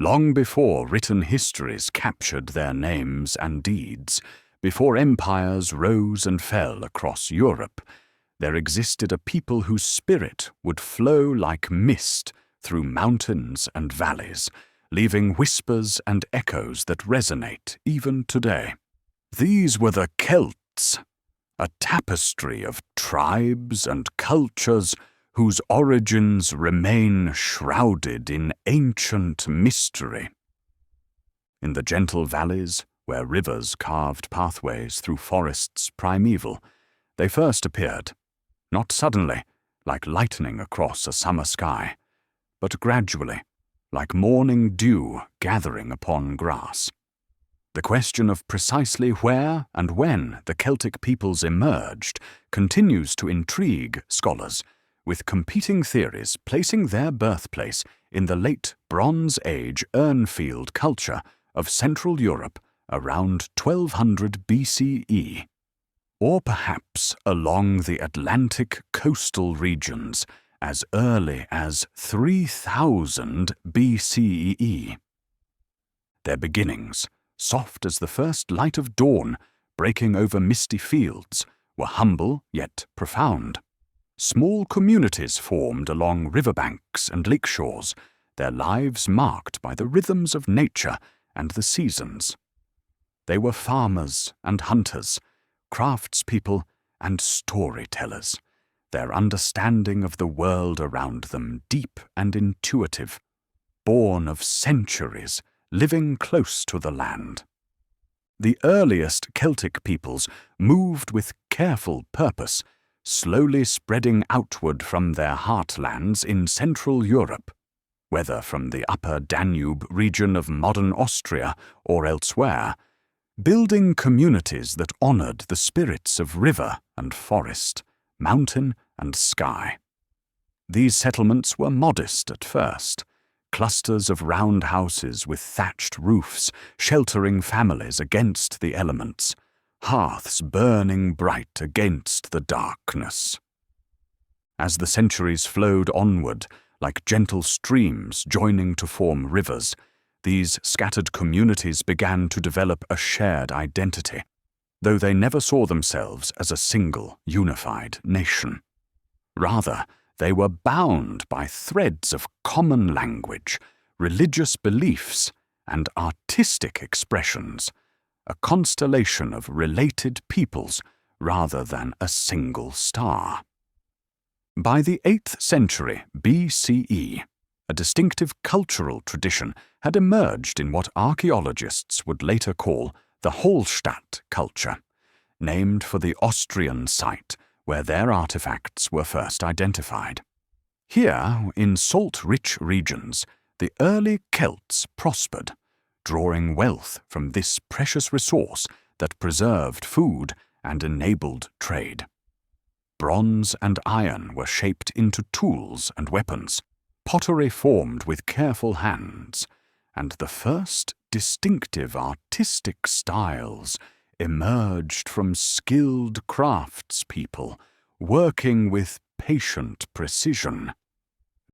Long before written histories captured their names and deeds, before empires rose and fell across Europe, there existed a people whose spirit would flow like mist through mountains and valleys, leaving whispers and echoes that resonate even today. These were the Celts, a tapestry of tribes and cultures whose origins remain shrouded in ancient mystery. In the gentle valleys, where rivers carved pathways through forests primeval, they first appeared, not suddenly, like lightning across a summer sky, but gradually, like morning dew gathering upon grass. The question of precisely where and when the Celtic peoples emerged continues to intrigue scholars, with competing theories placing their birthplace in the late Bronze Age Urnfield culture of Central Europe around 1200 BCE, or perhaps along the Atlantic coastal regions as early as 3000 BCE. Their beginnings, soft as the first light of dawn breaking over misty fields, were humble yet profound. Small communities formed along riverbanks and lake shores, their lives marked by the rhythms of nature and the seasons. They were farmers and hunters, craftspeople and storytellers, their understanding of the world around them deep and intuitive, born of centuries living close to the land. The earliest Celtic peoples moved with careful purpose, slowly spreading outward from their heartlands in Central Europe, whether from the upper Danube region of modern Austria or elsewhere, building communities that honored the spirits of river and forest, mountain and sky. These settlements were modest at first, clusters of round houses with thatched roofs sheltering families against the elements, hearths burning bright against the darkness. As the centuries flowed onward, like gentle streams joining to form rivers, these scattered communities began to develop a shared identity, though they never saw themselves as a single, unified nation. Rather, they were bound by threads of common language, religious beliefs, and artistic expressions, a constellation of related peoples rather than a single star. By the 8th century BCE, a distinctive cultural tradition had emerged in what archaeologists would later call the Hallstatt culture, named for the Austrian site where their artifacts were first identified. Here, in salt-rich regions, the early Celts prospered, drawing wealth from this precious resource that preserved food and enabled trade. Bronze and iron were shaped into tools and weapons, pottery formed with careful hands, and the first distinctive artistic styles emerged from skilled craftspeople working with patient precision.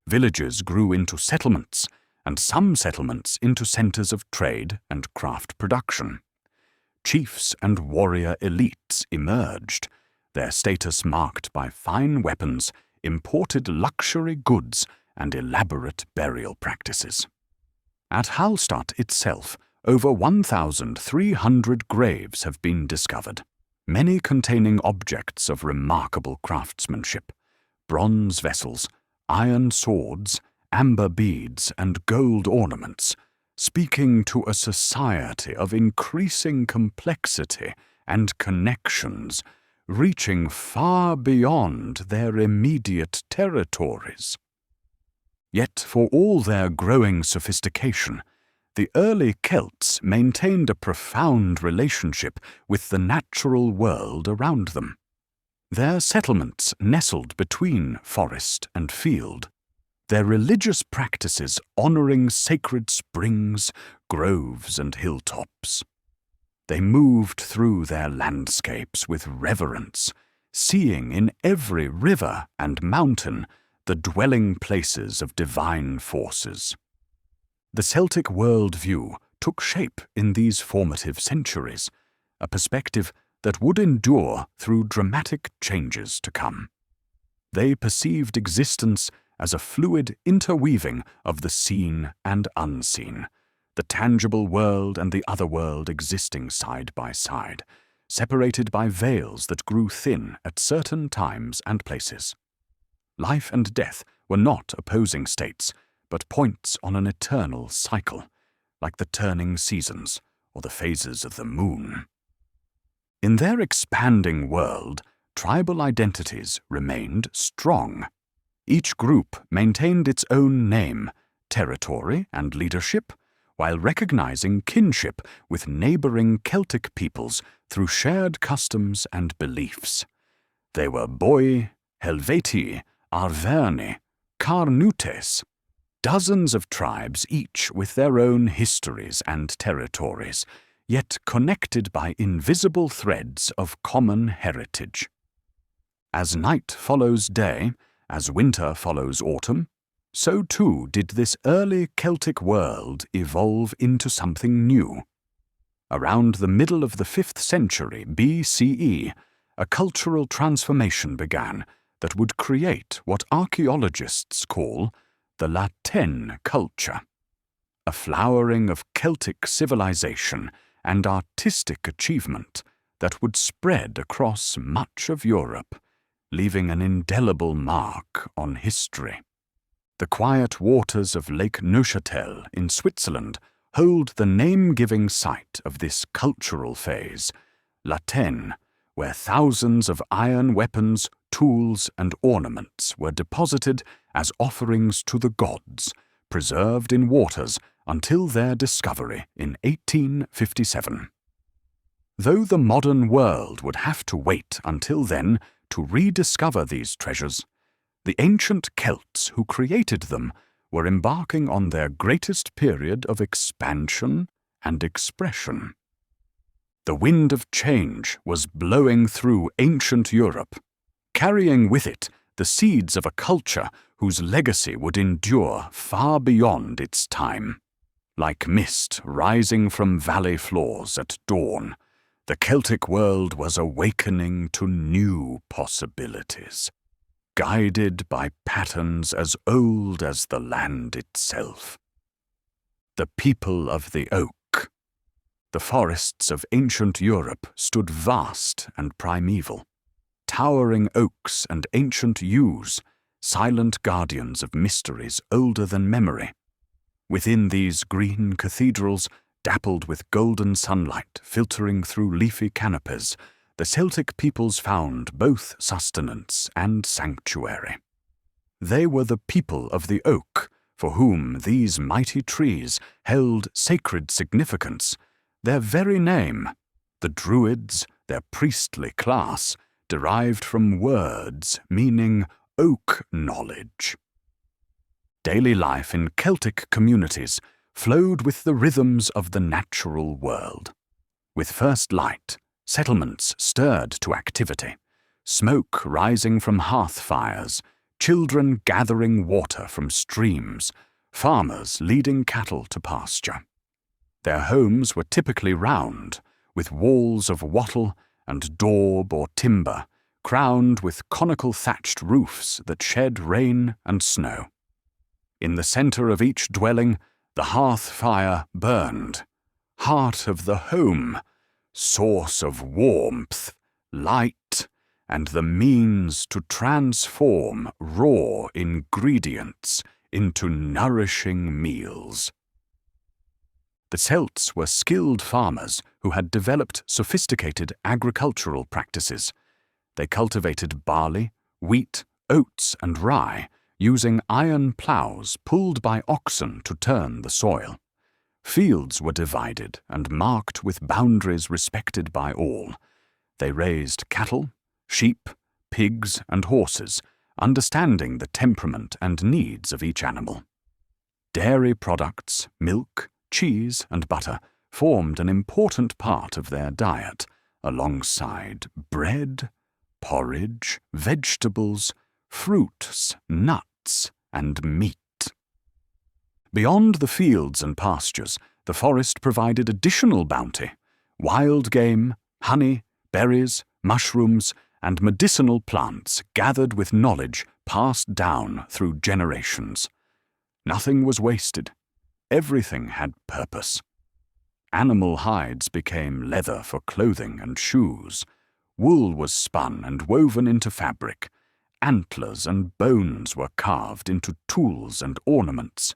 Villages grew into settlements, and some settlements into centers of trade and craft production. Chiefs and warrior elites emerged, their status marked by fine weapons, imported luxury goods, and elaborate burial practices. At Hallstatt itself, over 1,300 graves have been discovered, many containing objects of remarkable craftsmanship: bronze vessels, iron swords, amber beads, and gold ornaments, speaking to a society of increasing complexity and connections, reaching far beyond their immediate territories. Yet, for all their growing sophistication, the early Celts maintained a profound relationship with the natural world around them. Their settlements nestled between forest and field, their religious practices honoring sacred springs, groves, and hilltops. They moved through their landscapes with reverence, seeing in every river and mountain the dwelling places of divine forces. The Celtic worldview took shape in these formative centuries, a perspective that would endure through dramatic changes to come. They perceived existence as a fluid interweaving of the seen and unseen, the tangible world and the other world existing side by side, separated by veils that grew thin at certain times and places. Life and death were not opposing states, but points on an eternal cycle, like the turning seasons or the phases of the moon. In their expanding world, tribal identities remained strong. Each group maintained its own name, territory, and leadership, while recognizing kinship with neighboring Celtic peoples through shared customs and beliefs. They were Boii, Helvetii, Arverni, Carnutes, dozens of tribes each with their own histories and territories, yet connected by invisible threads of common heritage. As night follows day, as winter follows autumn, so too did this early Celtic world evolve into something new. Around the middle of the 5th century BCE, a cultural transformation began that would create what archaeologists call the La Tène culture, a flowering of Celtic civilization and artistic achievement that would spread across much of Europe, leaving an indelible mark on history. The quiet waters of Lake Neuchâtel in Switzerland hold the name-giving site of this cultural phase, La Tène, where thousands of iron weapons, tools, and ornaments were deposited as offerings to the gods, preserved in waters until their discovery in 1857. Though the modern world would have to wait until then to rediscover these treasures, the ancient Celts who created them were embarking on their greatest period of expansion and expression. The wind of change was blowing through ancient Europe, carrying with it the seeds of a culture whose legacy would endure far beyond its time. Like mist rising from valley floors at dawn, the Celtic world was awakening to new possibilities, guided by patterns as old as the land itself. The people of the oak. The forests of ancient Europe stood vast and primeval. Towering oaks and ancient yews, silent guardians of mysteries older than memory. Within these green cathedrals, dappled with golden sunlight filtering through leafy canopies, the Celtic peoples found both sustenance and sanctuary. They were the people of the oak, for whom these mighty trees held sacred significance. Their very name, the Druids, their priestly class, derived from words meaning oak knowledge. Daily life in Celtic communities flowed with the rhythms of the natural world. With first light, settlements stirred to activity, smoke rising from hearth fires, children gathering water from streams, farmers leading cattle to pasture. Their homes were typically round, with walls of wattle and daub or timber, crowned with conical thatched roofs that shed rain and snow. In the center of each dwelling, the hearth fire burned, heart of the home, source of warmth, light, and the means to transform raw ingredients into nourishing meals. The Celts were skilled farmers who had developed sophisticated agricultural practices. They cultivated barley, wheat, oats, and rye, using iron plows pulled by oxen to turn the soil. Fields were divided and marked with boundaries respected by all. They raised cattle, sheep, pigs, and horses, understanding the temperament and needs of each animal. Dairy products, milk, cheese, and butter formed an important part of their diet, alongside bread, porridge, vegetables, fruits, nuts, and meat. Beyond the fields and pastures, the forest provided additional bounty: wild game, honey, berries, mushrooms, and medicinal plants gathered with knowledge passed down through generations. Nothing was wasted. Everything had purpose. Animal hides became leather for clothing and shoes. Wool was spun and woven into fabric. Antlers and bones were carved into tools and ornaments.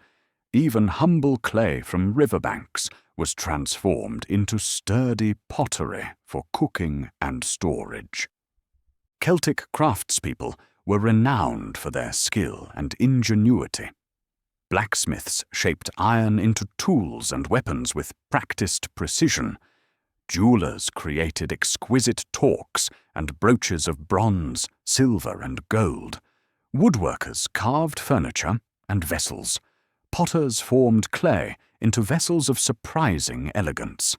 Even humble clay from riverbanks was transformed into sturdy pottery for cooking and storage. Celtic craftspeople were renowned for their skill and ingenuity. Blacksmiths shaped iron into tools and weapons with practiced precision. Jewelers created exquisite torques and brooches of bronze, silver, and gold. Woodworkers carved furniture and vessels. Potters formed clay into vessels of surprising elegance.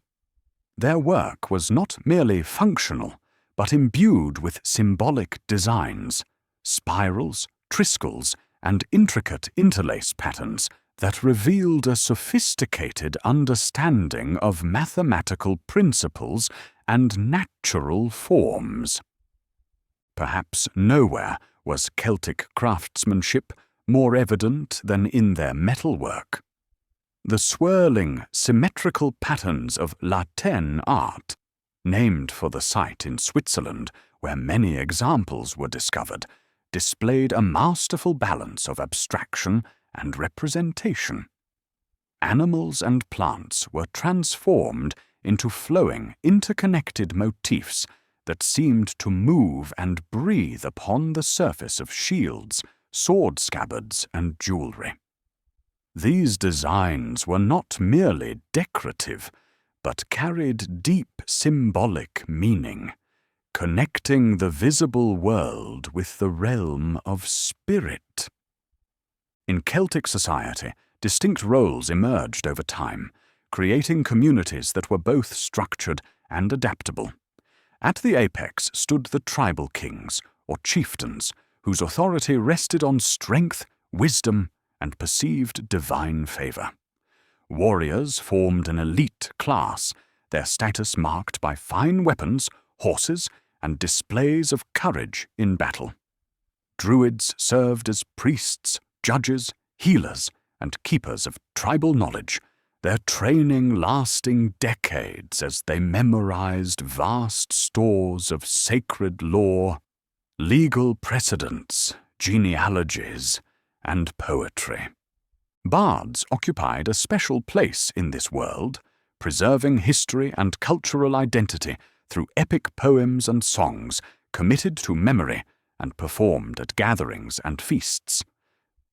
Their work was not merely functional, but imbued with symbolic designs, spirals, triscles, and intricate interlace patterns that revealed a sophisticated understanding of mathematical principles and natural forms. Perhaps nowhere was Celtic craftsmanship more evident than in their metalwork. The swirling, symmetrical patterns of La Tène art, named for the site in Switzerland where many examples were discovered, displayed a masterful balance of abstraction and representation. Animals and plants were transformed into flowing, interconnected motifs that seemed to move and breathe upon the surface of shields, sword scabbards, and jewelry. These designs were not merely decorative, but carried deep symbolic meaning, connecting the visible world with the realm of spirit. In Celtic society, distinct roles emerged over time, creating communities that were both structured and adaptable. At the apex stood the tribal kings, or chieftains, whose authority rested on strength, wisdom, and perceived divine favor. Warriors formed an elite class, their status marked by fine weapons, horses, and displays of courage in battle. Druids served as priests, judges, healers, and keepers of tribal knowledge, their training lasting decades as they memorized vast stores of sacred lore, legal precedents, genealogies, and poetry. Bards occupied a special place in this world, preserving history and cultural identity through epic poems and songs committed to memory and performed at gatherings and feasts.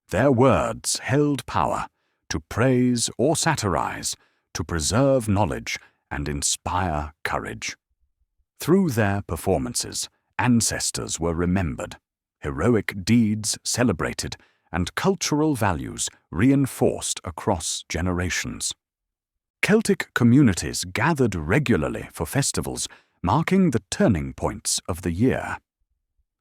Their words held power to praise or satirize, to preserve knowledge and inspire courage. Through their performances, ancestors were remembered, heroic deeds celebrated, and cultural values reinforced across generations. Celtic communities gathered regularly for festivals marking the turning points of the year.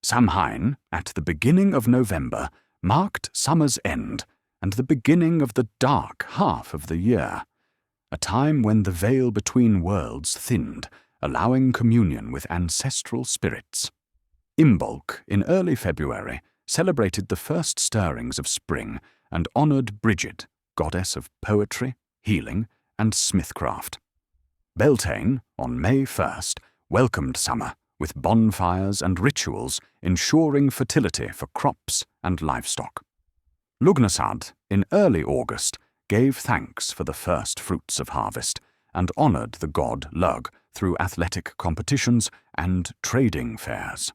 Samhain, at the beginning of November, marked summer's end and the beginning of the dark half of the year, a time when the veil between worlds thinned, allowing communion with ancestral spirits. Imbolc, in early February, celebrated the first stirrings of spring and honored Bridget, goddess of poetry, healing, and smithcraft. Beltane, on May 1st, welcomed summer with bonfires and rituals ensuring fertility for crops and livestock. Lugnasad, in early August, gave thanks for the first fruits of harvest and honored the god Lugh through athletic competitions and trading fairs.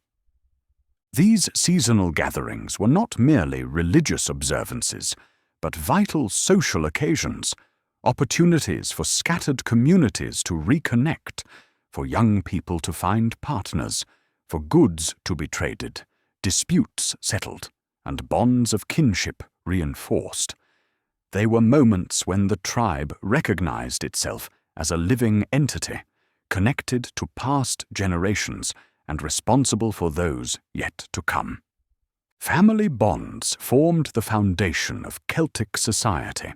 These seasonal gatherings were not merely religious observances, but vital social occasions, opportunities for scattered communities to reconnect, for young people to find partners, for goods to be traded, disputes settled, and bonds of kinship reinforced. They were moments when the tribe recognized itself as a living entity, connected to past generations and responsible for those yet to come. Family bonds formed the foundation of Celtic society.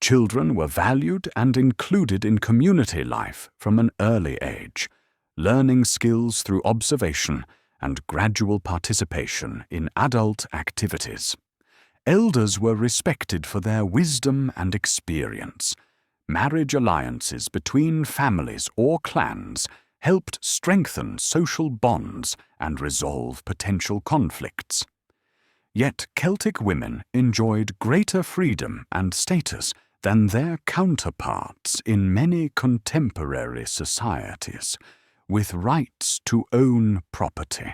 Children were valued and included in community life from an early age, learning skills through observation and gradual participation in adult activities. Elders were respected for their wisdom and experience. Marriage alliances between families or clans helped strengthen social bonds and resolve potential conflicts. Yet Celtic women enjoyed greater freedom and status than their counterparts in many contemporary societies, with rights to own property,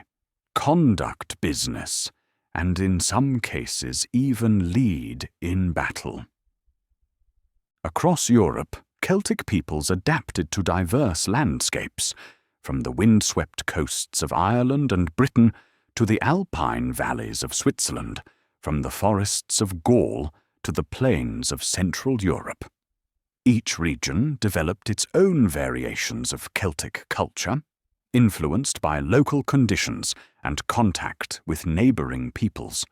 conduct business, and in some cases even lead in battle. Across Europe, Celtic peoples adapted to diverse landscapes, from the windswept coasts of Ireland and Britain to the alpine valleys of Switzerland, from the forests of Gaul to the plains of Central Europe. Each region developed its own variations of Celtic culture, influenced by local conditions and contact with neighbouring peoples.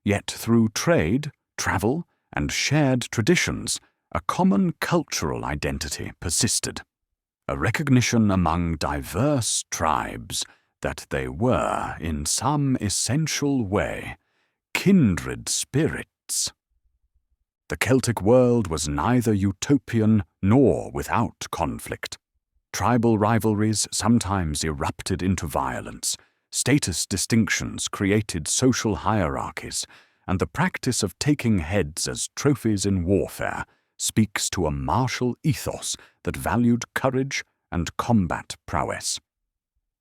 Yet through trade, travel, and shared traditions, a common cultural identity persisted, a recognition among diverse tribes that they were, in some essential way, kindred spirits. The Celtic world was neither utopian nor without conflict. Tribal rivalries sometimes erupted into violence, status distinctions created social hierarchies, and the practice of taking heads as trophies in warfare speaks to a martial ethos that valued courage and combat prowess.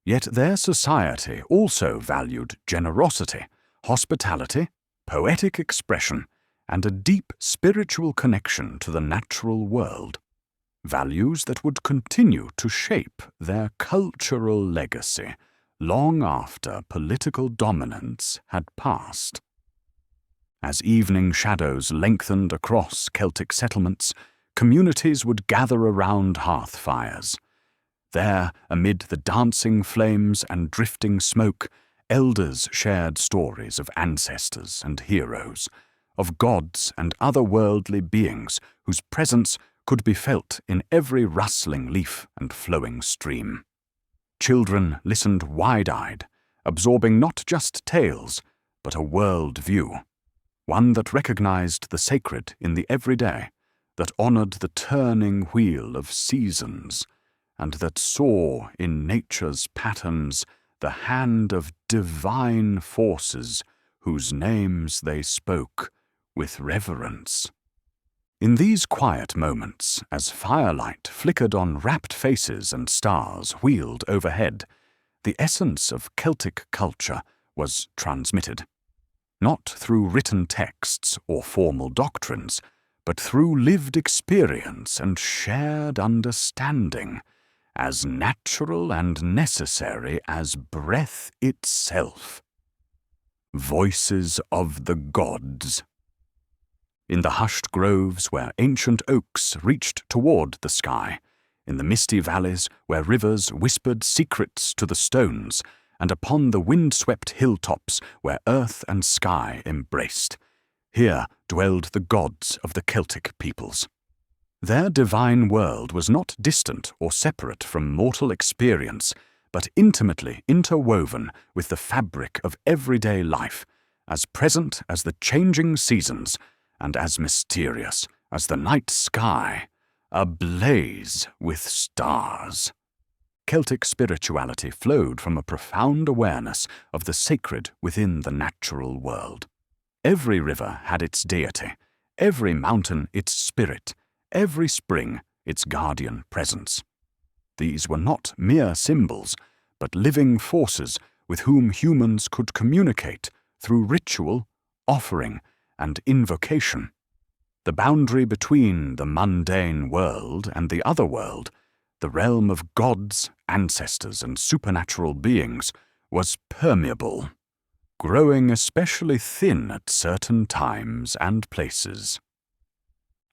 Yet their society also valued generosity, hospitality, poetic expression, and a deep spiritual connection to the natural world, values that would continue to shape their cultural legacy long after political dominance had passed. As evening shadows lengthened across Celtic settlements, communities would gather around hearth fires. There, amid the dancing flames and drifting smoke, elders shared stories of ancestors and heroes, of gods and otherworldly beings whose presence could be felt in every rustling leaf and flowing stream. Children listened wide-eyed, absorbing not just tales, but a world view, one that recognized the sacred in the everyday, that honored the turning wheel of seasons, and that saw in nature's patterns the hand of divine forces whose names they spoke with reverence. In these quiet moments, as firelight flickered on rapt faces and stars wheeled overhead, the essence of Celtic culture was transmitted, not through written texts or formal doctrines, but through lived experience and shared understanding, as natural and necessary as breath itself. Voices of the gods. In the hushed groves where ancient oaks reached toward the sky, in the misty valleys where rivers whispered secrets to the stones, and upon the wind-swept hilltops where earth and sky embraced, here dwelled the gods of the Celtic peoples. Their divine world was not distant or separate from mortal experience, but intimately interwoven with the fabric of everyday life, as present as the changing seasons, and as mysterious as the night sky, ablaze with stars. Celtic spirituality flowed from a profound awareness of the sacred within the natural world. Every river had its deity, every mountain its spirit, every spring its guardian presence. These were not mere symbols, but living forces with whom humans could communicate through ritual, offering, and invocation. The boundary between the mundane world and the other world, the realm of gods, ancestors, and supernatural beings, was permeable, growing especially thin at certain times and places.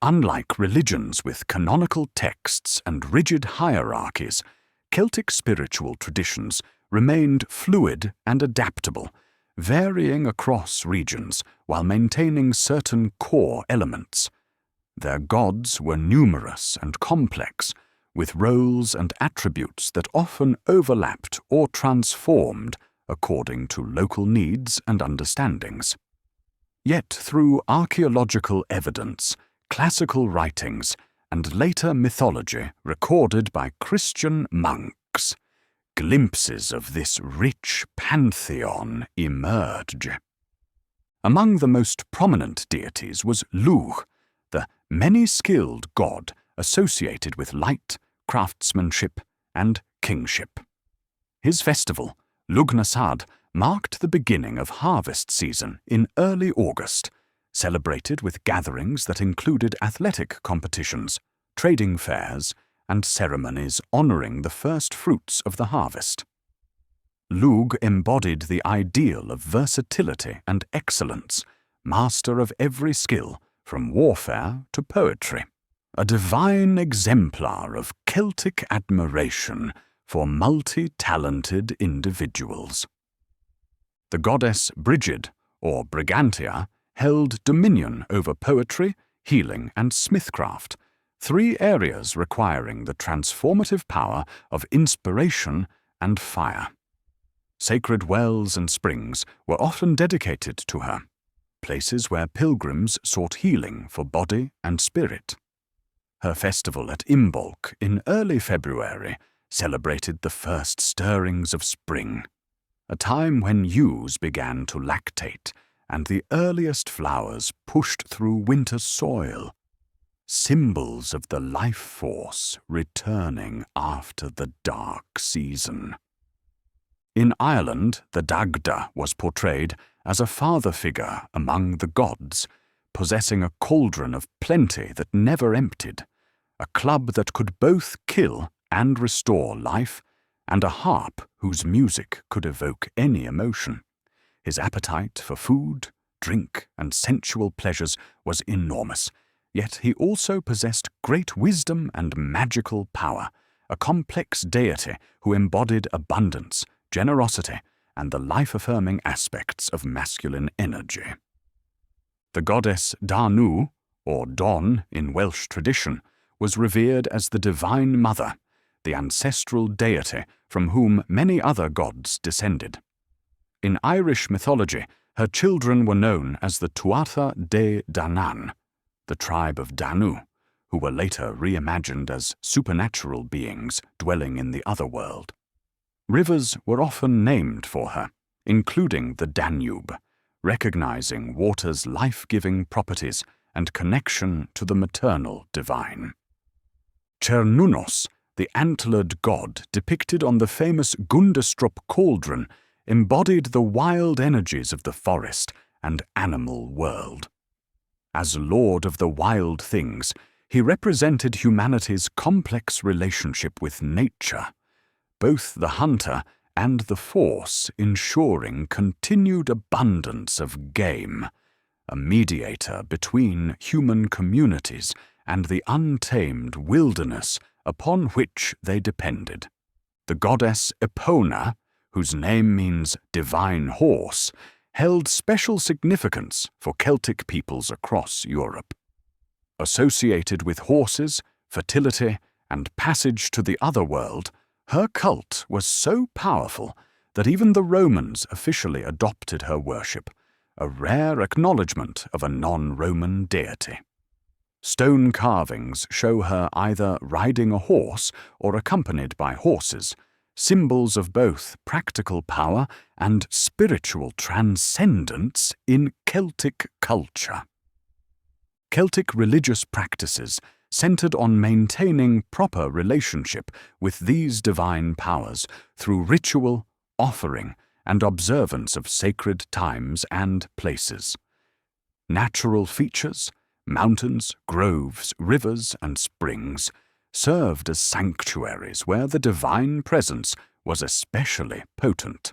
Unlike religions with canonical texts and rigid hierarchies, Celtic spiritual traditions remained fluid and adaptable, varying across regions while maintaining certain core elements. Their gods were numerous and complex, with roles and attributes that often overlapped or transformed according to local needs and understandings. Yet through archaeological evidence, classical writings, and later mythology recorded by Christian monks, glimpses of this rich pantheon emerge. Among the most prominent deities was Lugh, the many-skilled god associated with light, craftsmanship, and kingship. His festival, Lugnasad, marked the beginning of harvest season in early August, celebrated with gatherings that included athletic competitions, trading fairs, and ceremonies honoring the first fruits of the harvest. Lugh embodied the ideal of versatility and excellence, master of every skill, from warfare to poetry, a divine exemplar of Celtic admiration for multi-talented individuals. The goddess Brigid, or Brigantia, held dominion over poetry, healing, and smithcraft, three areas requiring the transformative power of inspiration and fire. Sacred wells and springs were often dedicated to her, places where pilgrims sought healing for body and spirit. Her festival at Imbolc in early February celebrated the first stirrings of spring, a time when ewes began to lactate and the earliest flowers pushed through winter soil, symbols of the life force returning after the dark season. In Ireland, the Dagda was portrayed as a father figure among the gods, possessing a cauldron of plenty that never emptied, a club that could both kill and restore life, and a harp whose music could evoke any emotion. His appetite for food, drink, and sensual pleasures was enormous, yet he also possessed great wisdom and magical power, a complex deity who embodied abundance, generosity, and the life-affirming aspects of masculine energy. The goddess Danu, or Don in Welsh tradition, was revered as the Divine Mother, the ancestral deity from whom many other gods descended. In Irish mythology, her children were known as the Tuatha De Danann, the tribe of Danu, who were later reimagined as supernatural beings dwelling in the otherworld. Rivers were often named for her, including the Danube, recognizing water's life-giving properties and connection to the maternal divine. Cernunnos, the antlered god depicted on the famous Gundestrup cauldron, embodied the wild energies of the forest and animal world. As lord of the wild things, he represented humanity's complex relationship with nature, both the hunter and the force ensuring continued abundance of game, a mediator between human communities and the untamed wilderness upon which they depended. The goddess Epona, whose name means divine horse, held special significance for Celtic peoples across Europe. Associated with horses, fertility, and passage to the otherworld, her cult was so powerful that even the Romans officially adopted her worship, a rare acknowledgement of a non-Roman deity. Stone carvings show her either riding a horse or accompanied by horses, symbols of both practical power and spiritual transcendence in Celtic culture. Celtic religious practices centered on maintaining proper relationship with these divine powers through ritual, offering, and observance of sacred times and places. Natural features, mountains, groves, rivers, and springs served as sanctuaries where the divine presence was especially potent.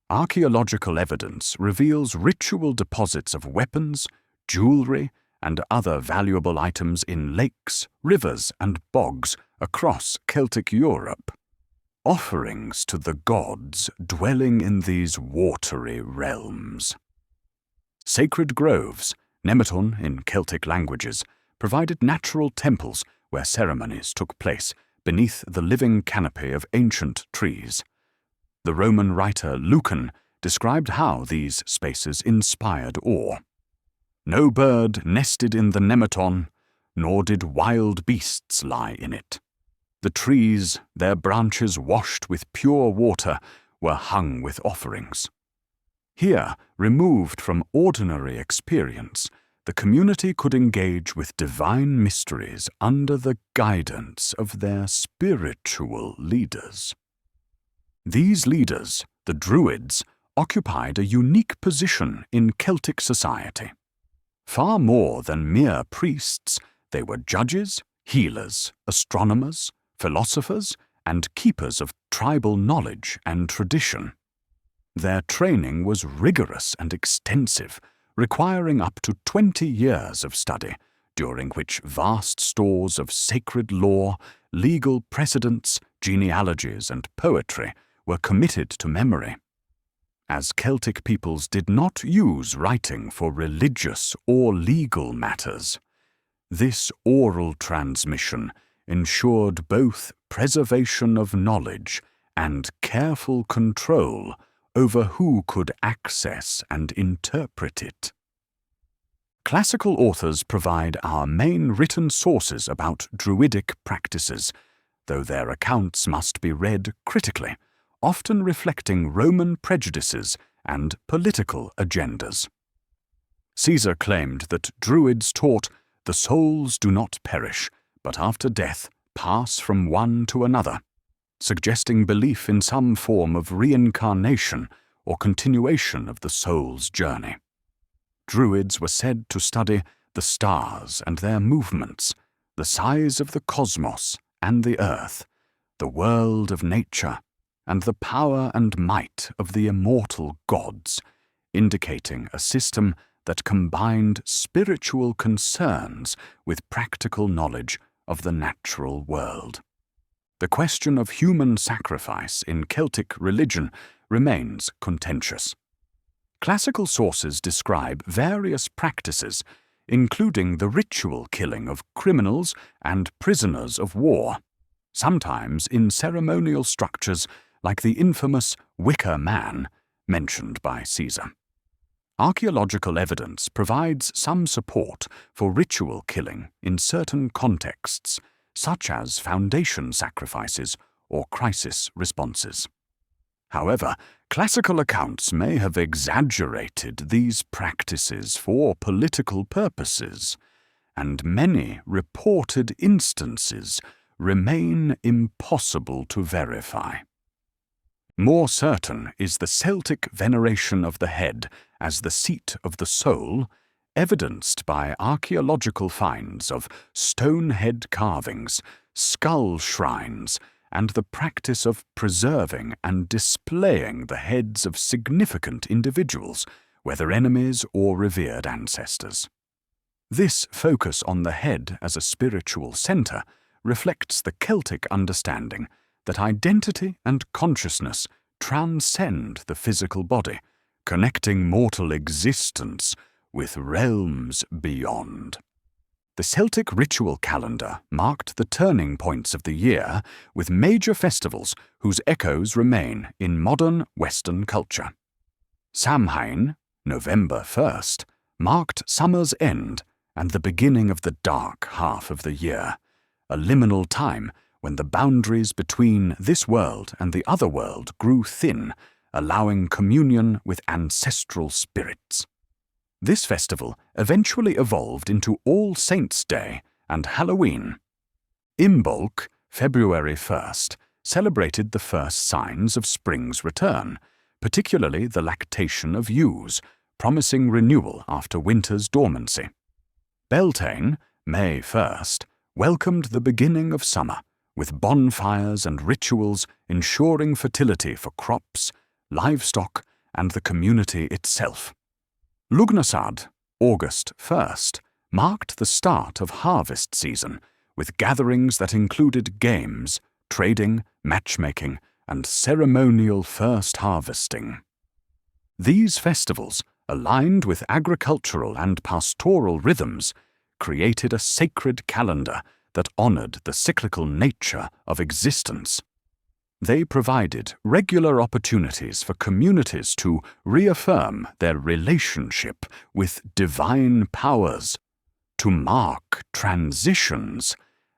Archaeological evidence reveals ritual deposits of weapons, jewelry, and other valuable items in lakes, rivers, and bogs across Celtic Europe. Offerings to the gods dwelling in these watery realms. Sacred groves, nemeton in Celtic languages, provided natural temples where ceremonies took place beneath the living canopy of ancient trees. The Roman writer Lucan described how these spaces inspired awe. No bird nested in the nematon, nor did wild beasts lie in it. The trees, their branches washed with pure water, were hung with offerings. Here, removed from ordinary experience, the community could engage with divine mysteries under the guidance of their spiritual leaders. These leaders, the Druids, occupied a unique position in Celtic society. Far more than mere priests, they were judges, healers, astronomers, philosophers, and keepers of tribal knowledge and tradition. Their training was rigorous and extensive, requiring up to 20 years of study, during which vast stores of sacred lore, legal precedents, genealogies, and poetry were committed to memory. As Celtic peoples did not use writing for religious or legal matters, this oral transmission ensured both preservation of knowledge and careful control over who could access and interpret it. Classical authors provide our main written sources about Druidic practices, though their accounts must be read critically, often reflecting Roman prejudices and political agendas. Caesar claimed that Druids taught, "The souls do not perish, but after death pass from one to another," suggesting belief in some form of reincarnation or continuation of the soul's journey. Druids were said to study the stars and their movements, the size of the cosmos and the earth, the world of nature, and the power and might of the immortal gods, indicating a system that combined spiritual concerns with practical knowledge of the natural world. The question of human sacrifice in Celtic religion remains contentious. Classical sources describe various practices, including the ritual killing of criminals and prisoners of war, sometimes in ceremonial structures like the infamous wicker man mentioned by Caesar. Archaeological evidence provides some support for ritual killing in certain contexts, such as foundation sacrifices or crisis responses. However, classical accounts may have exaggerated these practices for political purposes, and many reported instances remain impossible to verify. More certain is the Celtic veneration of the head as the seat of the soul, evidenced by archaeological finds of stone head carvings, skull shrines, and the practice of preserving and displaying the heads of significant individuals, whether enemies or revered ancestors. This focus on the head as a spiritual center reflects the Celtic understanding that identity and consciousness transcend the physical body, connecting mortal existence with realms beyond. The Celtic ritual calendar marked the turning points of the year with major festivals whose echoes remain in modern Western culture. Samhain, November 1st, marked summer's end and the beginning of the dark half of the year, a liminal time when the boundaries between this world and the other world grew thin, allowing communion with ancestral spirits. This festival eventually evolved into All Saints' Day and Halloween. Imbolc, February 1st, celebrated the first signs of spring's return, particularly the lactation of ewes, promising renewal after winter's dormancy. Beltane, May 1st, welcomed the beginning of summer, with bonfires and rituals ensuring fertility for crops, livestock, and the community itself. Lugnasad, August 1st, marked the start of harvest season, with gatherings that included games, trading, matchmaking, and ceremonial first harvesting. These festivals, aligned with agricultural and pastoral rhythms, created a sacred calendar that honored the cyclical nature of existence. They provided regular opportunities for communities to reaffirm their relationship with divine powers, to mark transitions,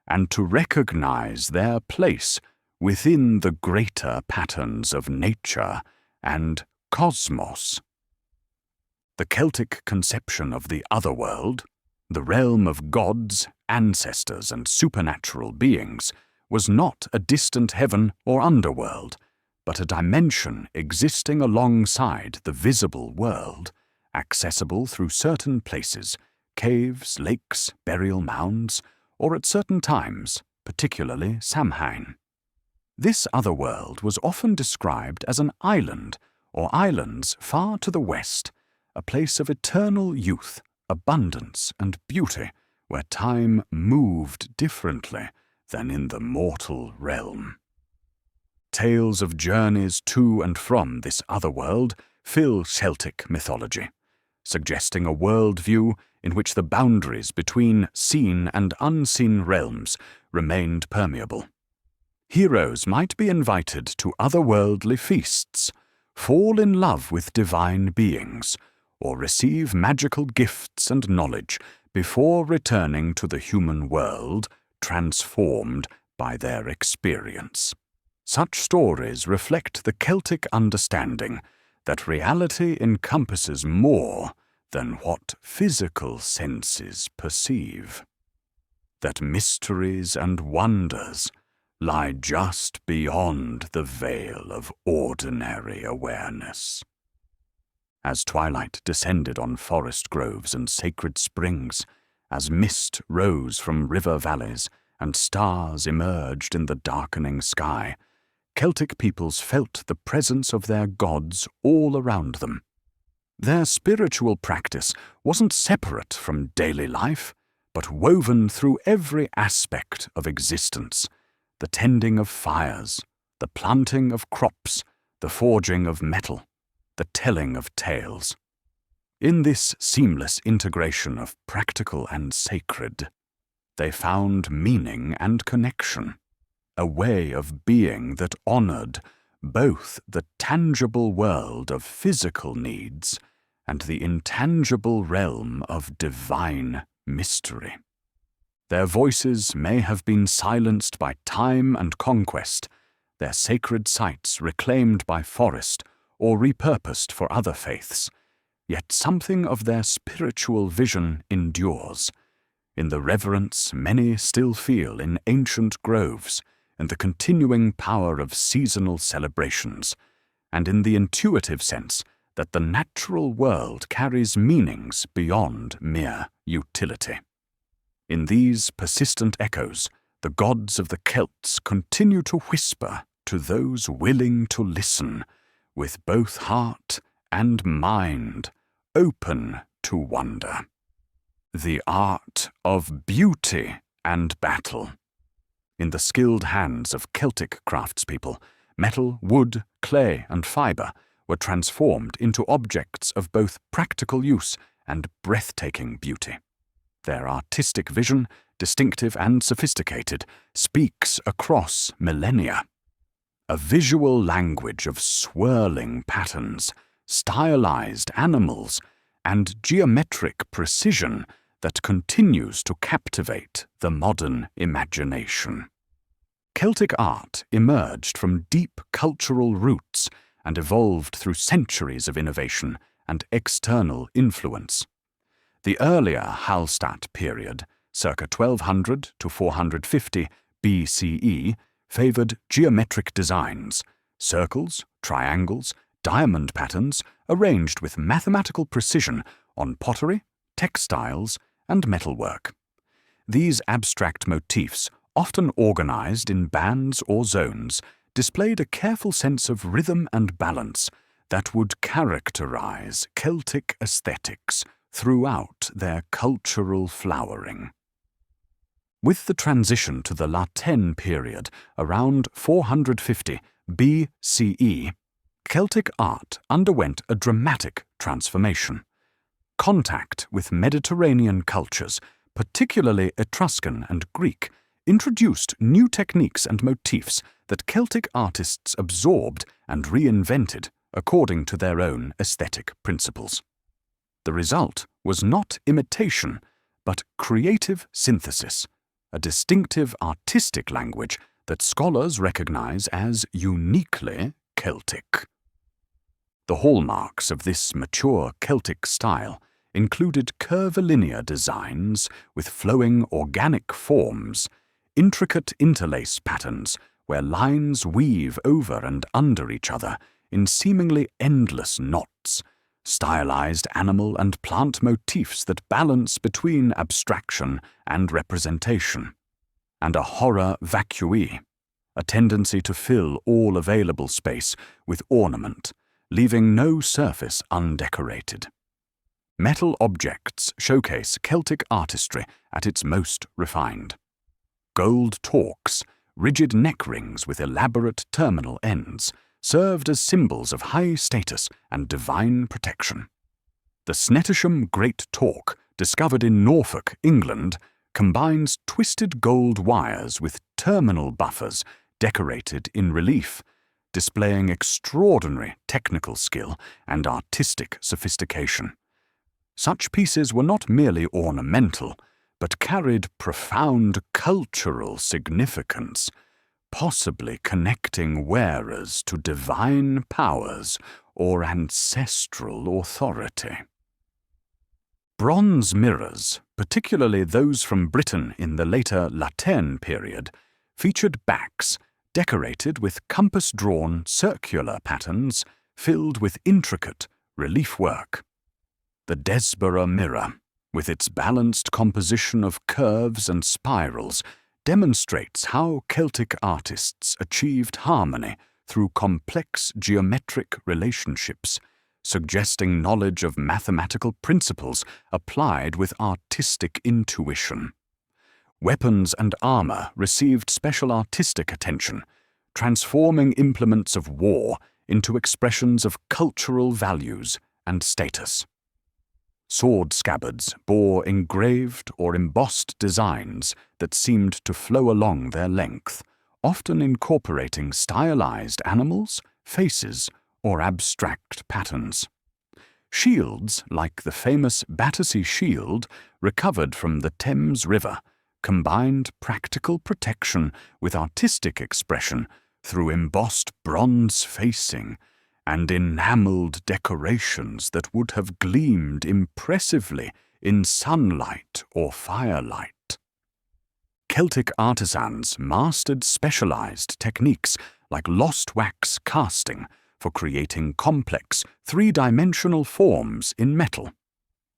and to recognize their place within the greater patterns of nature and cosmos. The Celtic conception of the otherworld, the realm of gods, ancestors, and supernatural beings, was not a distant heaven or underworld, but a dimension existing alongside the visible world, accessible through certain places, caves, lakes, burial mounds, or at certain times, particularly Samhain. This otherworld was often described as an island or islands far to the west, a place of eternal youth, abundance, and beauty, where time moved differently than in the mortal realm. Tales of journeys to and from this otherworld fill Celtic mythology, suggesting a worldview in which the boundaries between seen and unseen realms remained permeable. Heroes might be invited to otherworldly feasts, fall in love with divine beings, or receive magical gifts and knowledge before returning to the human world, transformed by their experience. Such stories reflect the Celtic understanding that reality encompasses more than what physical senses perceive, that mysteries and wonders lie just beyond the veil of ordinary awareness. As twilight descended on forest groves and sacred springs, as mist rose from river valleys and stars emerged in the darkening sky, Celtic peoples felt the presence of their gods all around them. Their spiritual practice wasn't separate from daily life, but woven through every aspect of existence: the tending of fires, the planting of crops, the forging of metal, the telling of tales. In this seamless integration of practical and sacred, they found meaning and connection, a way of being that honored both the tangible world of physical needs and the intangible realm of divine mystery. Their voices may have been silenced by time and conquest, their sacred sites reclaimed by forest or repurposed for other faiths, yet something of their spiritual vision endures, in the reverence many still feel in ancient groves, and the continuing power of seasonal celebrations, and in the intuitive sense that the natural world carries meanings beyond mere utility. In these persistent echoes, the gods of the Celts continue to whisper to those willing to listen, with both heart and mind open to wonder. The art of beauty and battle. In the skilled hands of Celtic craftspeople, metal, wood, clay, and fibre were transformed into objects of both practical use and breathtaking beauty. Their artistic vision, distinctive and sophisticated, speaks across millennia. A visual language of swirling patterns, stylized animals, and geometric precision that continues to captivate the modern imagination. Celtic art emerged from deep cultural roots and evolved through centuries of innovation and external influence. The earlier Hallstatt period, circa 1200 to 450 BCE, favored geometric designs, circles, triangles, diamond patterns arranged with mathematical precision on pottery, textiles, and metalwork. These abstract motifs, often organized in bands or zones, displayed a careful sense of rhythm and balance that would characterize Celtic aesthetics throughout their cultural flowering. With the transition to the La Tène period around 450 BCE, Celtic art underwent a dramatic transformation. Contact with Mediterranean cultures particularly Etruscan and Greek, introduced new techniques and motifs that Celtic artists absorbed and reinvented according to their own aesthetic principles. The result was not imitation, but creative synthesis, a distinctive artistic language that scholars recognize as uniquely Celtic. The hallmarks of this mature Celtic style included curvilinear designs with flowing organic forms, intricate interlace patterns where lines weave over and under each other in seemingly endless knots, stylized animal and plant motifs that balance between abstraction and representation, and a horror vacui, a tendency to fill all available space with ornament, leaving no surface undecorated. Metal objects showcase Celtic artistry at its most refined. Gold torques, rigid neck rings with elaborate terminal ends, served as symbols of high status and divine protection. The Snettisham Great Torque, discovered in Norfolk, England, combines twisted gold wires with terminal buffers decorated in relief, displaying extraordinary technical skill and artistic sophistication. Such pieces were not merely ornamental, but carried profound cultural significance, possibly connecting wearers to divine powers or ancestral authority. Bronze mirrors, particularly those from Britain in the later La Tène period, featured backs decorated with compass-drawn circular patterns filled with intricate relief work. The Desborough mirror, with its balanced composition of curves and spirals, demonstrates how Celtic artists achieved harmony through complex geometric relationships, suggesting knowledge of mathematical principles applied with artistic intuition. Weapons and armor received special artistic attention, transforming implements of war into expressions of cultural values and status. Sword scabbards bore engraved or embossed designs that seemed to flow along their length, often incorporating stylized animals, faces, or abstract patterns. Shields, like the famous Battersea Shield, recovered from the Thames River, combined practical protection with artistic expression through embossed bronze facing and enameled decorations that would have gleamed impressively in sunlight or firelight. Celtic artisans mastered specialized techniques like lost wax casting for creating complex, three-dimensional forms in metal.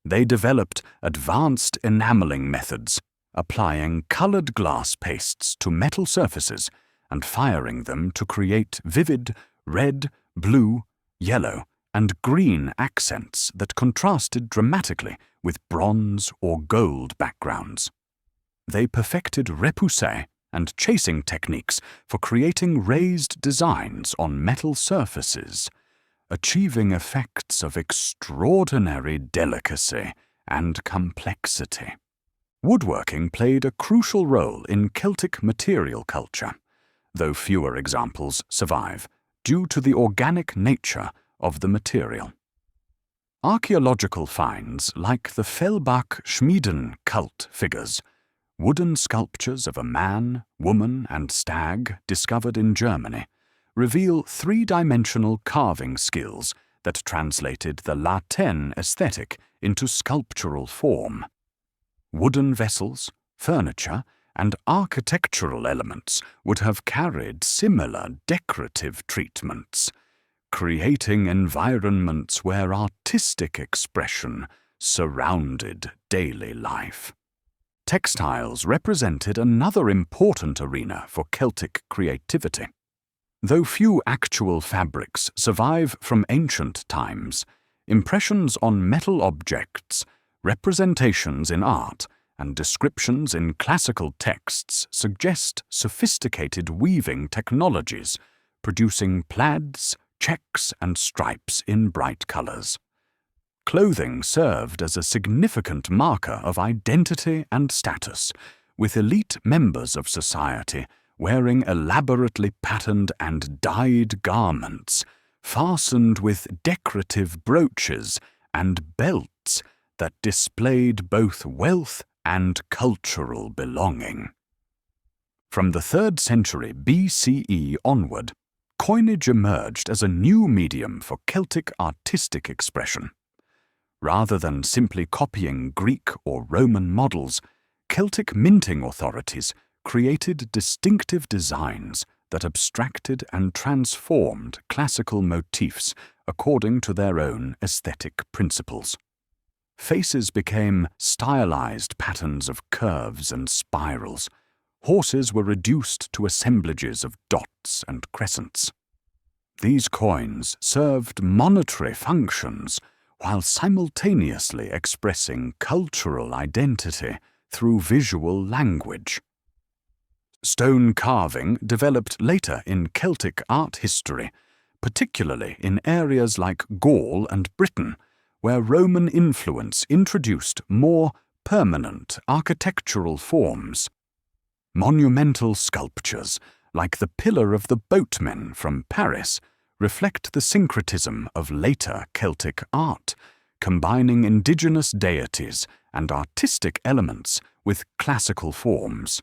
They developed advanced enameling methods, applying colored glass pastes to metal surfaces and firing them to create vivid red, blue, yellow, and green accents that contrasted dramatically with bronze or gold backgrounds. They perfected repoussé and chasing techniques for creating raised designs on metal surfaces, achieving effects of extraordinary delicacy and complexity. Woodworking played a crucial role in Celtic material culture, though fewer examples survive due to the organic nature of the material. Archaeological finds like the Fellbach Schmieden cult figures, wooden sculptures of a man, woman, and stag discovered in Germany, reveal three-dimensional carving skills that translated the La Tène aesthetic into sculptural form. Wooden vessels, furniture, and architectural elements would have carried similar decorative treatments, creating environments where artistic expression surrounded daily life. Textiles represented another important arena for Celtic creativity. Though few actual fabrics survive from ancient times, impressions on metal objects, representations in art, and descriptions in classical texts suggest sophisticated weaving technologies, producing plaids, checks, and stripes in bright colors. clothing served as a significant marker of identity and status, with elite members of society wearing elaborately patterned and dyed garments, fastened with decorative brooches and belts that displayed both wealth and cultural belonging. From the 3rd century BCE onward, coinage emerged as a new medium for Celtic artistic expression. Rather than simply copying Greek or Roman models, Celtic minting authorities created distinctive designs that abstracted and transformed classical motifs according to their own aesthetic principles. Faces became stylized patterns of curves and spirals. Horses were reduced to assemblages of dots and crescents. These coins served monetary functions while simultaneously expressing cultural identity through visual language. Stone carving developed later in Celtic art history, particularly in areas like Gaul and Britain, where Roman influence introduced more permanent architectural forms. Monumental sculptures, like the Pillar of the Boatmen from Paris, reflect the syncretism of later Celtic art, combining indigenous deities and artistic elements with classical forms.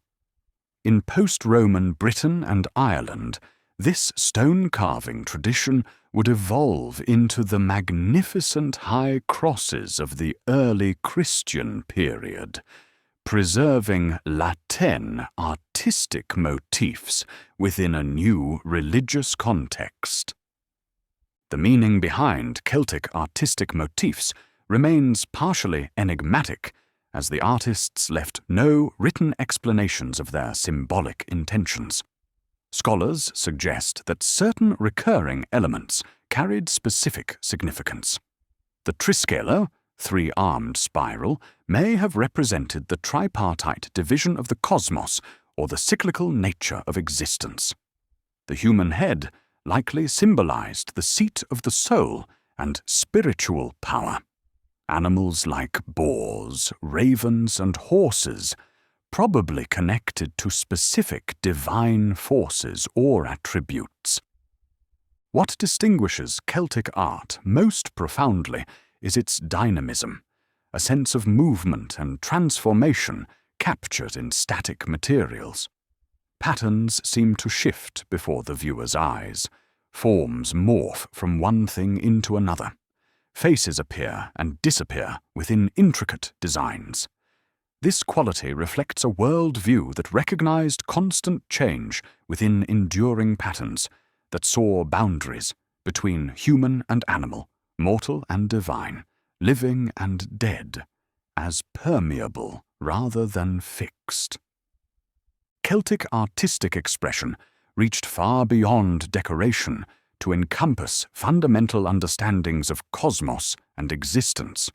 In post-Roman Britain and Ireland, this stone carving tradition would evolve into the magnificent high crosses of the early Christian period, preserving La Tène artistic motifs within a new religious context. The meaning behind Celtic artistic motifs remains partially enigmatic, as the artists left no written explanations of their symbolic intentions. Scholars suggest that certain recurring elements carried specific significance. The triskeler, 3-armed spiral, may have represented the tripartite division of the cosmos or the cyclical nature of existence. The human head likely symbolized the seat of the soul and spiritual power. Animals like boars, ravens, and horses, probably connected to specific divine forces or attributes. What distinguishes Celtic art most profoundly is its dynamism, a sense of movement and transformation captured in static materials. Patterns seem to shift before the viewer's eyes. Forms morph from one thing into another. Faces appear and disappear within intricate designs. This quality reflects a world-view that recognized constant change within enduring patterns, that saw boundaries between human and animal, mortal and divine, living and dead, as permeable rather than fixed. Celtic artistic expression reached far beyond decoration to encompass fundamental understandings of cosmos and existence.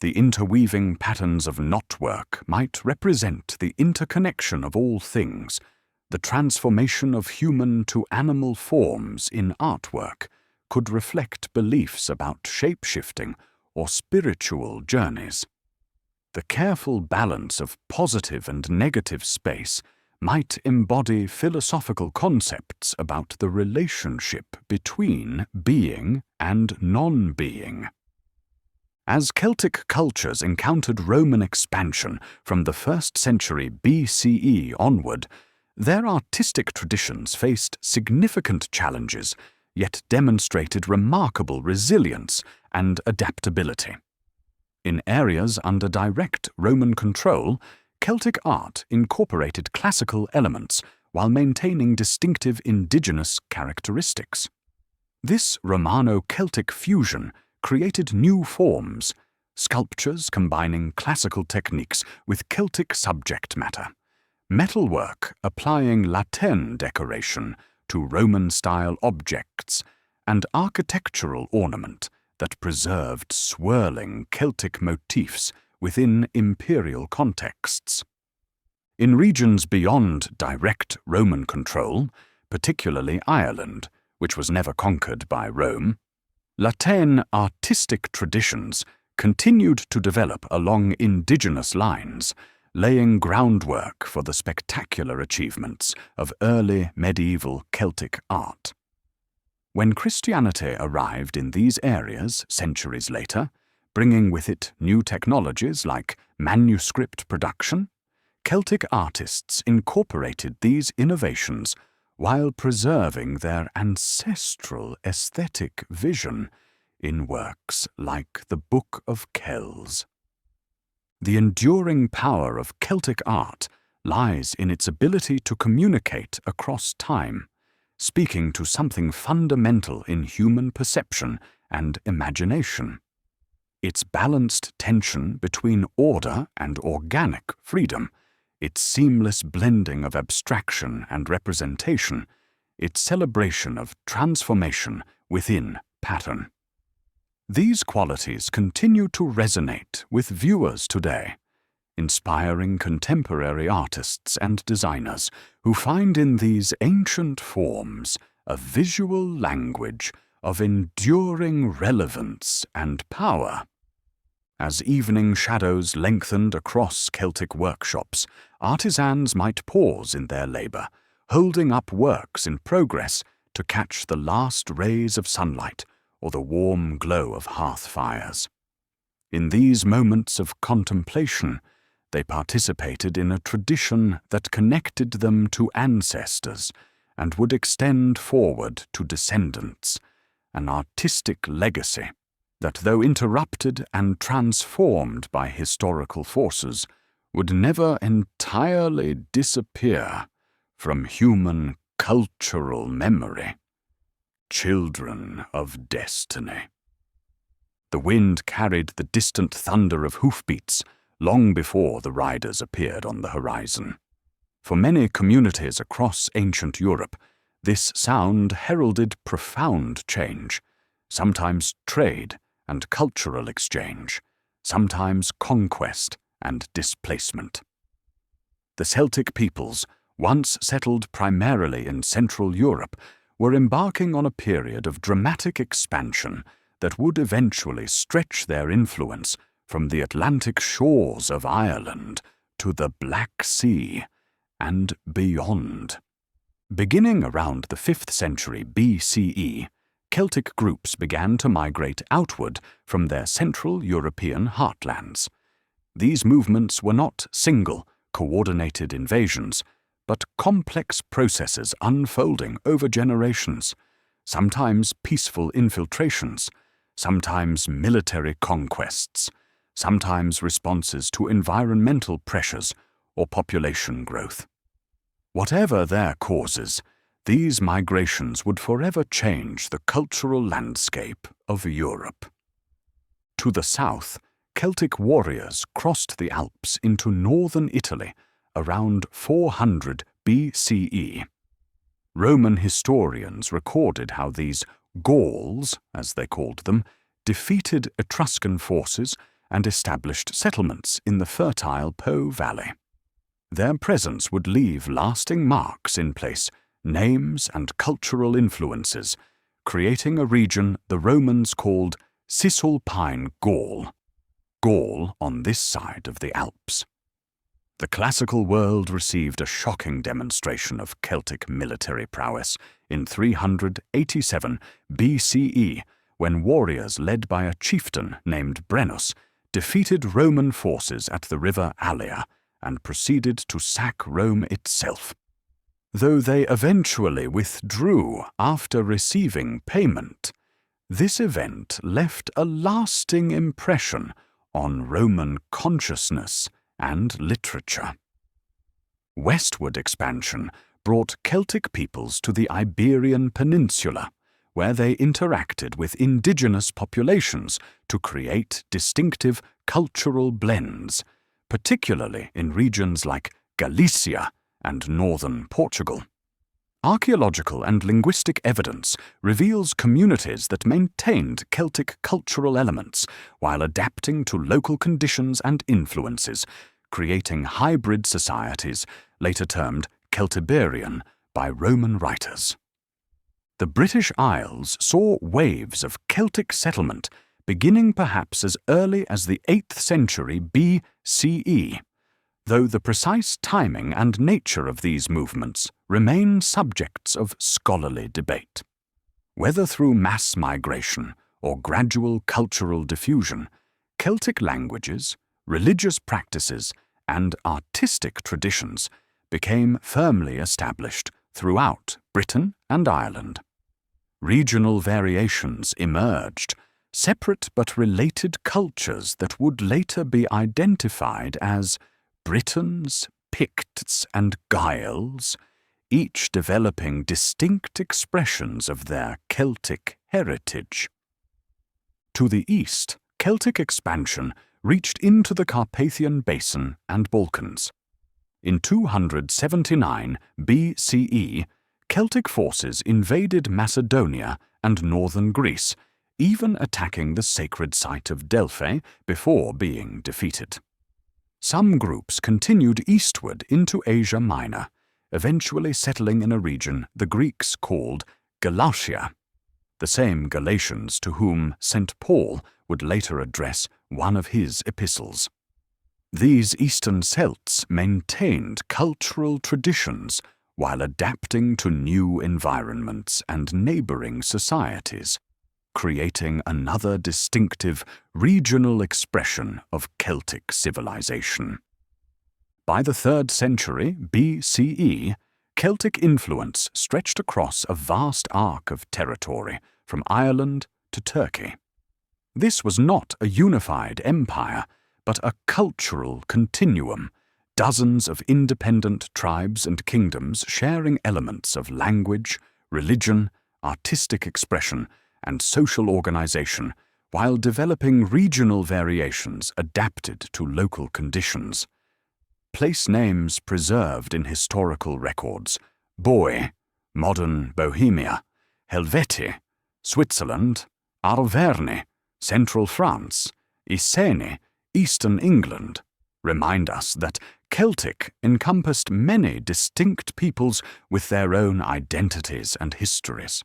The interweaving patterns of knotwork might represent the interconnection of all things, the transformation of human to animal forms in artwork could reflect beliefs about shape-shifting or spiritual journeys. The careful balance of positive and negative space might embody philosophical concepts about the relationship between being and non-being. As Celtic cultures encountered Roman expansion from the 1st century BCE onward, their artistic traditions faced significant challenges, yet demonstrated remarkable resilience and adaptability. In areas under direct Roman control, Celtic art incorporated classical elements while maintaining distinctive indigenous characteristics. This Romano-Celtic fusion created new forms, sculptures combining classical techniques with Celtic subject matter, metalwork applying La Tène decoration to Roman-style objects, and architectural ornament that preserved swirling Celtic motifs within imperial contexts. In regions beyond direct Roman control, particularly Ireland, which was never conquered by Rome, La Tène artistic traditions continued to develop along indigenous lines, laying groundwork for the spectacular achievements of early medieval Celtic art. When Christianity arrived in these areas centuries later, bringing with it new technologies like manuscript production, Celtic artists incorporated these innovations while preserving their ancestral aesthetic vision in works like the Book of Kells. The enduring power of Celtic art lies in its ability to communicate across time, speaking to something fundamental in human perception and imagination. Its balanced tension between order and organic freedom, its seamless blending of abstraction and representation, its celebration of transformation within pattern. These qualities continue to resonate with viewers today, inspiring contemporary artists and designers who find in these ancient forms a visual language of enduring relevance and power. As evening shadows lengthened across Celtic workshops, artisans might pause in their labor, holding up works in progress to catch the last rays of sunlight or the warm glow of hearth fires. In these moments of contemplation, they participated in a tradition that connected them to ancestors and would extend forward to descendants, an artistic legacy that, though interrupted and transformed by historical forces, would never entirely disappear from human cultural memory. Children of destiny. The wind carried the distant thunder of hoofbeats long before the riders appeared on the horizon. For many communities across ancient Europe, this sound heralded profound change, sometimes trade and cultural exchange, sometimes conquest and displacement. The Celtic peoples, once settled primarily in Central Europe, were embarking on a period of dramatic expansion that would eventually stretch their influence from the Atlantic shores of Ireland to the Black Sea and beyond. Beginning around the 5th century BCE, Celtic groups began to migrate outward from their Central European heartlands. These movements were not single, coordinated invasions, but complex processes unfolding over generations, sometimes peaceful infiltrations, sometimes military conquests, sometimes responses to environmental pressures or population growth. Whatever their causes, these migrations would forever change the cultural landscape of Europe. To the south, Celtic warriors crossed the Alps into northern Italy around 400 BCE. Roman historians recorded how these Gauls, as they called them, defeated Etruscan forces and established settlements in the fertile Po Valley. Their presence would leave lasting marks in place, names and cultural influences, creating a region the Romans called Cisalpine Gaul, Gaul on this side of the Alps. The classical world received a shocking demonstration of Celtic military prowess in 387 BCE, when warriors led by a chieftain named Brennus defeated Roman forces at the river Allia and proceeded to sack Rome itself. Though they eventually withdrew after receiving payment, this event left a lasting impression on Roman consciousness and literature. Westward expansion brought Celtic peoples to the Iberian Peninsula, where they interacted with indigenous populations to create distinctive cultural blends, particularly in regions like Galicia and northern Portugal. Archaeological and linguistic evidence reveals communities that maintained Celtic cultural elements while adapting to local conditions and influences, creating hybrid societies later termed Celtiberian by Roman writers. The British Isles saw waves of Celtic settlement beginning perhaps as early as the 8th century BCE, though the precise timing and nature of these movements remain subjects of scholarly debate. Whether through mass migration or gradual cultural diffusion, Celtic languages, religious practices, and artistic traditions became firmly established throughout Britain and Ireland. Regional variations emerged, separate but related cultures that would later be identified as Britons, Picts, and Gaels, each developing distinct expressions of their Celtic heritage. To the east, Celtic expansion reached into the Carpathian Basin and Balkans. In 279 BCE, Celtic forces invaded Macedonia and northern Greece, even attacking the sacred site of Delphi before being defeated. Some groups continued eastward into Asia Minor, eventually settling in a region the Greeks called Galatia, the same Galatians to whom St. Paul would later address one of his epistles. These Eastern Celts maintained cultural traditions while adapting to new environments and neighboring societies, creating another distinctive regional expression of Celtic civilization. By the 3rd century BCE, Celtic influence stretched across a vast arc of territory from Ireland to Turkey. This was not a unified empire, but a cultural continuum, dozens of independent tribes and kingdoms sharing elements of language, religion, artistic expression, and social organization, while developing regional variations adapted to local conditions. Place names preserved in historical records: Boe, modern Bohemia; Helvetii, Switzerland; Arverni, central France; Iceni, eastern England, remind us that Celtic encompassed many distinct peoples with their own identities and histories.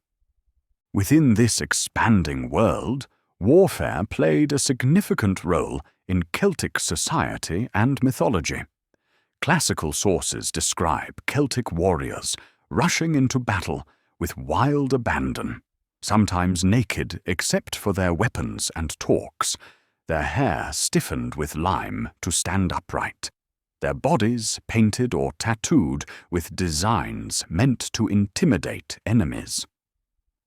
Within this expanding world, warfare played a significant role in Celtic society and mythology. Classical sources describe Celtic warriors rushing into battle with wild abandon, sometimes naked except for their weapons and torques, their hair stiffened with lime to stand upright, their bodies painted or tattooed with designs meant to intimidate enemies.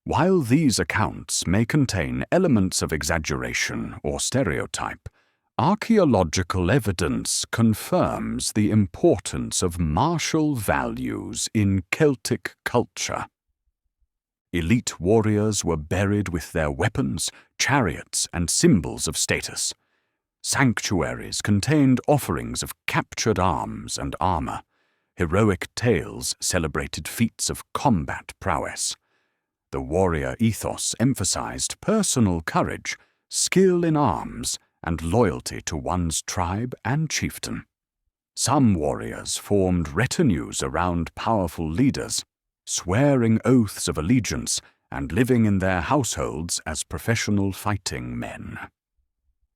While these accounts may contain elements of exaggeration or stereotype, archaeological evidence confirms the importance of martial values in Celtic culture. Elite warriors were buried with their weapons, chariots, and symbols of status. Sanctuaries contained offerings of captured arms and armor. Heroic tales celebrated feats of combat prowess. The warrior ethos emphasized personal courage, skill in arms, and loyalty to one's tribe and chieftain. Some warriors formed retinues around powerful leaders, swearing oaths of allegiance and living in their households as professional fighting men.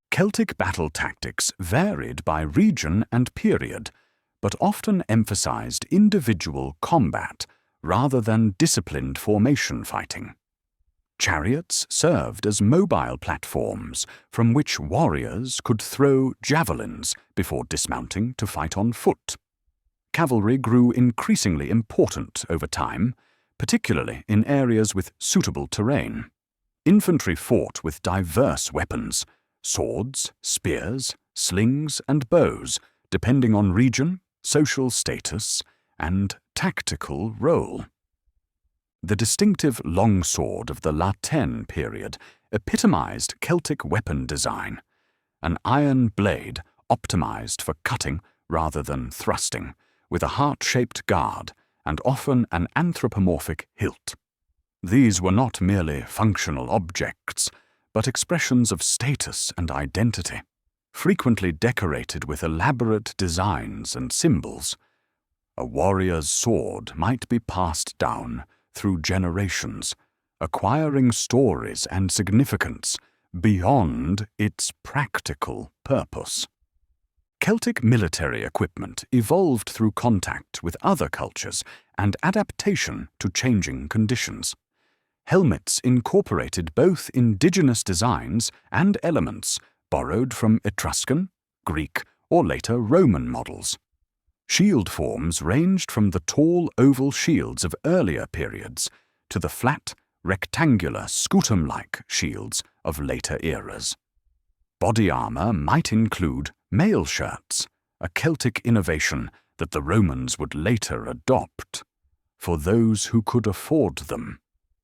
Celtic battle tactics varied by region and period, but often emphasized individual combat rather than disciplined formation fighting. Chariots served as mobile platforms from which warriors could throw javelins before dismounting to fight on foot. Cavalry grew increasingly important over time, particularly in areas with suitable terrain. Infantry fought with diverse weapons: swords, spears, slings, and bows, depending on region, social status, and tactical role. The distinctive longsword of the La Tène period epitomized Celtic weapon design, an iron blade optimized for cutting rather than thrusting, with a heart-shaped guard and often an anthropomorphic hilt. These were not merely functional objects, but expressions of status and identity, frequently decorated with elaborate designs and symbols. A warrior's sword might be passed down through generations, acquiring stories and significance beyond its practical purpose. Celtic military equipment evolved through contact with other cultures and adaptation to changing conditions. Helmets incorporated both indigenous designs and elements borrowed from Etruscan, Greek, or later Roman models. Shield forms ranged from the tall oval shields of earlier periods to the flat, rectangular, scutum-like shields of later eras. Body armor might include mail shirts, a Celtic innovation that the Romans would later adopt, for those who could afford them,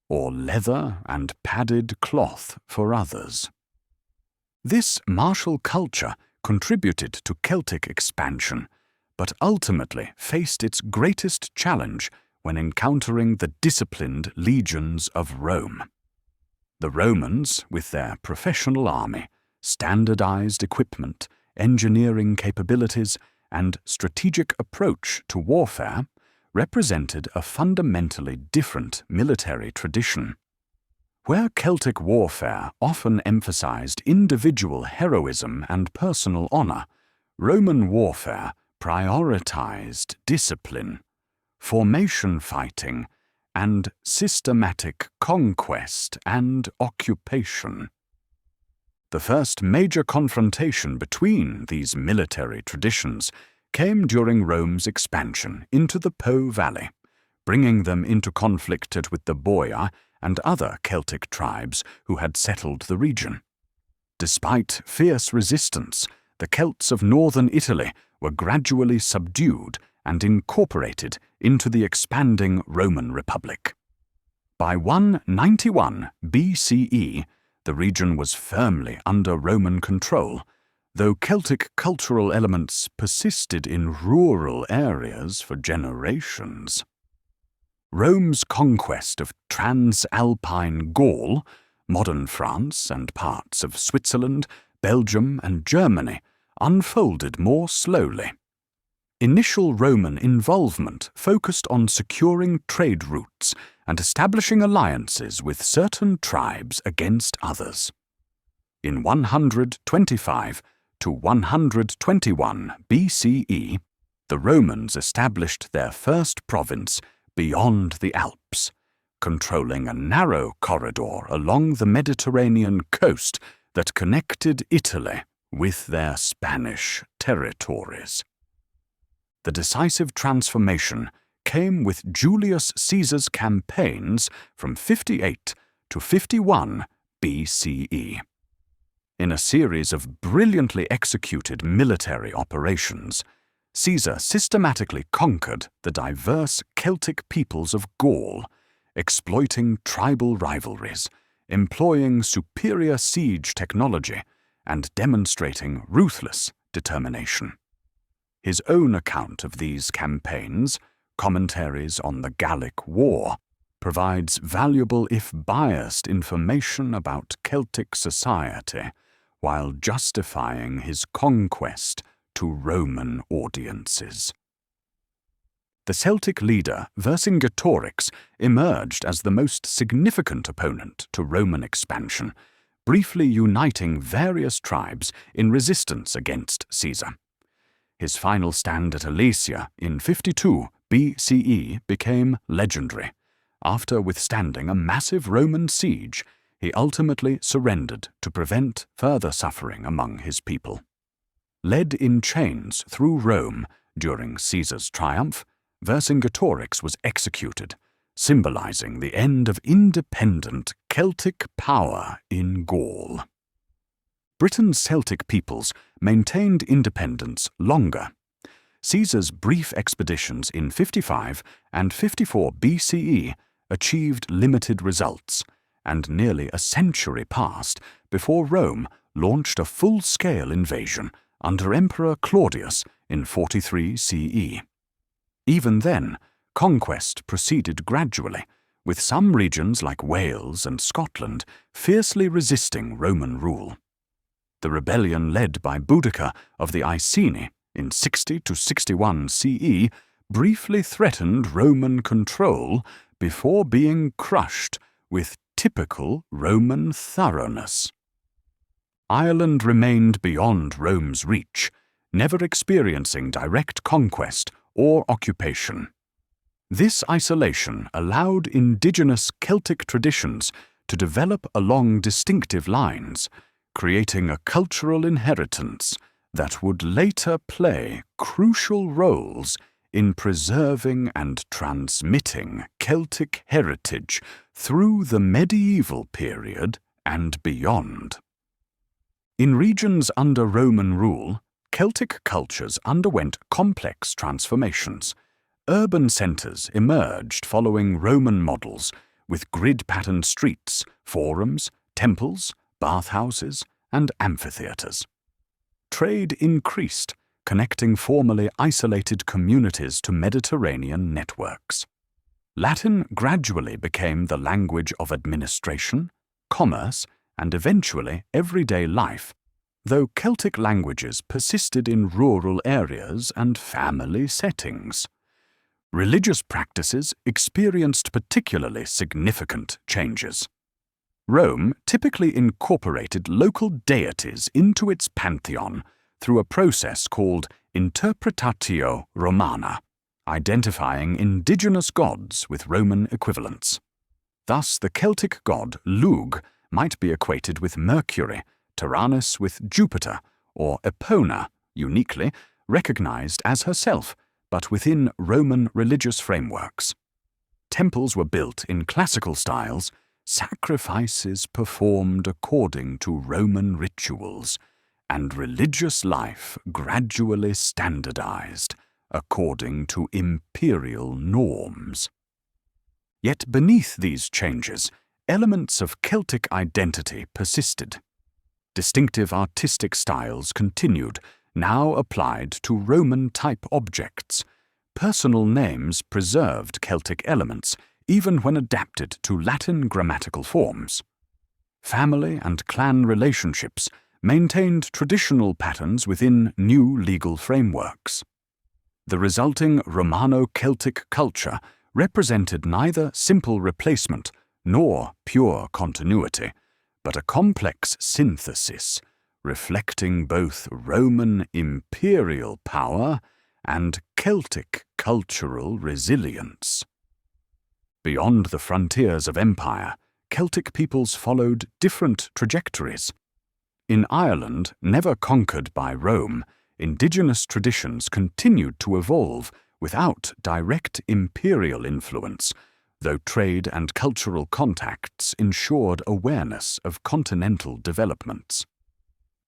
or leather and padded cloth for others. This martial culture contributed to Celtic expansion, but ultimately faced its greatest challenge when encountering the disciplined legions of Rome. The Romans, with their professional army, standardized equipment, engineering capabilities, and strategic approach to warfare, represented a fundamentally different military tradition. Where Celtic warfare often emphasized individual heroism and personal honor, Roman warfare prioritized discipline, formation fighting, and systematic conquest and occupation. The first major confrontation between these military traditions came during Rome's expansion into the Po Valley, bringing them into conflict with the Boii and other Celtic tribes who had settled the region. Despite fierce resistance, the Celts of northern Italy were gradually subdued and incorporated into the expanding Roman Republic. By 191 BCE, the region was firmly under Roman control, though Celtic cultural elements persisted in rural areas for generations. Rome's conquest of Transalpine Gaul, modern France and parts of Switzerland, Belgium, and Germany unfolded more slowly. Initial Roman involvement focused on securing trade routes and establishing alliances with certain tribes against others. In 125 to 121 BCE, the Romans established their first province beyond the Alps, controlling a narrow corridor along the Mediterranean coast that connected Italy with their Spanish territories. The decisive transformation came with Julius Caesar's campaigns from 58 to 51 BCE. In a series of brilliantly executed military operations, Caesar systematically conquered the diverse Celtic peoples of Gaul, exploiting tribal rivalries, employing superior siege technology, and demonstrating ruthless determination. His own account of these campaigns, Commentaries on the Gallic War, provides valuable if biased information about Celtic society, while justifying his conquest to Roman audiences. The Celtic leader Vercingetorix emerged as the most significant opponent to Roman expansion, briefly uniting various tribes in resistance against Caesar. His final stand at Alesia in 52 BCE became legendary. After withstanding a massive Roman siege, he ultimately surrendered to prevent further suffering among his people. Led in chains through Rome during Caesar's triumph, Vercingetorix was executed, symbolizing the end of independent Celtic power in Gaul. Britain's Celtic peoples maintained independence longer. Caesar's brief expeditions in 55 and 54 BCE achieved limited results, and nearly a century passed before Rome launched a full-scale invasion under Emperor Claudius in 43 CE. Even then, conquest proceeded gradually, with some regions like Wales and Scotland fiercely resisting Roman rule. The rebellion led by Boudicca of the Iceni in 60 to 61 CE briefly threatened Roman control before being crushed with typical Roman thoroughness. Ireland remained beyond Rome's reach, never experiencing direct conquest or occupation. This isolation allowed indigenous Celtic traditions to develop along distinctive lines, creating a cultural inheritance that would later play crucial roles in preserving and transmitting Celtic heritage through the medieval period and beyond. In regions under Roman rule, Celtic cultures underwent complex transformations. Urban centres emerged following Roman models, with grid-patterned streets, forums, temples, bathhouses, and amphitheatres. Trade increased, connecting formerly isolated communities to Mediterranean networks. Latin gradually became the language of administration, commerce, and eventually everyday life, though Celtic languages persisted in rural areas and family settings. Religious practices experienced particularly significant changes. Rome typically incorporated local deities into its pantheon through a process called interpretatio Romana, identifying indigenous gods with Roman equivalents. Thus, the Celtic god Lugh might be equated with Mercury, Tyrannus with Jupiter, or Epona, uniquely, recognized as herself, but within Roman religious frameworks. Temples were built in classical styles, sacrifices performed according to Roman rituals, and religious life gradually standardized according to imperial norms. Yet beneath these changes, elements of Celtic identity persisted. Distinctive artistic styles continued, now applied to Roman-type objects. Personal names preserved Celtic elements, even when adapted to Latin grammatical forms. Family and clan relationships maintained traditional patterns within new legal frameworks. The resulting Romano-Celtic culture represented neither simple replacement nor pure continuity, but a complex synthesis, reflecting both Roman imperial power and Celtic cultural resilience. Beyond the frontiers of empire, Celtic peoples followed different trajectories. In Ireland, never conquered by Rome, indigenous traditions continued to evolve without direct imperial influence, though trade and cultural contacts ensured awareness of continental developments.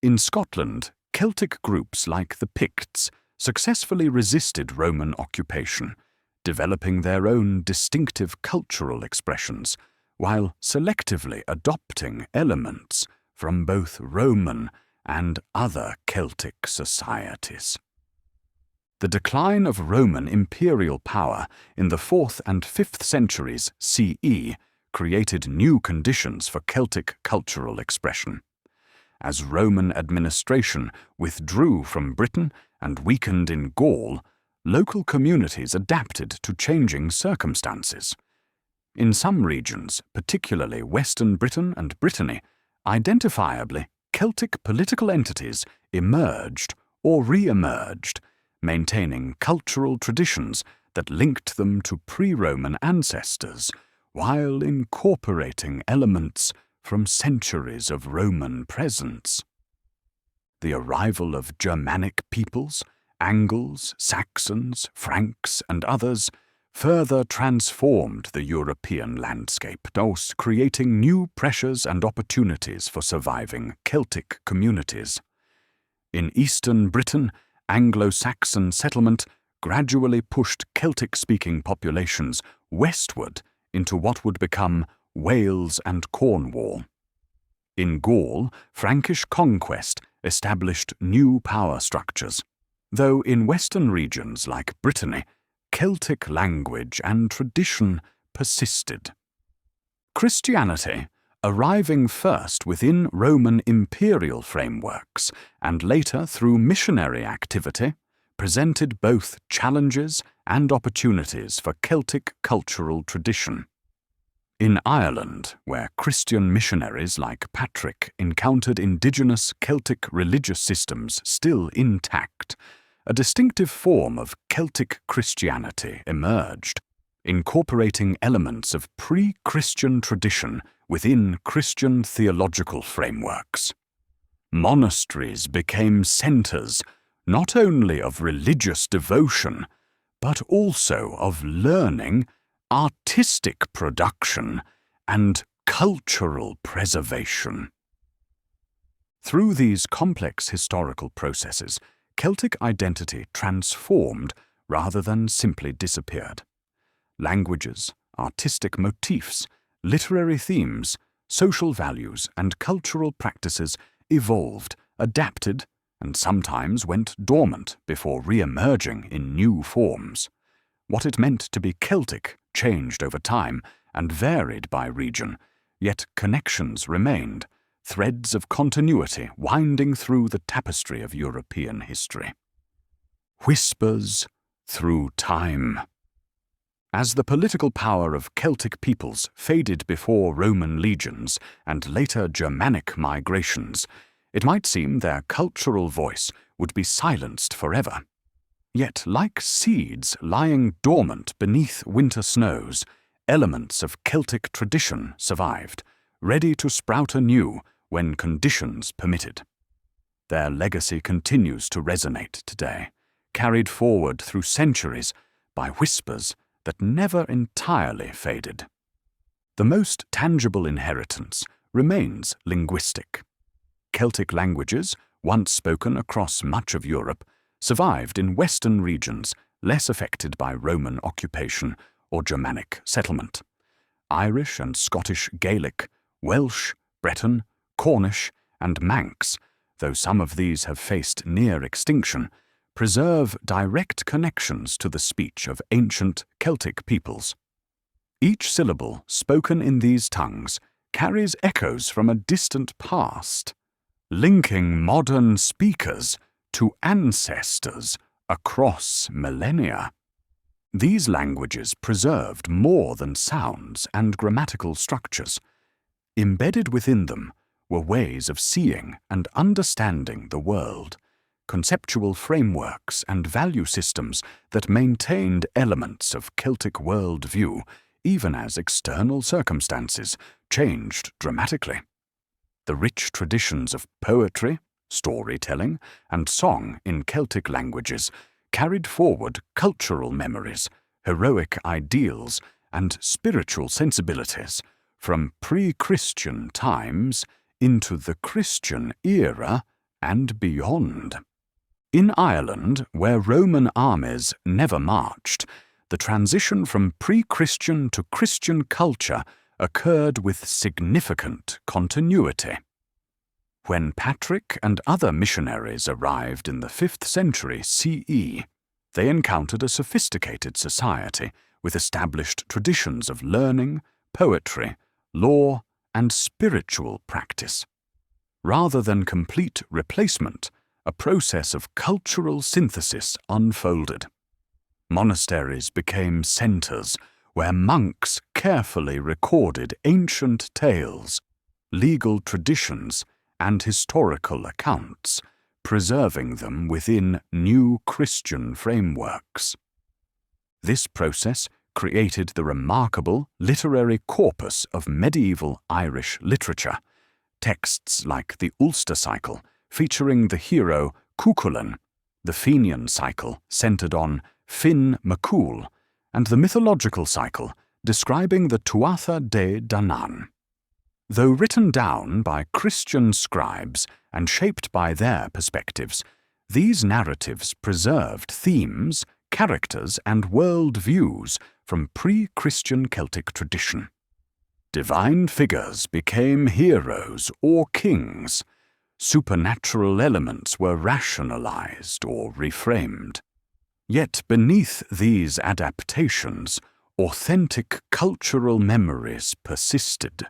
In Scotland, Celtic groups like the Picts successfully resisted Roman occupation, developing their own distinctive cultural expressions, while selectively adopting elements from both Roman and other Celtic societies. The decline of Roman imperial power in the 4th and 5th centuries CE created new conditions for Celtic cultural expression. As Roman administration withdrew from Britain and weakened in Gaul, local communities adapted to changing circumstances. In some regions, particularly Western Britain and Brittany, identifiably Celtic political entities emerged or re-emerged, maintaining cultural traditions that linked them to pre-Roman ancestors, while incorporating elements from centuries of Roman presence. The arrival of Germanic peoples, Angles, Saxons, Franks, and others, further transformed the European landscape, thus creating new pressures and opportunities for surviving Celtic communities. In eastern Britain, Anglo-Saxon settlement gradually pushed Celtic-speaking populations westward into what would become Wales and Cornwall. In Gaul, Frankish conquest established new power structures, though in western regions like Brittany, Celtic language and tradition persisted. Christianity, arriving first within Roman imperial frameworks and later through missionary activity, presented both challenges and opportunities for Celtic cultural tradition. In Ireland, where Christian missionaries like Patrick encountered indigenous Celtic religious systems still intact, a distinctive form of Celtic Christianity emerged, incorporating elements of pre-Christian tradition within Christian theological frameworks. Monasteries became centers not only of religious devotion, but also of learning, artistic production, and cultural preservation. Through these complex historical processes, Celtic identity transformed rather than simply disappeared. Languages, artistic motifs, literary themes, social values, and cultural practices evolved, adapted, and sometimes went dormant before re-emerging in new forms. What it meant to be Celtic changed over time and varied by region, yet connections remained, threads of continuity winding through the tapestry of European history. Whispers through time. As the political power of Celtic peoples faded before Roman legions and later Germanic migrations, it might seem their cultural voice would be silenced forever. Yet, like seeds lying dormant beneath winter snows, elements of Celtic tradition survived, ready to sprout anew when conditions permitted. Their legacy continues to resonate today, carried forward through centuries by whispers that never entirely faded. The most tangible inheritance remains linguistic. Celtic languages, once spoken across much of Europe, survived in Western regions less affected by Roman occupation or Germanic settlement. Irish and Scottish Gaelic, Welsh, Breton, Cornish, and Manx, though some of these have faced near extinction, preserve direct connections to the speech of ancient Celtic peoples. Each syllable spoken in these tongues carries echoes from a distant past, linking modern speakers to ancestors across millennia. These languages preserved more than sounds and grammatical structures. Embedded within them were ways of seeing and understanding the world, conceptual frameworks and value systems that maintained elements of Celtic worldview even as external circumstances changed dramatically. The rich traditions of poetry, storytelling, and song in Celtic languages carried forward cultural memories, heroic ideals, and spiritual sensibilities from pre-Christian times into the Christian era and beyond. In Ireland, where Roman armies never marched, the transition from pre-Christian to Christian culture occurred with significant continuity. When Patrick and other missionaries arrived in the 5th century CE, they encountered a sophisticated society with established traditions of learning, poetry, law, and spiritual practice. Rather than complete replacement, a process of cultural synthesis unfolded. Monasteries became centers where monks carefully recorded ancient tales, legal traditions, and historical accounts, preserving them within new Christian frameworks. This process created the remarkable literary corpus of medieval Irish literature, texts like the Ulster Cycle, featuring the hero Cuchulainn, the Fenian Cycle, centered on Finn MacCool, and the mythological cycle, describing the Tuatha De Danann. Though written down by Christian scribes and shaped by their perspectives, these narratives preserved themes, characters, and world-views from pre-Christian Celtic tradition. Divine figures became heroes or kings. Supernatural elements were rationalized or reframed. Yet beneath these adaptations, authentic cultural memories persisted.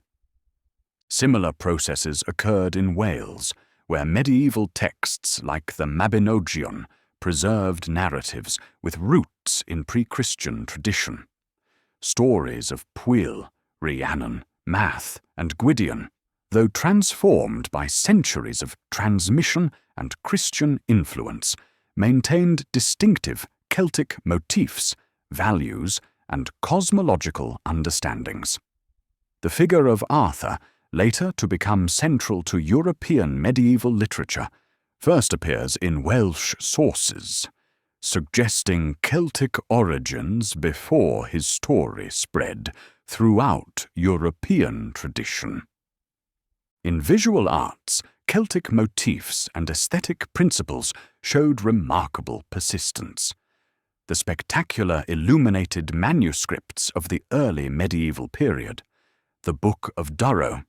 Similar processes occurred in Wales, where medieval texts like the Mabinogion preserved narratives with roots in pre-Christian tradition. Stories of Pwyll, Rhiannon, Math, and Gwydion, though transformed by centuries of transmission and Christian influence, maintained distinctive Celtic motifs, values, and cosmological understandings. The figure of Arthur, later to become central to European medieval literature, first appears in Welsh sources, suggesting Celtic origins before his story spread throughout European tradition. In visual arts, Celtic motifs and aesthetic principles showed remarkable persistence. The spectacular illuminated manuscripts of the early medieval period, the Book of Durrow,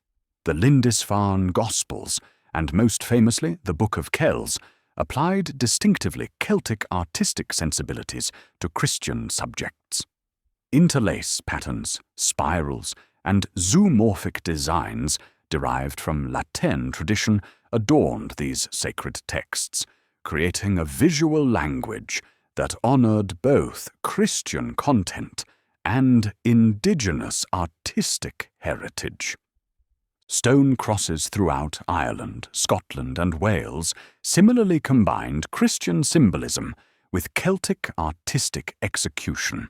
the Lindisfarne Gospels, and most famously the Book of Kells, applied distinctively Celtic artistic sensibilities to Christian subjects. Interlace patterns, spirals, and zoomorphic designs derived from La Tène tradition adorned these sacred texts, creating a visual language that honored both Christian content and indigenous artistic heritage. Stone crosses throughout Ireland, Scotland, and Wales similarly combined Christian symbolism with Celtic artistic execution.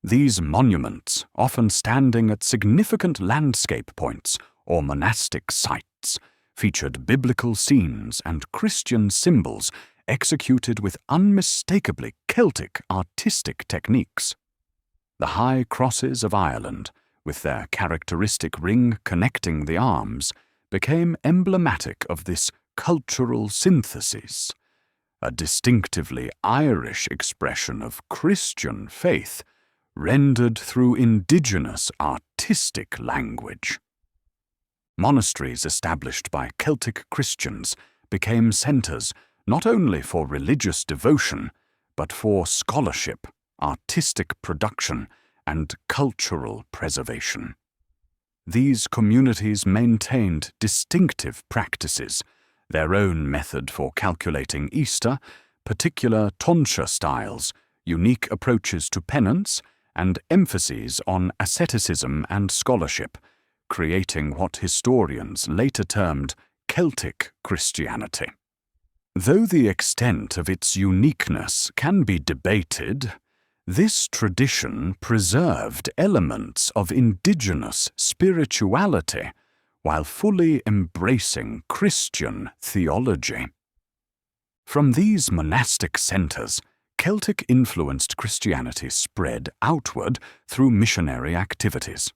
These monuments, often standing at significant landscape points or monastic sites, featured biblical scenes and Christian symbols executed with unmistakably Celtic artistic techniques. The high crosses of Ireland, with their characteristic ring connecting the arms, became emblematic of this cultural synthesis, a distinctively Irish expression of Christian faith rendered through indigenous artistic language. Monasteries established by Celtic Christians became centres not only for religious devotion, but for scholarship, artistic production, and cultural preservation. These communities maintained distinctive practices, their own method for calculating Easter, particular tonsure styles, unique approaches to penance, and emphases on asceticism and scholarship, creating what historians later termed Celtic Christianity. Though the extent of its uniqueness can be debated, this tradition preserved elements of indigenous spirituality while fully embracing Christian theology. From these monastic centres, Celtic-influenced Christianity spread outward through missionary activities.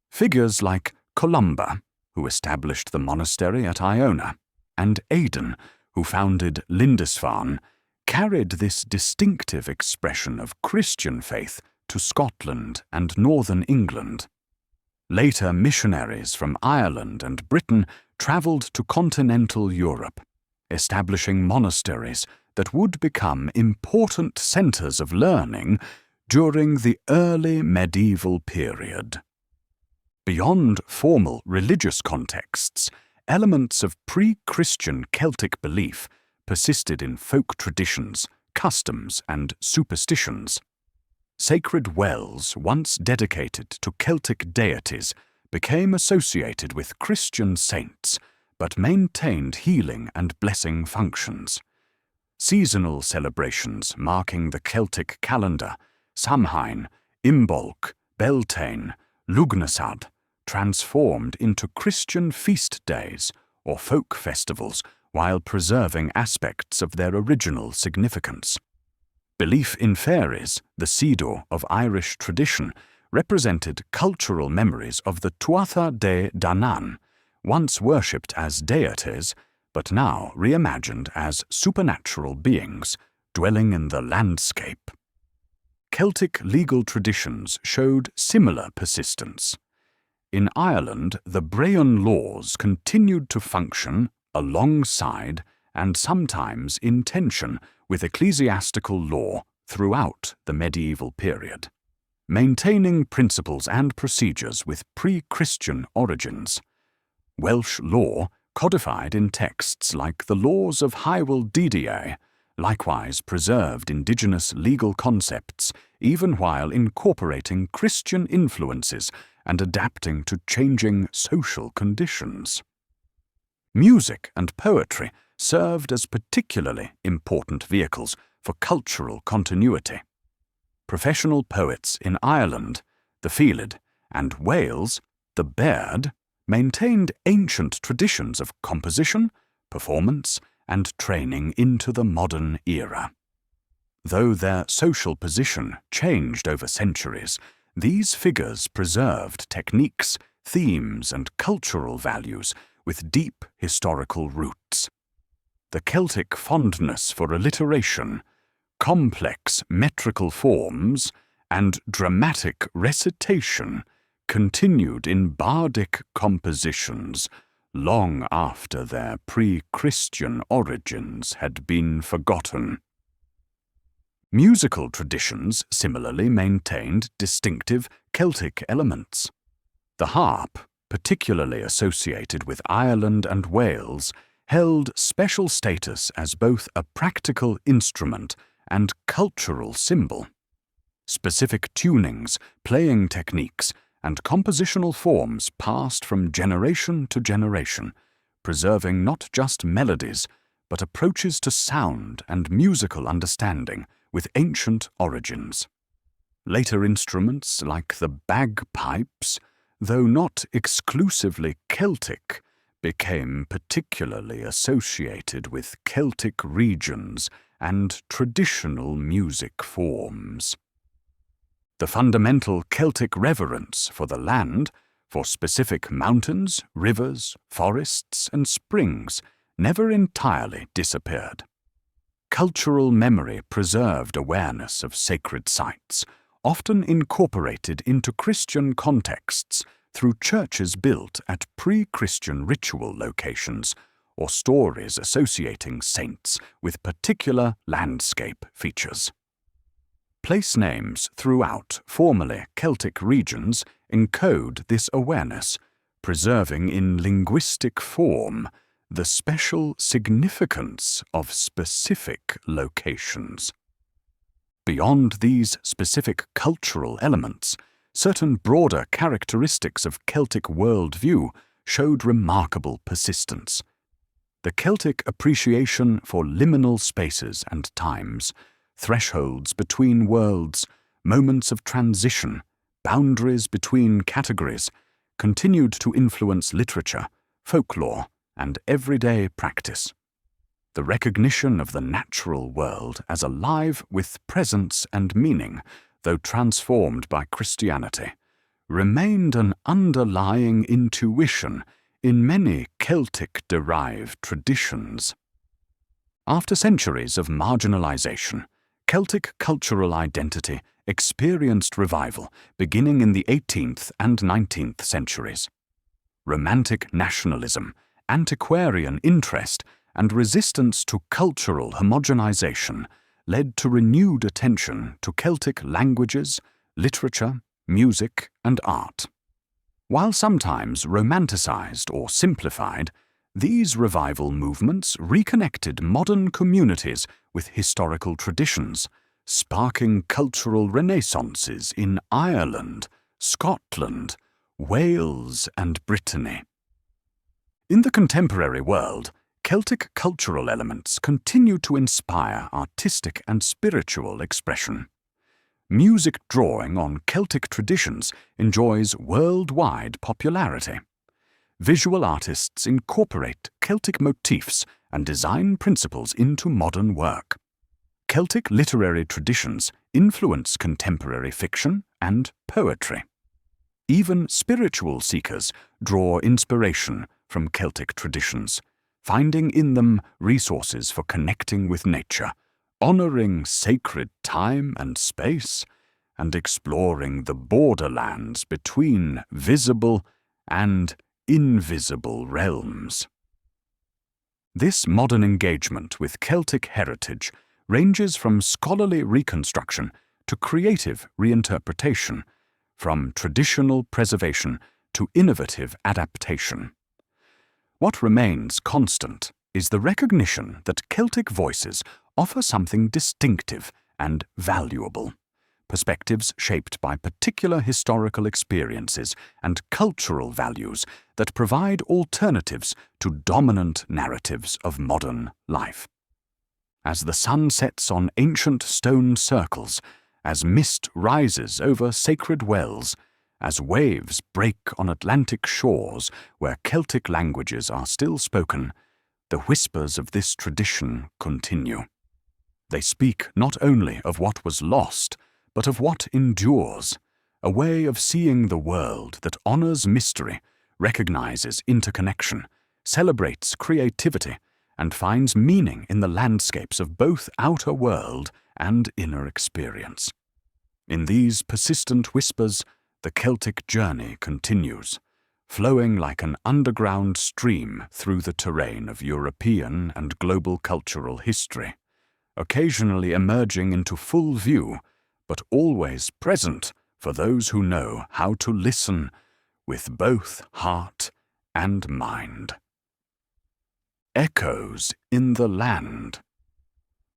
Figures like Columba, who established the monastery at Iona, and Aidan, who founded Lindisfarne, carried this distinctive expression of Christian faith to Scotland and northern England. Later missionaries from Ireland and Britain travelled to continental Europe, establishing monasteries that would become important centres of learning during the early medieval period. Beyond formal religious contexts, elements of pre-Christian Celtic belief persisted in folk traditions, customs, and superstitions. Sacred wells, once dedicated to Celtic deities, became associated with Christian saints, but maintained healing and blessing functions. Seasonal celebrations marking the Celtic calendar, Samhain, Imbolc, Beltane, Lugnasad, transformed into Christian feast days or folk festivals while preserving aspects of their original significance. Belief in fairies, the Sido of Irish tradition, represented cultural memories of the Tuatha De Danann, once worshipped as deities, but now reimagined as supernatural beings dwelling in the landscape. Celtic legal traditions showed similar persistence. In Ireland, the Brehon laws continued to function alongside and sometimes in tension with ecclesiastical law throughout the medieval period, maintaining principles and procedures with pre-Christian origins. Welsh law, codified in texts like the Laws of Hywel Dda, likewise preserved indigenous legal concepts even while incorporating Christian influences and adapting to changing social conditions. Music and poetry served as particularly important vehicles for cultural continuity. Professional poets in Ireland, the Fielid, and Wales, the Baird, maintained ancient traditions of composition, performance, and training into the modern era. Though their social position changed over centuries, these figures preserved techniques, themes, and cultural values with deep historical roots. The Celtic fondness for alliteration, complex metrical forms, and dramatic recitation continued in bardic compositions long after their pre-Christian origins had been forgotten. Musical traditions similarly maintained distinctive Celtic elements. The harp, particularly associated with Ireland and Wales, held special status as both a practical instrument and cultural symbol. Specific tunings, playing techniques, and compositional forms passed from generation to generation, preserving not just melodies, but approaches to sound and musical understanding with ancient origins. Later instruments like the bagpipes, though not exclusively Celtic, became particularly associated with Celtic regions and traditional music forms. The fundamental Celtic reverence for the land, for specific mountains, rivers, forests, and springs, never entirely disappeared. Cultural memory preserved awareness of sacred sites, often incorporated into Christian contexts through churches built at pre-Christian ritual locations or stories associating saints with particular landscape features. Place names throughout formerly Celtic regions encode this awareness, preserving in linguistic form the special significance of specific locations. Beyond these specific cultural elements, certain broader characteristics of Celtic worldview showed remarkable persistence. The Celtic appreciation for liminal spaces and times, thresholds between worlds, moments of transition, boundaries between categories, continued to influence literature, folklore, and everyday practice. The recognition of the natural world as alive with presence and meaning, though transformed by Christianity, remained an underlying intuition in many Celtic-derived traditions. After centuries of marginalization, Celtic cultural identity experienced revival beginning in the 18th and 19th centuries. Romantic nationalism, antiquarian interest, and resistance to cultural homogenization led to renewed attention to Celtic languages, literature, music, and art. While sometimes romanticized or simplified, these revival movements reconnected modern communities with historical traditions, sparking cultural renaissances in Ireland, Scotland, Wales, and Brittany. In the contemporary world, Celtic cultural elements continue to inspire artistic and spiritual expression. Music drawing on Celtic traditions enjoys worldwide popularity. Visual artists incorporate Celtic motifs and design principles into modern work. Celtic literary traditions influence contemporary fiction and poetry. Even spiritual seekers draw inspiration from Celtic traditions, finding in them resources for connecting with nature, honoring sacred time and space, and exploring the borderlands between visible and invisible realms. This modern engagement with Celtic heritage ranges from scholarly reconstruction to creative reinterpretation, from traditional preservation to innovative adaptation. What remains constant is the recognition that Celtic voices offer something distinctive and valuable, perspectives shaped by particular historical experiences and cultural values that provide alternatives to dominant narratives of modern life. As the sun sets on ancient stone circles, as mist rises over sacred wells, as waves break on Atlantic shores where Celtic languages are still spoken, the whispers of this tradition continue. They speak not only of what was lost, but of what endures, a way of seeing the world that honors mystery, recognizes interconnection, celebrates creativity, and finds meaning in the landscapes of both outer world and inner experience. In these persistent whispers, the Celtic journey continues, flowing like an underground stream through the terrain of European and global cultural history, occasionally emerging into full view, but always present for those who know how to listen with both heart and mind. Echoes in the land.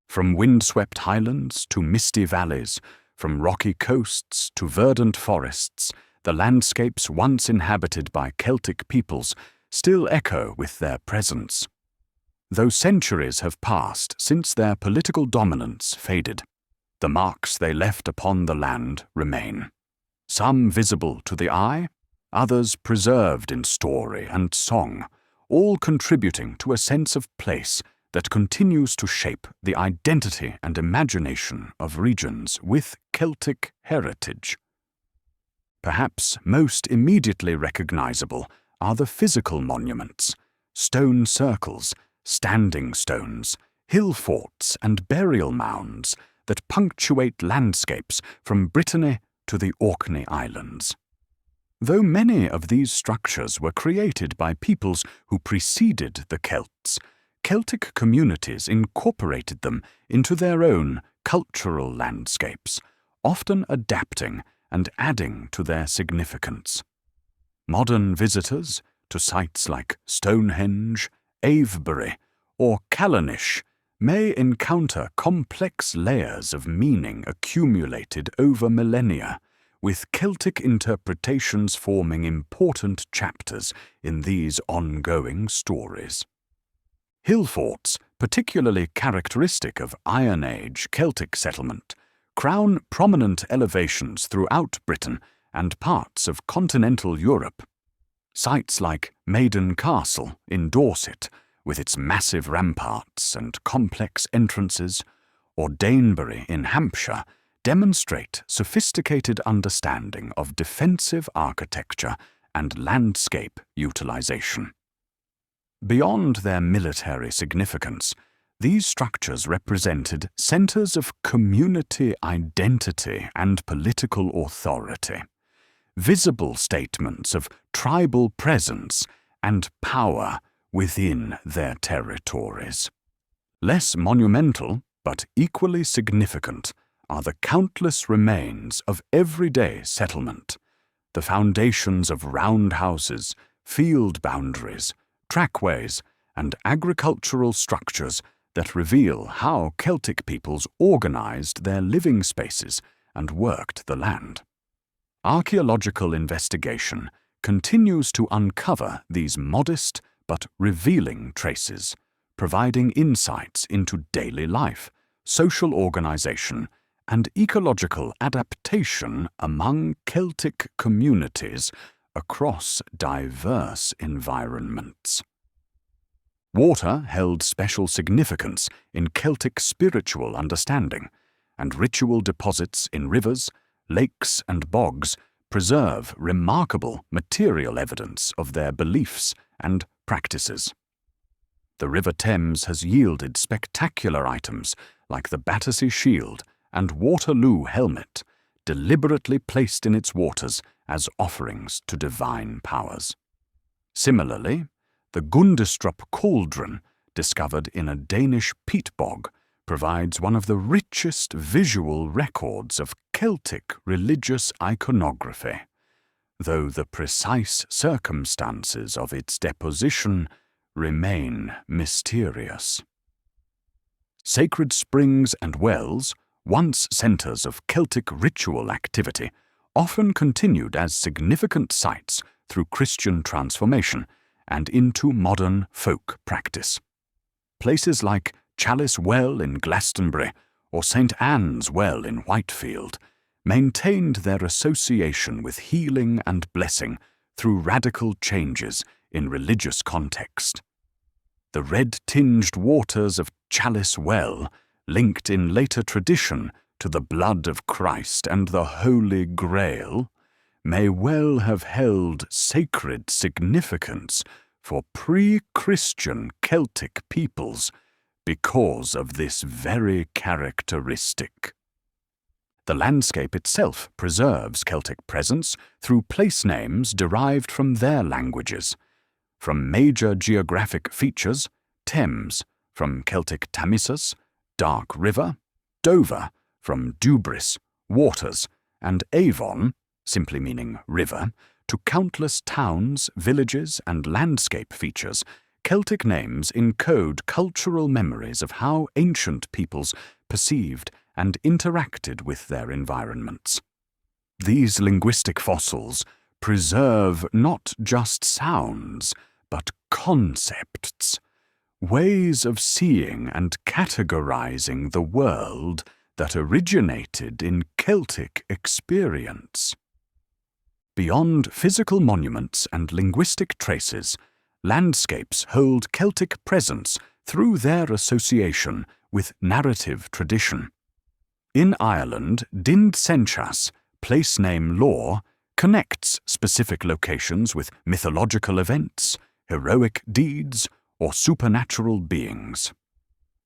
From windswept highlands to misty valleys, from rocky coasts to verdant forests, the landscapes once inhabited by Celtic peoples still echo with their presence. Though centuries have passed since their political dominance faded, the marks they left upon the land remain. Some visible to the eye, others preserved in story and song, all contributing to a sense of place that continues to shape the identity and imagination of regions with Celtic heritage. Perhaps most immediately recognizable are the physical monuments, stone circles, standing stones, hill forts and burial mounds that punctuate landscapes from Brittany to the Orkney Islands. Though many of these structures were created by peoples who preceded the Celts, Celtic communities incorporated them into their own cultural landscapes, often adapting and adding to their significance. Modern visitors to sites like Stonehenge, Avebury, or Callanish may encounter complex layers of meaning accumulated over millennia, with Celtic interpretations forming important chapters in these ongoing stories. Hill forts, particularly characteristic of Iron Age Celtic settlement, crown prominent elevations throughout Britain and parts of continental Europe. Sites like Maiden Castle in Dorset, with its massive ramparts and complex entrances, or Danebury in Hampshire, demonstrate sophisticated understanding of defensive architecture and landscape utilization. Beyond their military significance, these structures represented centers of community identity and political authority, visible statements of tribal presence and power within their territories. Less monumental, but equally significant, are the countless remains of everyday settlement, the foundations of roundhouses, field boundaries, trackways, and agricultural structures that reveal how Celtic peoples organized their living spaces and worked the land. Archaeological investigation continues to uncover these modest but revealing traces, providing insights into daily life, social organization, and ecological adaptation among Celtic communities across diverse environments. Water held special significance in Celtic spiritual understanding, and ritual deposits in rivers, lakes, and bogs preserve remarkable material evidence of their beliefs and practices. The River Thames has yielded spectacular items like the Battersea Shield and Waterloo Helmet, deliberately placed in its waters as offerings to divine powers. Similarly, the Gundestrup Cauldron, discovered in a Danish peat bog, provides one of the richest visual records of Celtic religious iconography, though the precise circumstances of its deposition remain mysterious. Sacred springs and wells, once centres of Celtic ritual activity, often continued as significant sites through Christian transformation and into modern folk practice. Places like Chalice Well in Glastonbury or St. Anne's Well in Whitefield maintained their association with healing and blessing through radical changes in religious context. The red-tinged waters of Chalice Well, linked in later tradition to the blood of Christ and the Holy Grail, may well have held sacred significance for pre-Christian Celtic peoples because of this very characteristic. The landscape itself preserves Celtic presence through place names derived from their languages. From major geographic features, Thames, from Celtic Tamisus, Dark River, Dover, from Dubris, waters, and Avon, simply meaning river, to countless towns, villages, and landscape features, Celtic names encode cultural memories of how ancient peoples perceived and interacted with their environments. These linguistic fossils preserve not just sounds, but concepts, ways of seeing and categorizing the world that originated in Celtic experience. Beyond physical monuments and linguistic traces, landscapes hold Celtic presence through their association with narrative tradition. In Ireland, Dind Senchas, place name lore, connects specific locations with mythological events, heroic deeds, or supernatural beings.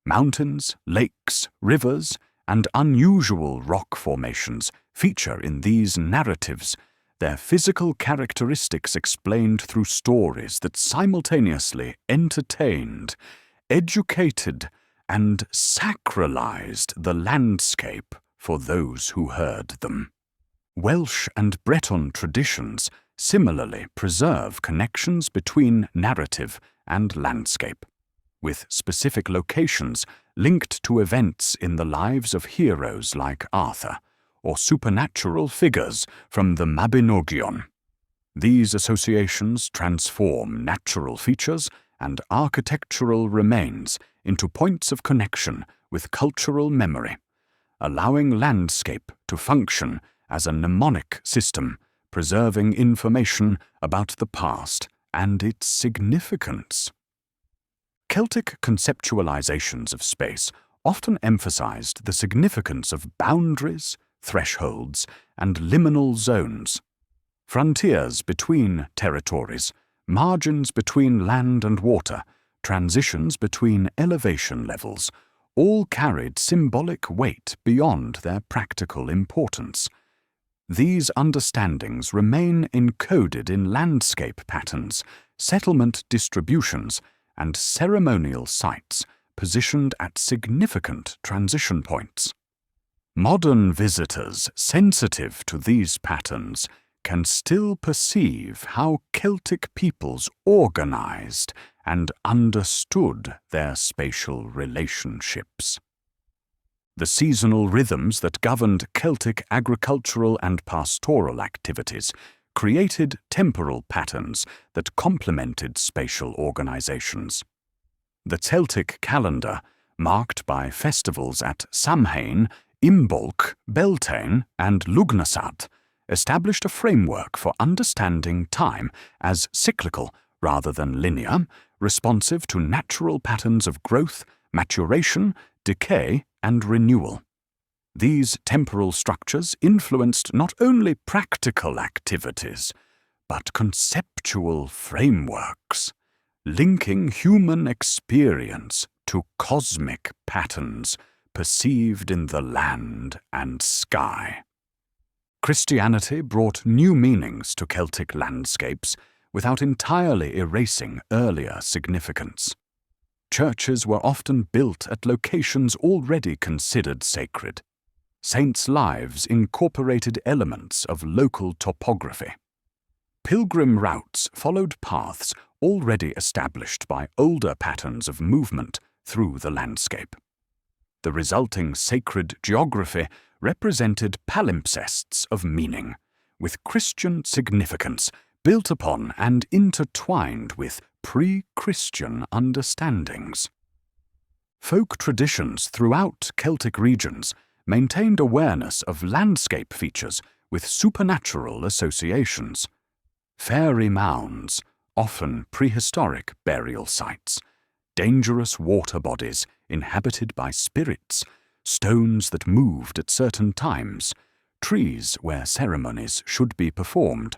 Mountains, lakes, rivers, and unusual rock formations feature in these narratives, their physical characteristics explained through stories that simultaneously entertained, educated, and sacralized the landscape for those who heard them. Welsh and Breton traditions similarly preserve connections between narrative and landscape, with specific locations linked to events in the lives of heroes like Arthur, or supernatural figures from the Mabinogion. These associations transform natural features and architectural remains into points of connection with cultural memory, allowing landscape to function as a mnemonic system, preserving information about the past and its significance. Celtic conceptualizations of space often emphasized the significance of boundaries, thresholds, and liminal zones. Frontiers between territories, margins between land and water, transitions between elevation levels, all carried symbolic weight beyond their practical importance. These understandings remain encoded in landscape patterns, settlement distributions, and ceremonial sites positioned at significant transition points. Modern visitors sensitive to these patterns can still perceive how Celtic peoples organized and understood their spatial relationships. The seasonal rhythms that governed Celtic agricultural and pastoral activities created temporal patterns that complemented spatial organizations. The Celtic calendar, marked by festivals at Samhain, Imbolc, Beltane, and Lugnasad, established a framework for understanding time as cyclical rather than linear, responsive to natural patterns of growth, maturation, decay, and renewal. These temporal structures influenced not only practical activities, but conceptual frameworks, linking human experience to cosmic patterns perceived in the land and sky. Christianity brought new meanings to Celtic landscapes without entirely erasing earlier significance. Churches were often built at locations already considered sacred. Saints' lives incorporated elements of local topography. Pilgrim routes followed paths already established by older patterns of movement through the landscape. The resulting sacred geography represented palimpsests of meaning, with Christian significance built upon and intertwined with pre-Christian understandings. Folk traditions throughout Celtic regions maintained awareness of landscape features with supernatural associations. Fairy mounds, often prehistoric burial sites, dangerous water bodies inhabited by spirits, stones that moved at certain times, trees where ceremonies should be performed.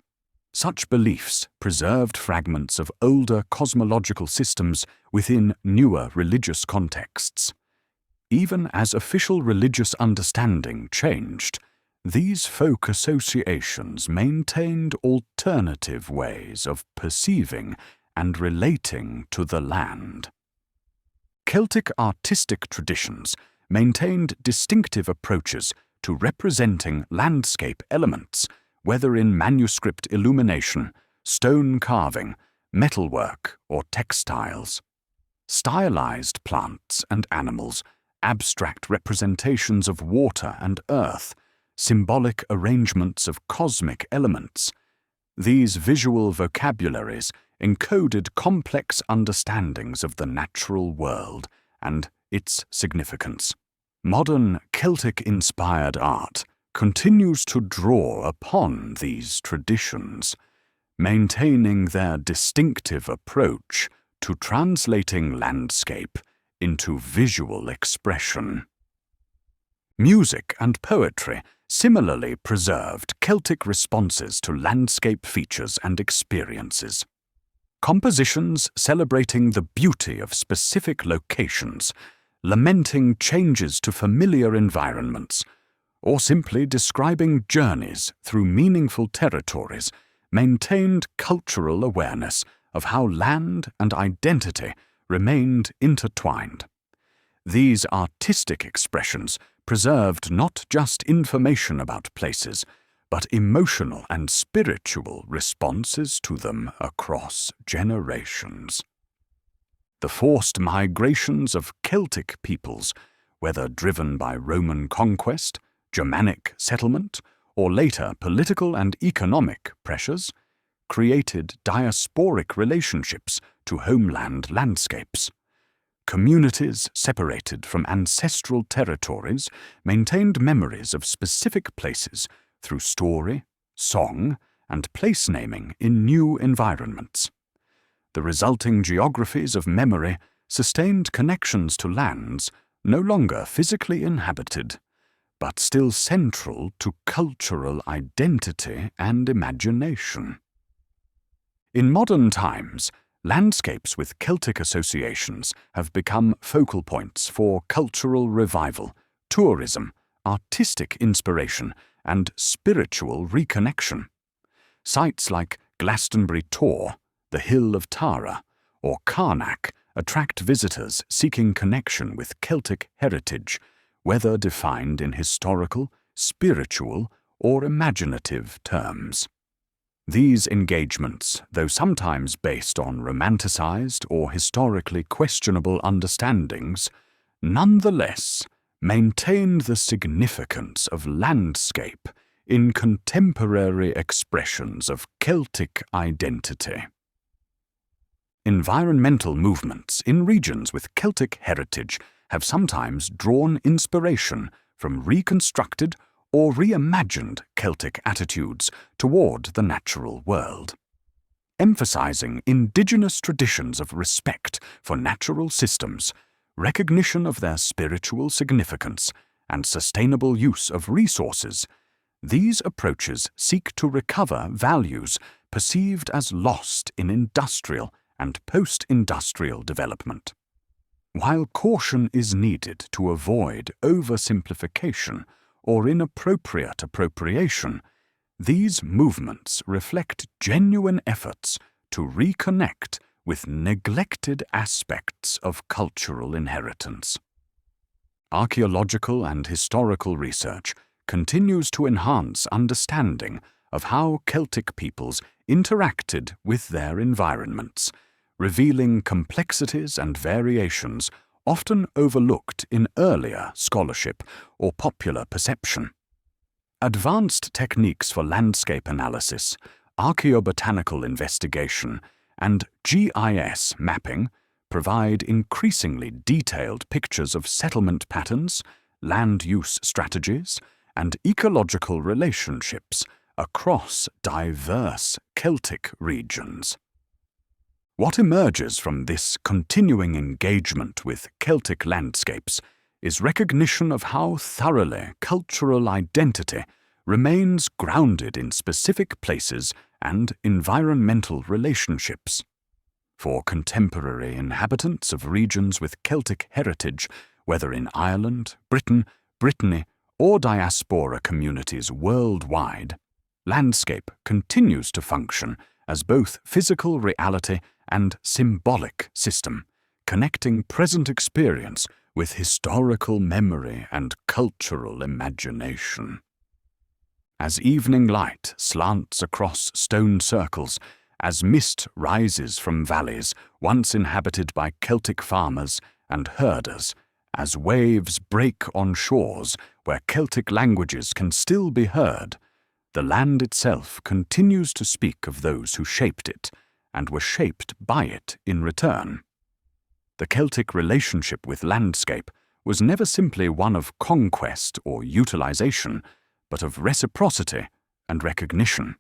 Such beliefs preserved fragments of older cosmological systems within newer religious contexts. Even as official religious understanding changed, these folk associations maintained alternative ways of perceiving and relating to the land. Celtic artistic traditions maintained distinctive approaches to representing landscape elements, whether in manuscript illumination, stone carving, metalwork, or textiles. Stylized plants and animals, abstract representations of water and earth, symbolic arrangements of cosmic elements. These visual vocabularies encoded complex understandings of the natural world and its significance. Modern Celtic-inspired art continues to draw upon these traditions, maintaining their distinctive approach to translating landscape into visual expression. Music and poetry similarly preserved Celtic responses to landscape features and experiences. Compositions celebrating the beauty of specific locations, lamenting changes to familiar environments, or simply describing journeys through meaningful territories maintained cultural awareness of how land and identity remained intertwined. These artistic expressions preserved not just information about places, but emotional and spiritual responses to them across generations. The forced migrations of Celtic peoples, whether driven by Roman conquest, Germanic settlement, or later political and economic pressures, created diasporic relationships to homeland landscapes. Communities separated from ancestral territories maintained memories of specific places through story, song, and place naming in new environments. The resulting geographies of memory sustained connections to lands no longer physically inhabited, but still central to cultural identity and imagination. In modern times, landscapes with Celtic associations have become focal points for cultural revival, tourism, artistic inspiration, and spiritual reconnection. Sites like Glastonbury Tor, the Hill of Tara, or Carnac attract visitors seeking connection with Celtic heritage, whether defined in historical, spiritual, or imaginative terms. These engagements, though sometimes based on romanticized or historically questionable understandings, nonetheless maintained the significance of landscape in contemporary expressions of Celtic identity. Environmental movements in regions with Celtic heritage have sometimes drawn inspiration from reconstructed or reimagined Celtic attitudes toward the natural world. Emphasizing indigenous traditions of respect for natural systems, recognition of their spiritual significance, and sustainable use of resources, these approaches seek to recover values perceived as lost in industrial and post-industrial development. While caution is needed to avoid oversimplification or inappropriate appropriation, these movements reflect genuine efforts to reconnect with neglected aspects of cultural inheritance. Archaeological and historical research continues to enhance understanding of how Celtic peoples interacted with their environments, revealing complexities and variations often overlooked in earlier scholarship or popular perception. Advanced techniques for landscape analysis, archaeobotanical investigation, and GIS mapping provide increasingly detailed pictures of settlement patterns, land use strategies, and ecological relationships across diverse Celtic regions. What emerges from this continuing engagement with Celtic landscapes is recognition of how thoroughly cultural identity remains grounded in specific places and environmental relationships. For contemporary inhabitants of regions with Celtic heritage, whether in Ireland, Britain, Brittany, or diaspora communities worldwide, landscape continues to function as both physical reality and symbolic system, connecting present experience with historical memory and cultural imagination. As evening light slants across stone circles, as mist rises from valleys once inhabited by Celtic farmers and herders, as waves break on shores where Celtic languages can still be heard, the land itself continues to speak of those who shaped it and were shaped by it in return. The Celtic relationship with landscape was never simply one of conquest or utilization, but of reciprocity and recognition.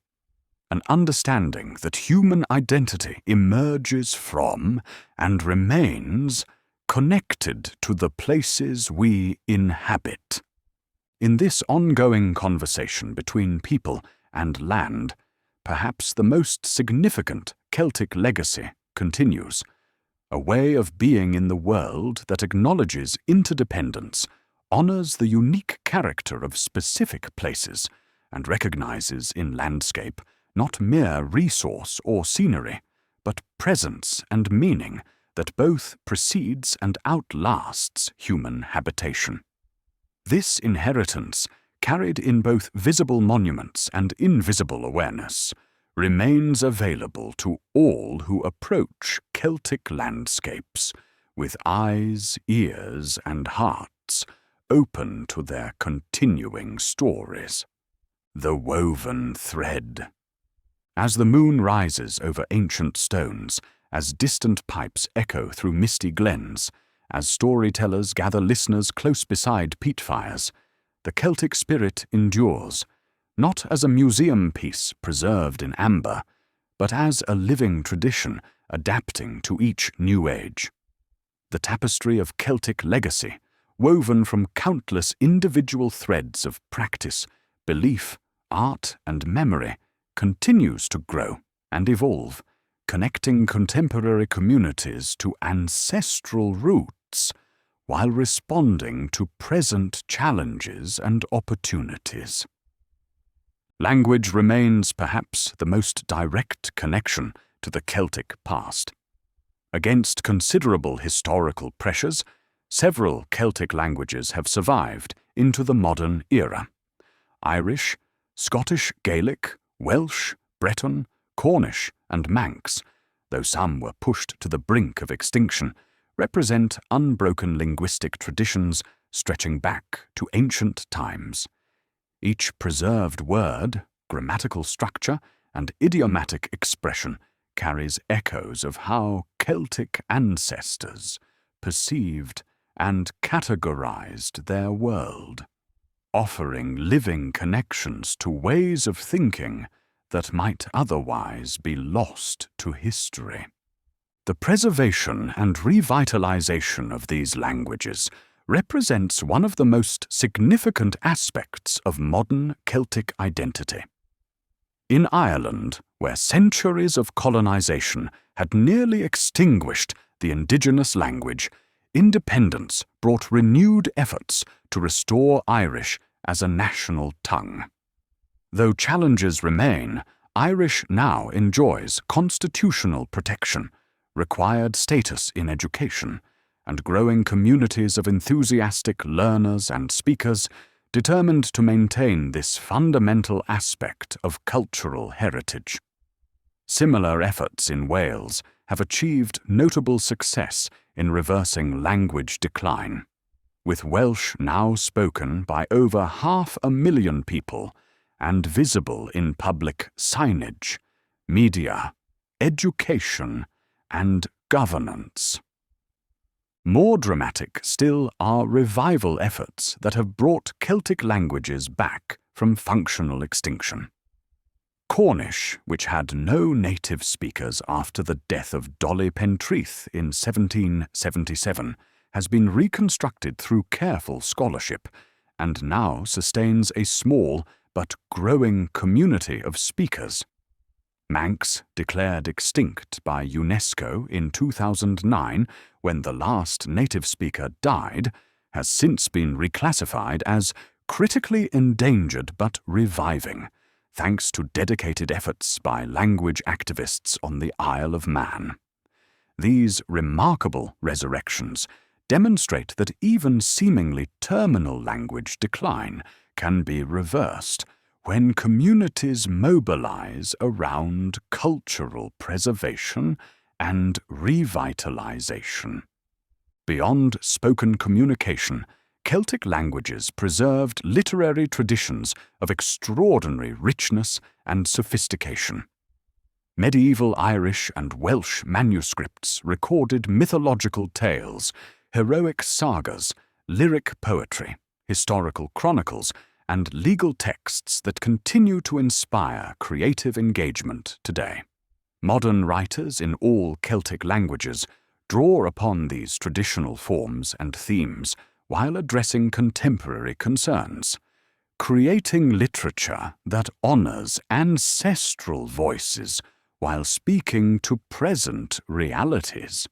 An understanding that human identity emerges from and remains connected to the places we inhabit. In this ongoing conversation between people and land, perhaps the most significant Celtic legacy continues, a way of being in the world that acknowledges interdependence, honors the unique character of specific places, and recognizes in landscape not mere resource or scenery, but presence and meaning that both precedes and outlasts human habitation. This inheritance, carried in both visible monuments and invisible awareness, remains available to all who approach Celtic landscapes with eyes, ears, and hearts open to their continuing stories. The woven thread. As the moon rises over ancient stones, as distant pipes echo through misty glens, as storytellers gather listeners close beside peat fires, the Celtic spirit endures, not as a museum piece preserved in amber, but as a living tradition adapting to each new age. The tapestry of Celtic legacy, woven from countless individual threads of practice, belief, art, and memory, continues to grow and evolve, connecting contemporary communities to ancestral roots while responding to present challenges and opportunities. Language remains perhaps the most direct connection to the Celtic past. Against considerable historical pressures, several Celtic languages have survived into the modern era. Irish, Scottish Gaelic, Welsh, Breton, Cornish, and Manx, though some were pushed to the brink of extinction, represent unbroken linguistic traditions stretching back to ancient times. Each preserved word, grammatical structure, and idiomatic expression carries echoes of how Celtic ancestors perceived and categorized their world, offering living connections to ways of thinking that might otherwise be lost to history. The preservation and revitalization of these languages represents one of the most significant aspects of modern Celtic identity. In Ireland, where centuries of colonization had nearly extinguished the indigenous language, independence brought renewed efforts to restore Irish as a national tongue. Though challenges remain, Irish now enjoys constitutional protection, required status in education, and growing communities of enthusiastic learners and speakers determined to maintain this fundamental aspect of cultural heritage. Similar efforts in Wales have achieved notable success in reversing language decline, with Welsh now spoken by over 500,000 people and visible in public signage, media, education, and governance. More dramatic still are revival efforts that have brought Celtic languages back from functional extinction. Cornish, which had no native speakers after the death of Dolly Pentreath in 1777, has been reconstructed through careful scholarship and now sustains a small but growing community of speakers. Manx, declared extinct by UNESCO in 2009 when the last native speaker died, has since been reclassified as critically endangered but reviving, thanks to dedicated efforts by language activists on the Isle of Man. These remarkable resurrections demonstrate that even seemingly terminal language decline can be reversed when communities mobilize around cultural preservation and revitalization. Beyond spoken communication, Celtic languages preserved literary traditions of extraordinary richness and sophistication. Medieval Irish and Welsh manuscripts recorded mythological tales, heroic sagas, lyric poetry, historical chronicles, and legal texts that continue to inspire creative engagement today. Modern writers in all Celtic languages draw upon these traditional forms and themes while addressing contemporary concerns, creating literature that honors ancestral voices while speaking to present realities.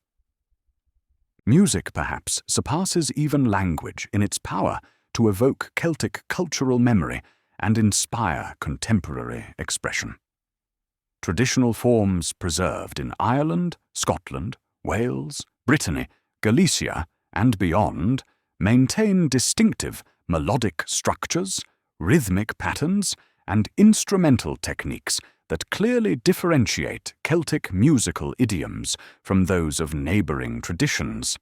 Music, perhaps, surpasses even language in its power to evoke Celtic cultural memory and inspire contemporary expression. Traditional forms preserved in Ireland, Scotland, Wales, Brittany, Galicia, and beyond maintain distinctive melodic structures, rhythmic patterns, and instrumental techniques that clearly differentiate Celtic musical idioms from those of neighboring traditions.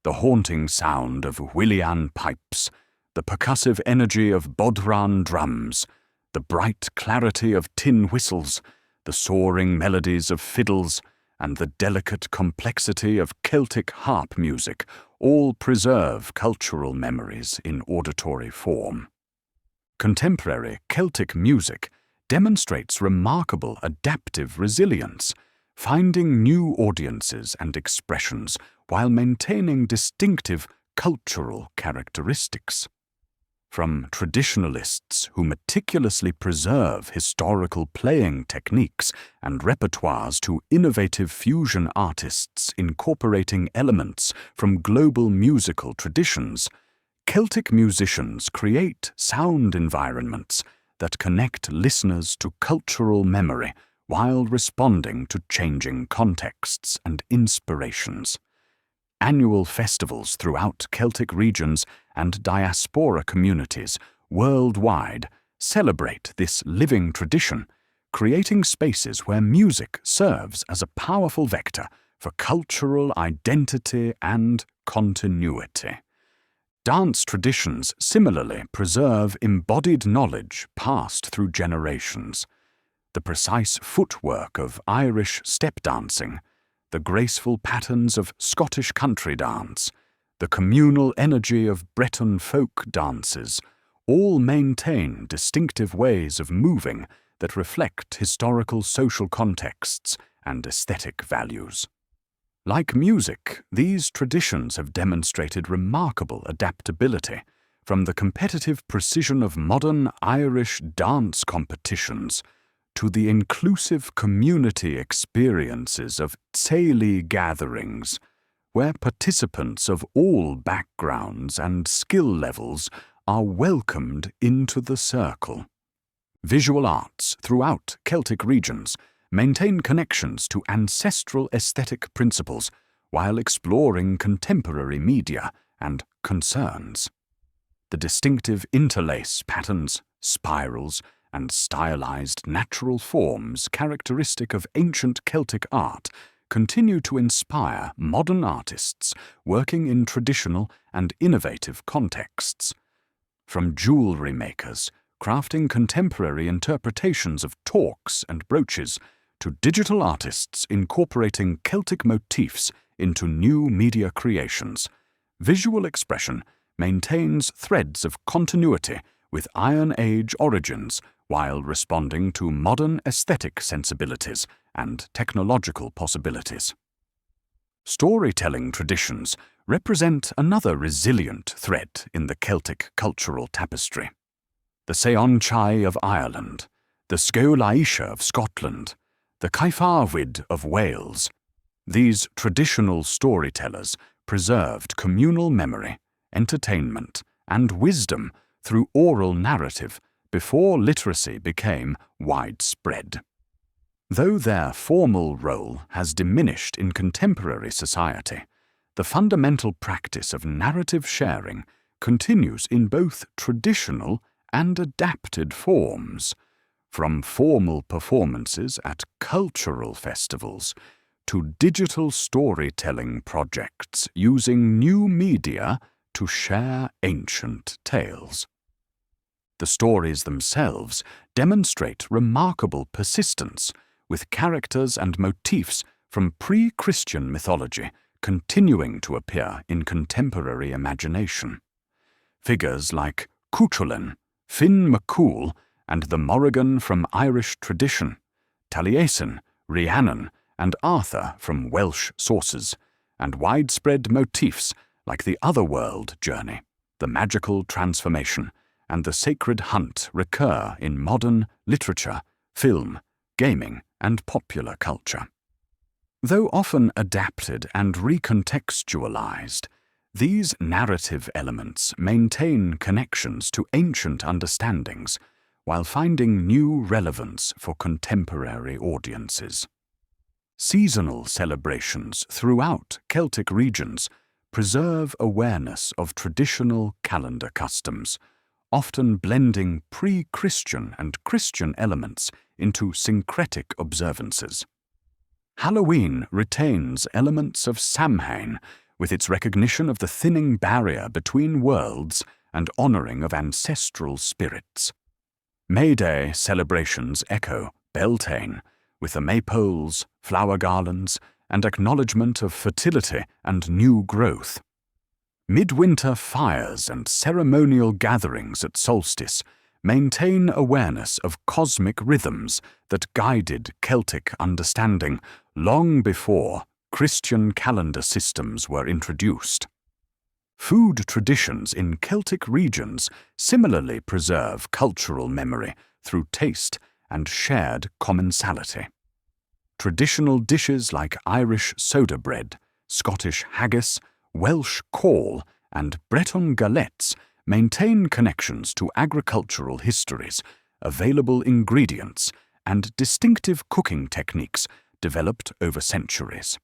The haunting sound of Willian pipes, the percussive energy of bodhran drums, the bright clarity of tin whistles, the soaring melodies of fiddles, and the delicate complexity of Celtic harp music all preserve cultural memories in auditory form. Contemporary Celtic music demonstrates remarkable adaptive resilience, finding new audiences and expressions while maintaining distinctive cultural characteristics. From traditionalists who meticulously preserve historical playing techniques and repertoires to innovative fusion artists incorporating elements from global musical traditions, Celtic musicians create sound environments that connect listeners to cultural memory while responding to changing contexts and inspirations. Annual festivals throughout Celtic regions and diaspora communities worldwide celebrate this living tradition, creating spaces where music serves as a powerful vector for cultural identity and continuity. Dance traditions similarly preserve embodied knowledge passed through generations. The precise footwork of Irish step dancing, the graceful patterns of Scottish country dance, the communal energy of Breton folk dances, all maintain distinctive ways of moving that reflect historical social contexts and aesthetic values. Like music, these traditions have demonstrated remarkable adaptability, from the competitive precision of modern Irish dance competitions to the inclusive community experiences of Ceilidh gatherings, where participants of all backgrounds and skill levels are welcomed into the circle. Visual arts throughout Celtic regions maintain connections to ancestral aesthetic principles while exploring contemporary media and concerns. The distinctive interlace patterns, spirals, and stylized natural forms characteristic of ancient Celtic art continue to inspire modern artists working in traditional and innovative contexts. From jewelry makers crafting contemporary interpretations of torques and brooches, to digital artists incorporating Celtic motifs into new media creations, visual expression maintains threads of continuity with Iron Age origins while responding to modern aesthetic sensibilities and technological possibilities. Storytelling traditions represent another resilient thread in the Celtic cultural tapestry. The Seonchai of Ireland, the Scoilaisha of Scotland, the Caifarwyd of Wales. These traditional storytellers preserved communal memory, entertainment, and wisdom through oral narrative before literacy became widespread. Though their formal role has diminished in contemporary society, the fundamental practice of narrative sharing continues in both traditional and adapted forms, from formal performances at cultural festivals to digital storytelling projects using new media to share ancient tales. The stories themselves demonstrate remarkable persistence, with characters and motifs from pre-Christian mythology continuing to appear in contemporary imagination. Figures like Cuchulainn, Finn McCool, and the Morrigan from Irish tradition, Taliesin, Rhiannon, and Arthur from Welsh sources, and widespread motifs like the otherworld journey, the magical transformation, and the sacred hunt recur in modern literature, film, gaming, and popular culture. Though often adapted and recontextualized, these narrative elements maintain connections to ancient understandings while finding new relevance for contemporary audiences. Seasonal celebrations throughout Celtic regions preserve awareness of traditional calendar customs, often blending pre-Christian and Christian elements into syncretic observances. Halloween retains elements of Samhain, with its recognition of the thinning barrier between worlds and honoring of ancestral spirits. May Day celebrations echo Beltane, with the maypoles, flower garlands, and acknowledgement of fertility and new growth. Midwinter fires and ceremonial gatherings at solstice maintain awareness of cosmic rhythms that guided Celtic understanding long before Christian calendar systems were introduced. Food traditions in Celtic regions similarly preserve cultural memory through taste and shared commensality. Traditional dishes like Irish soda bread, Scottish haggis, Welsh caul, and Breton galettes maintain connections to agricultural histories, available ingredients, and distinctive cooking techniques developed over centuries.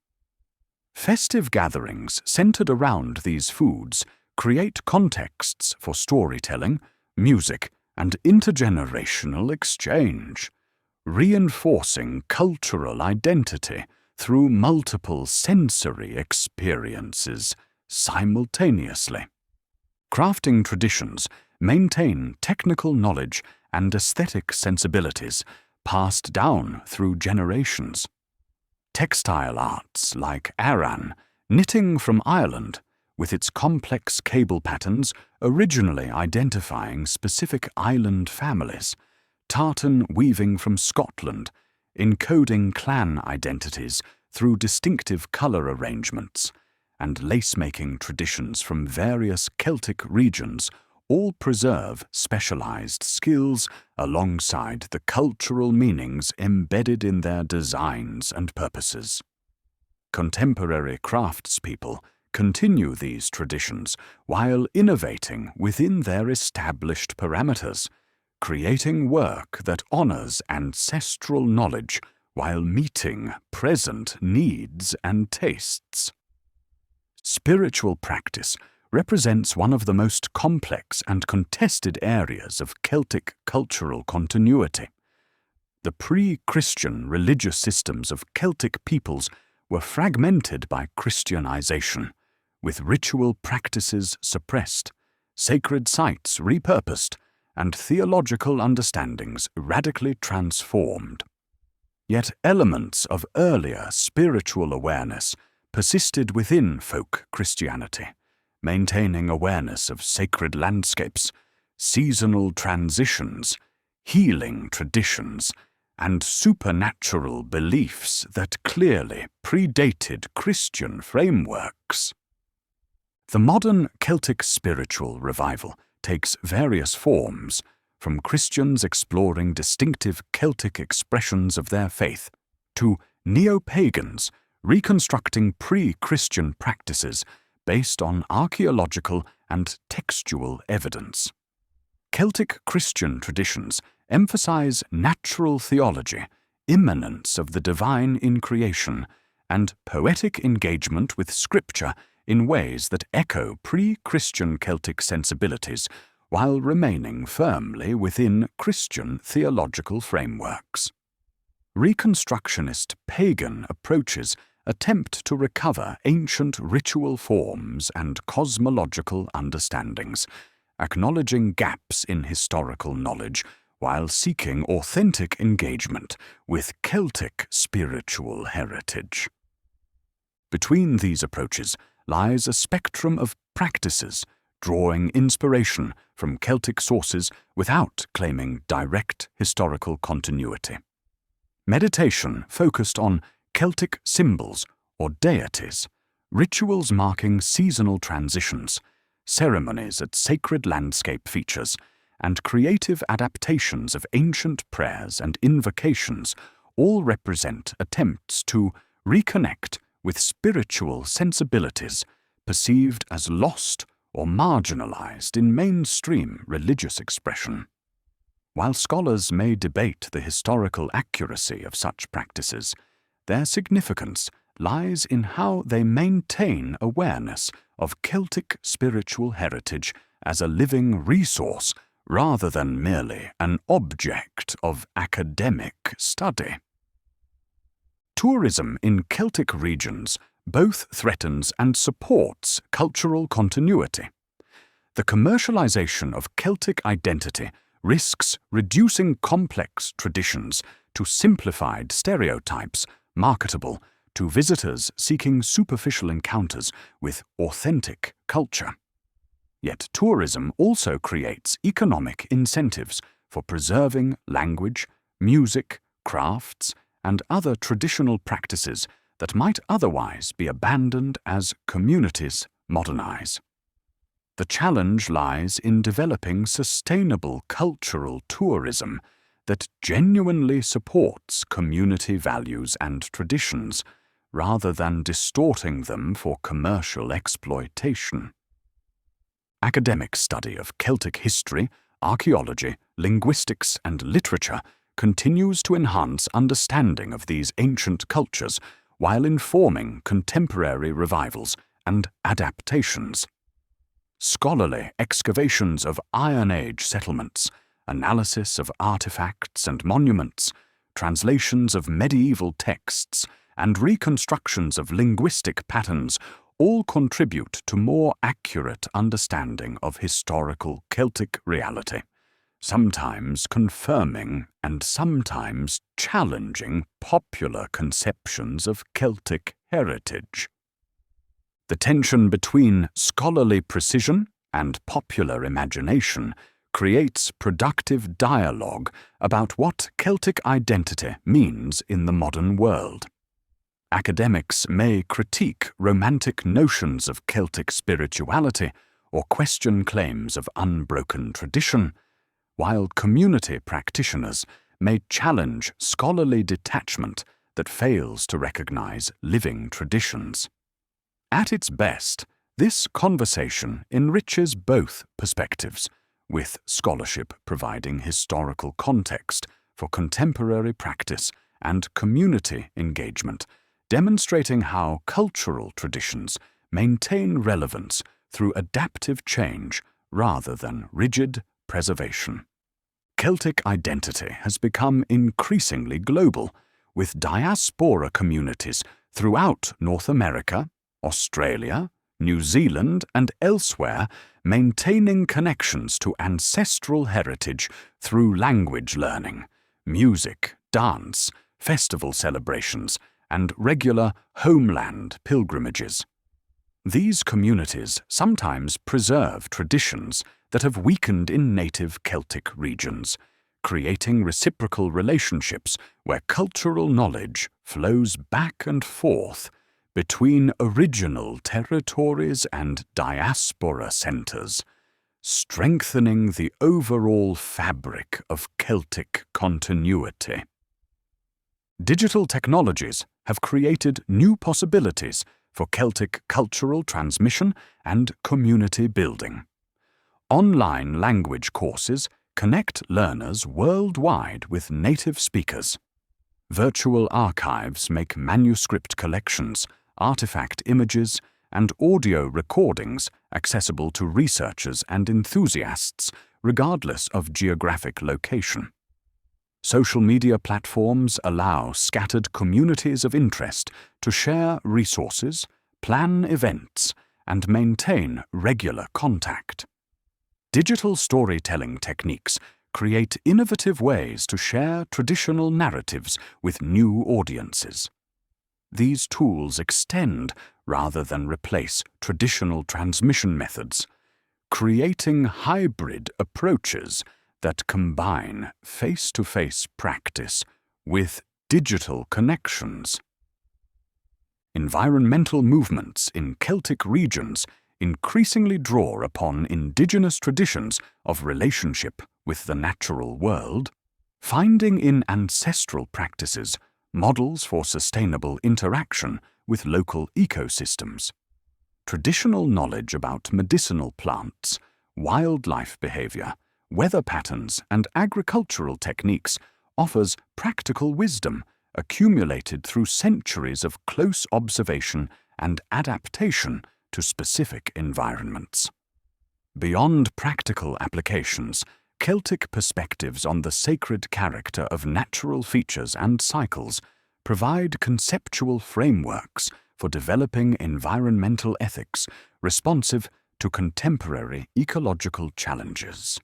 Festive gatherings centered around these foods create contexts for storytelling, music, and intergenerational exchange, reinforcing cultural identity through multiple sensory experiences simultaneously. Crafting traditions maintain technical knowledge and aesthetic sensibilities passed down through generations. Textile arts like Aran, knitting from Ireland, with its complex cable patterns originally identifying specific island families, tartan weaving from Scotland, encoding clan identities through distinctive colour arrangements, and lace-making traditions from various Celtic regions all preserve specialized skills alongside the cultural meanings embedded in their designs and purposes. Contemporary craftspeople continue these traditions while innovating within their established parameters, creating work that honors ancestral knowledge while meeting present needs and tastes. Spiritual practice represents one of the most complex and contested areas of Celtic cultural continuity. The pre-Christian religious systems of Celtic peoples were fragmented by Christianization, with ritual practices suppressed, sacred sites repurposed, and theological understandings radically transformed. Yet elements of earlier spiritual awareness persisted within folk Christianity, maintaining awareness of sacred landscapes, seasonal transitions, healing traditions, and supernatural beliefs that clearly predated Christian frameworks. The modern Celtic spiritual revival takes various forms, from Christians exploring distinctive Celtic expressions of their faith, to neo-pagans reconstructing pre-Christian practices based on archaeological and textual evidence. Celtic Christian traditions emphasize natural theology, immanence of the divine in creation, and poetic engagement with Scripture in ways that echo pre-Christian Celtic sensibilities while remaining firmly within Christian theological frameworks. Reconstructionist pagan approaches attempt to recover ancient ritual forms and cosmological understandings, acknowledging gaps in historical knowledge while seeking authentic engagement with Celtic spiritual heritage. Between these approaches lies a spectrum of practices, drawing inspiration from Celtic sources without claiming direct historical continuity. Meditation focused on Celtic symbols or deities, rituals marking seasonal transitions, ceremonies at sacred landscape features, and creative adaptations of ancient prayers and invocations all represent attempts to reconnect with spiritual sensibilities perceived as lost or marginalized in mainstream religious expression. While scholars may debate the historical accuracy of such practices, their significance lies in how they maintain awareness of Celtic spiritual heritage as a living resource rather than merely an object of academic study. Tourism in Celtic regions both threatens and supports cultural continuity. The commercialization of Celtic identity risks reducing complex traditions to simplified stereotypes marketable to visitors seeking superficial encounters with authentic culture. Yet tourism also creates economic incentives for preserving language, music, crafts, and other traditional practices that might otherwise be abandoned as communities modernize. The challenge lies in developing sustainable cultural tourism that genuinely supports community values and traditions, rather than distorting them for commercial exploitation. Academic study of Celtic history, archaeology, linguistics, and literature continues to enhance understanding of these ancient cultures while informing contemporary revivals and adaptations. Scholarly excavations of Iron Age settlements, analysis of artifacts and monuments, translations of medieval texts, and reconstructions of linguistic patterns all contribute to more accurate understanding of historical Celtic reality, sometimes confirming and sometimes challenging popular conceptions of Celtic heritage. The tension between scholarly precision and popular imagination creates productive dialogue about what Celtic identity means in the modern world. Academics may critique romantic notions of Celtic spirituality or question claims of unbroken tradition, while community practitioners may challenge scholarly detachment that fails to recognize living traditions. At its best, this conversation enriches both perspectives, with scholarship providing historical context for contemporary practice and community engagement, demonstrating how cultural traditions maintain relevance through adaptive change rather than rigid preservation. Celtic identity has become increasingly global, with diaspora communities throughout North America, Australia, New Zealand, and elsewhere maintaining connections to ancestral heritage through language learning, music, dance, festival celebrations, and regular homeland pilgrimages. These communities sometimes preserve traditions that have weakened in native Celtic regions, creating reciprocal relationships where cultural knowledge flows back and forth between original territories and diaspora centres, strengthening the overall fabric of Celtic continuity. Digital technologies have created new possibilities for Celtic cultural transmission and community building. Online language courses connect learners worldwide with native speakers. Virtual archives make manuscript collections, artifact images, and audio recordings accessible to researchers and enthusiasts, regardless of geographic location. Social media platforms allow scattered communities of interest to share resources, plan events, and maintain regular contact. Digital storytelling techniques create innovative ways to share traditional narratives with new audiences. These tools extend rather than replace traditional transmission methods, creating hybrid approaches that combine face-to-face practice with digital connections. Environmental movements in Celtic regions increasingly draw upon indigenous traditions of relationship with the natural world, finding in ancestral practices models for sustainable interaction with local ecosystems. Traditional knowledge about medicinal plants, wildlife behavior, weather patterns, and agricultural techniques offers practical wisdom accumulated through centuries of close observation and adaptation to specific environments. Beyond practical applications, Celtic perspectives on the sacred character of natural features and cycles provide conceptual frameworks for developing environmental ethics responsive to contemporary ecological challenges.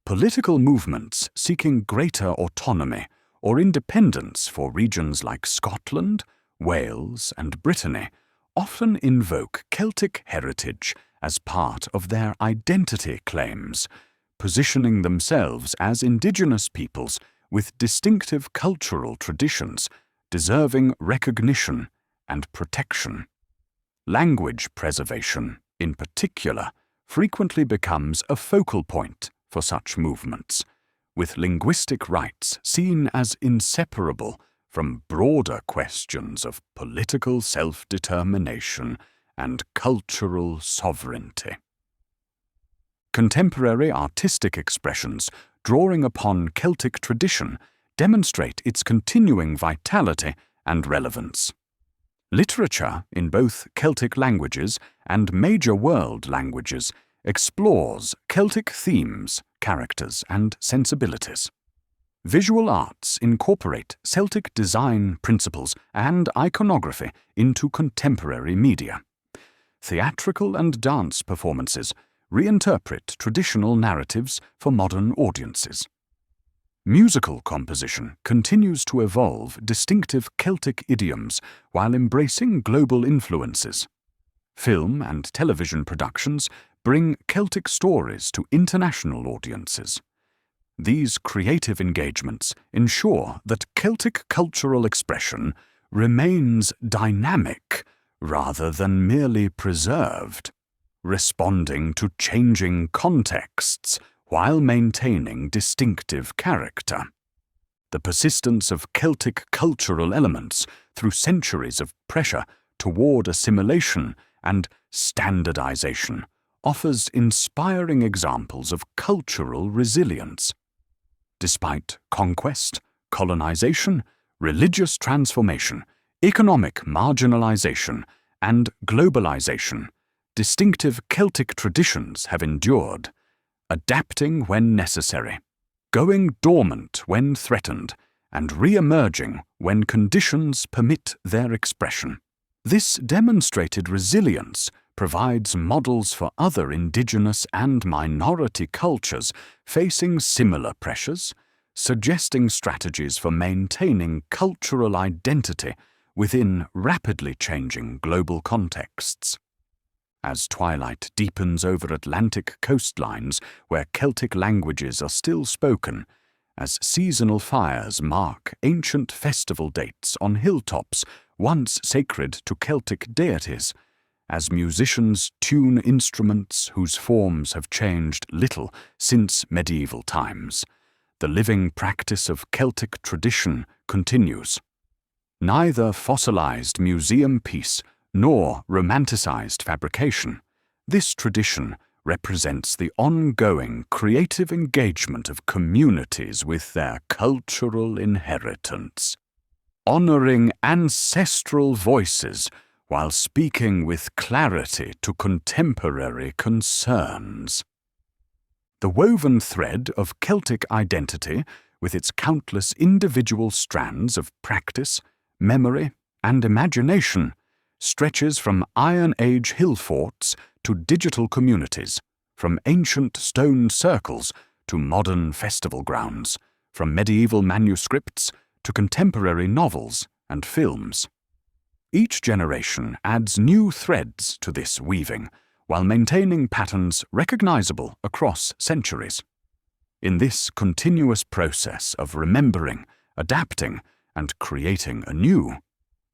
Political movements seeking greater autonomy or independence for regions like Scotland, Wales, and Brittany often invoke Celtic heritage as part of their identity claims, positioning themselves as indigenous peoples with distinctive cultural traditions deserving recognition and protection. Language preservation, in particular, frequently becomes a focal point for such movements, with linguistic rights seen as inseparable from broader questions of political self-determination and cultural sovereignty. Contemporary artistic expressions drawing upon Celtic tradition demonstrate its continuing vitality and relevance. Literature in both Celtic languages and major world languages explores Celtic themes, characters, and sensibilities. Visual arts incorporate Celtic design principles and iconography into contemporary media. Theatrical and dance performances reinterpret traditional narratives for modern audiences. Musical composition continues to evolve distinctive Celtic idioms while embracing global influences. Film and television productions bring Celtic stories to international audiences. These creative engagements ensure that Celtic cultural expression remains dynamic rather than merely preserved, responding to changing contexts while maintaining distinctive character. The persistence of Celtic cultural elements through centuries of pressure toward assimilation and standardization offers inspiring examples of cultural resilience. Despite conquest, colonization, religious transformation, economic marginalization, and globalization, Distinctive Celtic traditions have endured, adapting when necessary, going dormant when threatened, and re-emerging when conditions permit their expression. This demonstrated resilience provides models for other indigenous and minority cultures facing similar pressures, suggesting strategies for maintaining cultural identity within rapidly changing global contexts. As twilight deepens over Atlantic coastlines where Celtic languages are still spoken, as seasonal fires mark ancient festival dates on hilltops once sacred to Celtic deities, as musicians tune instruments whose forms have changed little since medieval times, the living practice of Celtic tradition continues. Neither fossilized museum piece nor romanticized fabrication, this tradition represents the ongoing creative engagement of communities with their cultural inheritance, honoring ancestral voices while speaking with clarity to contemporary concerns. The woven thread of Celtic identity, with its countless individual strands of practice, memory, and imagination, stretches from Iron Age hill forts to digital communities, from ancient stone circles to modern festival grounds, from medieval manuscripts to contemporary novels and films. Each generation adds new threads to this weaving, while maintaining patterns recognizable across centuries. In this continuous process of remembering, adapting, and creating anew,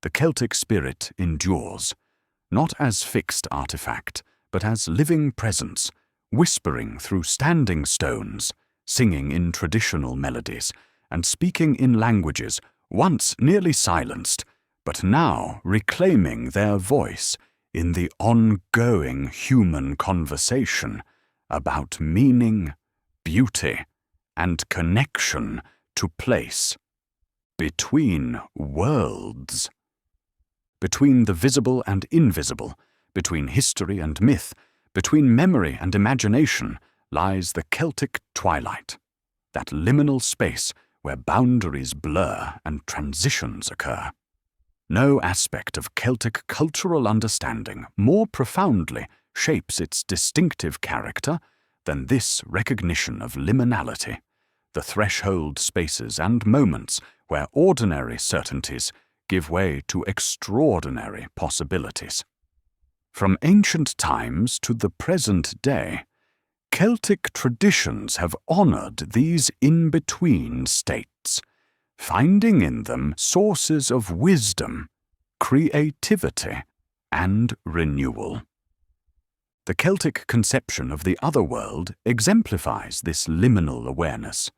the Celtic spirit endures, not as fixed artifact, but as living presence, whispering through standing stones, singing in traditional melodies, and speaking in languages once nearly silenced, but now reclaiming their voice in the ongoing human conversation about meaning, beauty, and connection to place, between worlds. Between the visible and invisible, between history and myth, between memory and imagination, lies the Celtic twilight, that liminal space where boundaries blur and transitions occur. No aspect of Celtic cultural understanding more profoundly shapes its distinctive character than this recognition of liminality, the threshold spaces and moments where ordinary certainties give way to extraordinary possibilities. From ancient times to the present day, Celtic traditions have honored these in-between states, finding in them sources of wisdom, creativity, and renewal. The Celtic conception of the otherworld exemplifies this liminal awareness.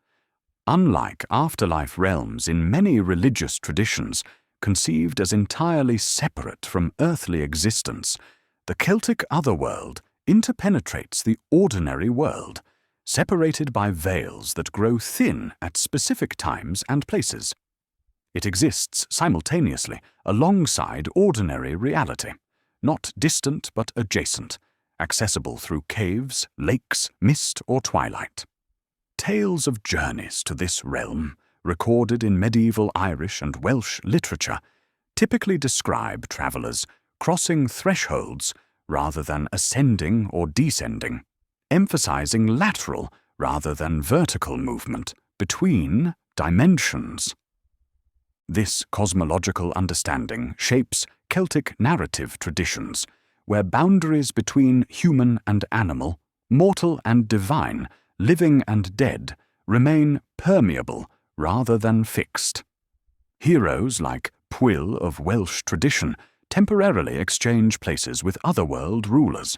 Unlike afterlife realms in many religious traditions, conceived as entirely separate from earthly existence, the Celtic otherworld interpenetrates the ordinary world, separated by veils that grow thin at specific times and places. It exists simultaneously alongside ordinary reality, not distant but adjacent, accessible through caves, lakes, mist, or twilight. Tales of journeys to this realm, recorded in medieval Irish and Welsh literature, typically describe travelers crossing thresholds rather than ascending or descending, emphasizing lateral rather than vertical movement between dimensions. This cosmological understanding shapes Celtic narrative traditions, where boundaries between human and animal, mortal and divine, living and dead, remain permeable rather than fixed. Heroes like Pwyll of Welsh tradition temporarily exchange places with otherworld rulers.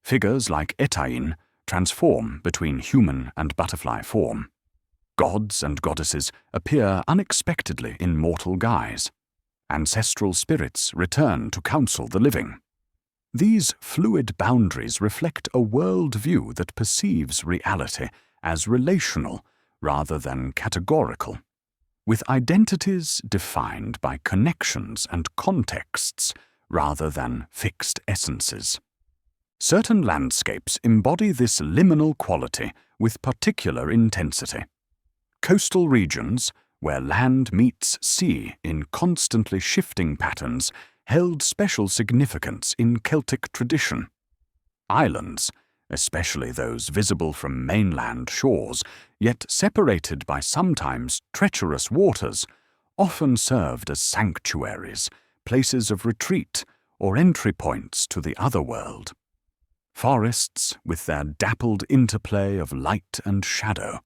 Figures like Etain transform between human and butterfly form. Gods and goddesses appear unexpectedly in mortal guise. Ancestral spirits return to counsel the living. These fluid boundaries reflect a worldview that perceives reality as relational rather than categorical, with identities defined by connections and contexts rather than fixed essences. Certain landscapes embody this liminal quality with particular intensity. Coastal regions, where land meets sea in constantly shifting patterns, held special significance in Celtic tradition. Islands, especially those visible from mainland shores, yet separated by sometimes treacherous waters, often served as sanctuaries, places of retreat, or entry points to the other world. Forests, with their dappled interplay of light and shadow,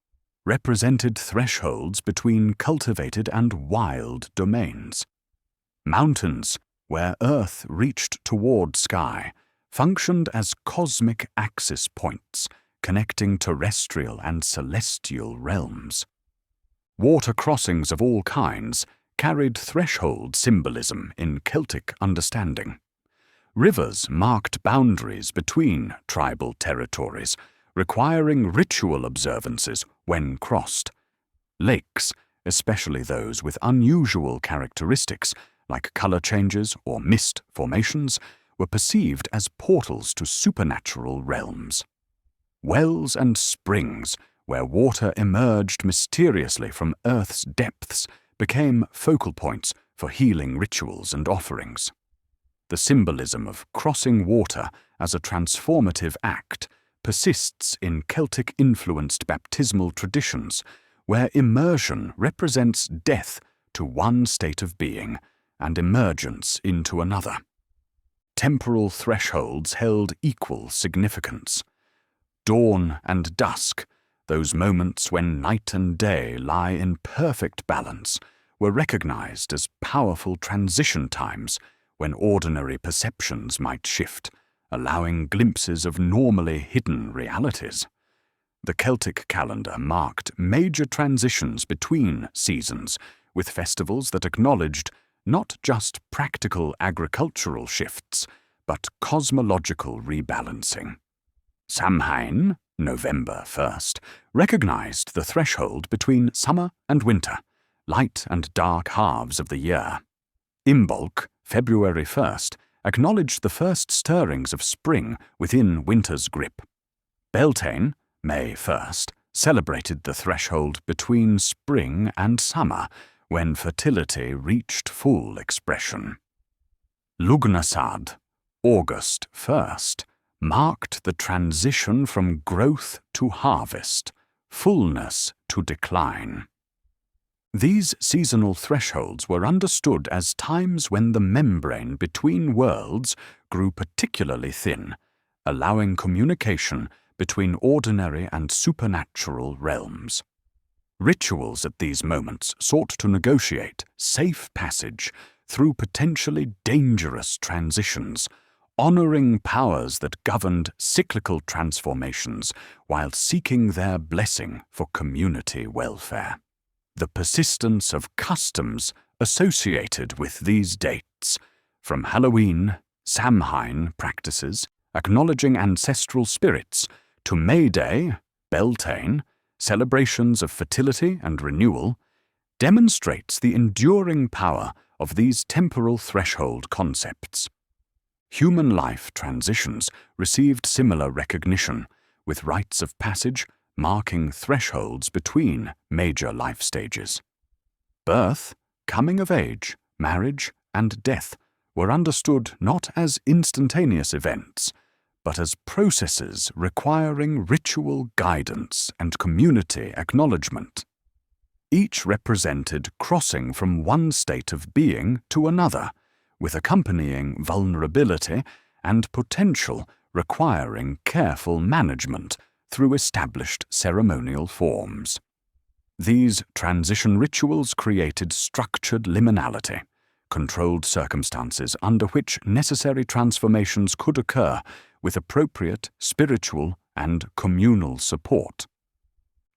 represented thresholds between cultivated and wild domains. Mountains, where earth reached toward sky, functioned as cosmic axis points, connecting terrestrial and celestial realms. Water crossings of all kinds carried threshold symbolism in Celtic understanding. Rivers marked boundaries between tribal territories, requiring ritual observances when crossed. Lakes, especially those with unusual characteristics, like color changes or mist formations, were perceived as portals to supernatural realms. Wells and springs, where water emerged mysteriously from Earth's depths, became focal points for healing rituals and offerings. The symbolism of crossing water as a transformative act persists in Celtic-influenced baptismal traditions, where immersion represents death to one state of being and emergence into another. Temporal thresholds held equal significance. Dawn and dusk, those moments when night and day lie in perfect balance, were recognized as powerful transition times when ordinary perceptions might shift, allowing glimpses of normally hidden realities. The Celtic calendar marked major transitions between seasons, with festivals that acknowledged not just practical agricultural shifts, but cosmological rebalancing. Samhain, November 1st, recognized the threshold between summer and winter, light and dark halves of the year. Imbolc, February 1st, acknowledged the first stirrings of spring within winter's grip. Beltane, May 1st, celebrated the threshold between spring and summer, when fertility reached full expression. Lugnasad, August 1st, marked the transition from growth to harvest, fullness to decline. These seasonal thresholds were understood as times when the membrane between worlds grew particularly thin, allowing communication between ordinary and supernatural realms. Rituals at these moments sought to negotiate safe passage through potentially dangerous transitions, honoring powers that governed cyclical transformations while seeking their blessing for community welfare. The persistence of customs associated with these dates, from Halloween, Samhain practices, acknowledging ancestral spirits, to May Day, Beltane, celebrations of fertility and renewal, demonstrates the enduring power of these temporal threshold concepts. Human life transitions received similar recognition, with rites of passage marking thresholds between major life stages. Birth, coming of age, marriage, and death were understood not as instantaneous events, but as processes requiring ritual guidance and community acknowledgement. Each represented crossing from one state of being to another, with accompanying vulnerability and potential requiring careful management through established ceremonial forms. These transition rituals created structured liminality, controlled circumstances under which necessary transformations could occur with appropriate spiritual and communal support.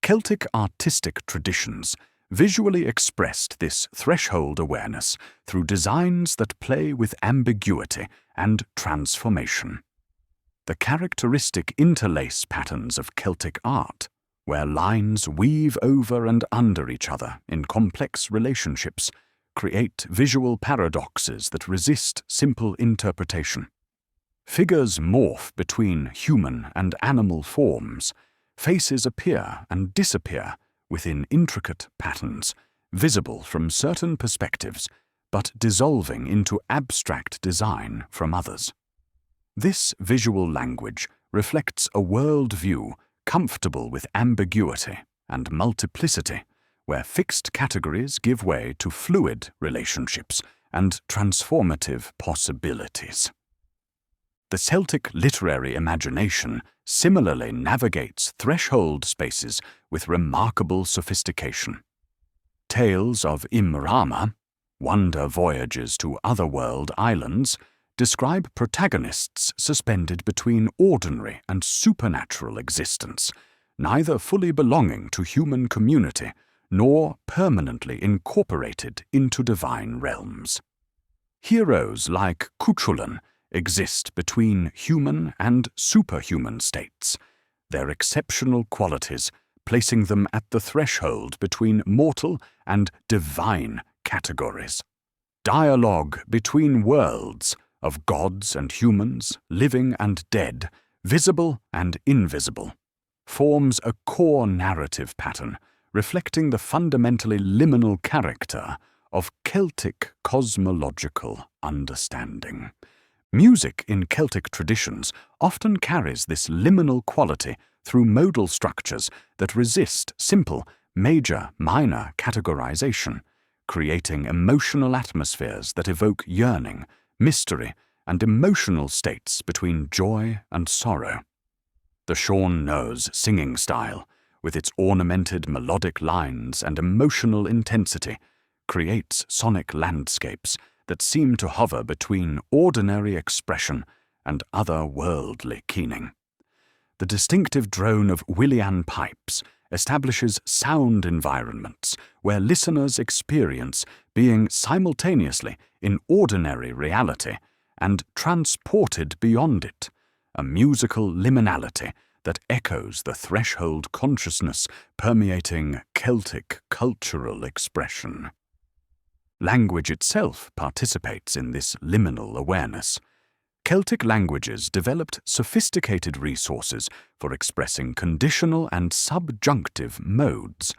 Celtic artistic traditions visually expressed this threshold awareness through designs that play with ambiguity and transformation. The characteristic interlace patterns of Celtic art, where lines weave over and under each other in complex relationships, create visual paradoxes that resist simple interpretation. Figures morph between human and animal forms. Faces appear and disappear within intricate patterns, visible from certain perspectives, but dissolving into abstract design from others. This visual language reflects a world-view comfortable with ambiguity and multiplicity, where fixed categories give way to fluid relationships and transformative possibilities. The Celtic literary imagination similarly navigates threshold spaces with remarkable sophistication. Tales of Imrama, wonder voyages to otherworld islands, describe protagonists suspended between ordinary and supernatural existence, neither fully belonging to human community nor permanently incorporated into divine realms. Heroes like Cuchulainn exist between human and superhuman states, their exceptional qualities placing them at the threshold between mortal and divine categories. Dialogue between worlds of gods and humans, living and dead, visible and invisible, forms a core narrative pattern reflecting the fundamentally liminal character of Celtic cosmological understanding. Music in Celtic traditions often carries this liminal quality through modal structures that resist simple major-minor categorization, creating emotional atmospheres that evoke yearning, mystery, and emotional states between joy and sorrow. The Sean Knows singing style, with its ornamented melodic lines and emotional intensity, creates sonic landscapes that seem to hover between ordinary expression and otherworldly keening. The distinctive drone of Willian pipes establishes sound environments where listeners experience being simultaneously in ordinary reality and transported beyond it, a musical liminality that echoes the threshold consciousness permeating Celtic cultural expression. Language itself participates in this liminal awareness. Celtic languages developed sophisticated resources for expressing conditional and subjunctive modes,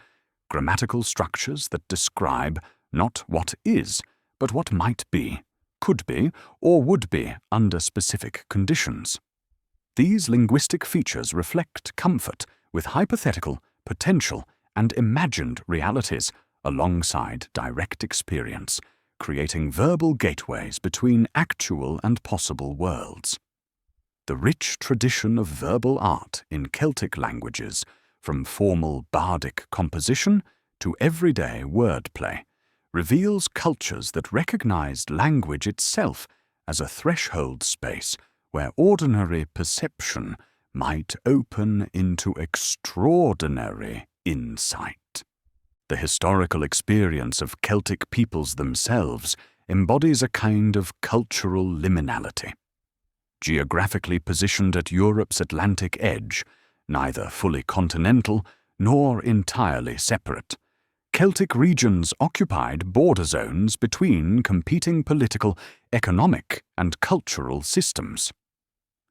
grammatical structures that describe not what is, but what might be, could be, or would be under specific conditions. These linguistic features reflect comfort with hypothetical, potential, and imagined realities alongside direct experience, creating verbal gateways between actual and possible worlds. The rich tradition of verbal art in Celtic languages, from formal bardic composition to everyday wordplay, reveals cultures that recognized language itself as a threshold space where ordinary perception might open into extraordinary insight. The historical experience of Celtic peoples themselves embodies a kind of cultural liminality. Geographically positioned at Europe's Atlantic edge, neither fully continental nor entirely separate, Celtic regions occupied border zones between competing political, economic, and cultural systems.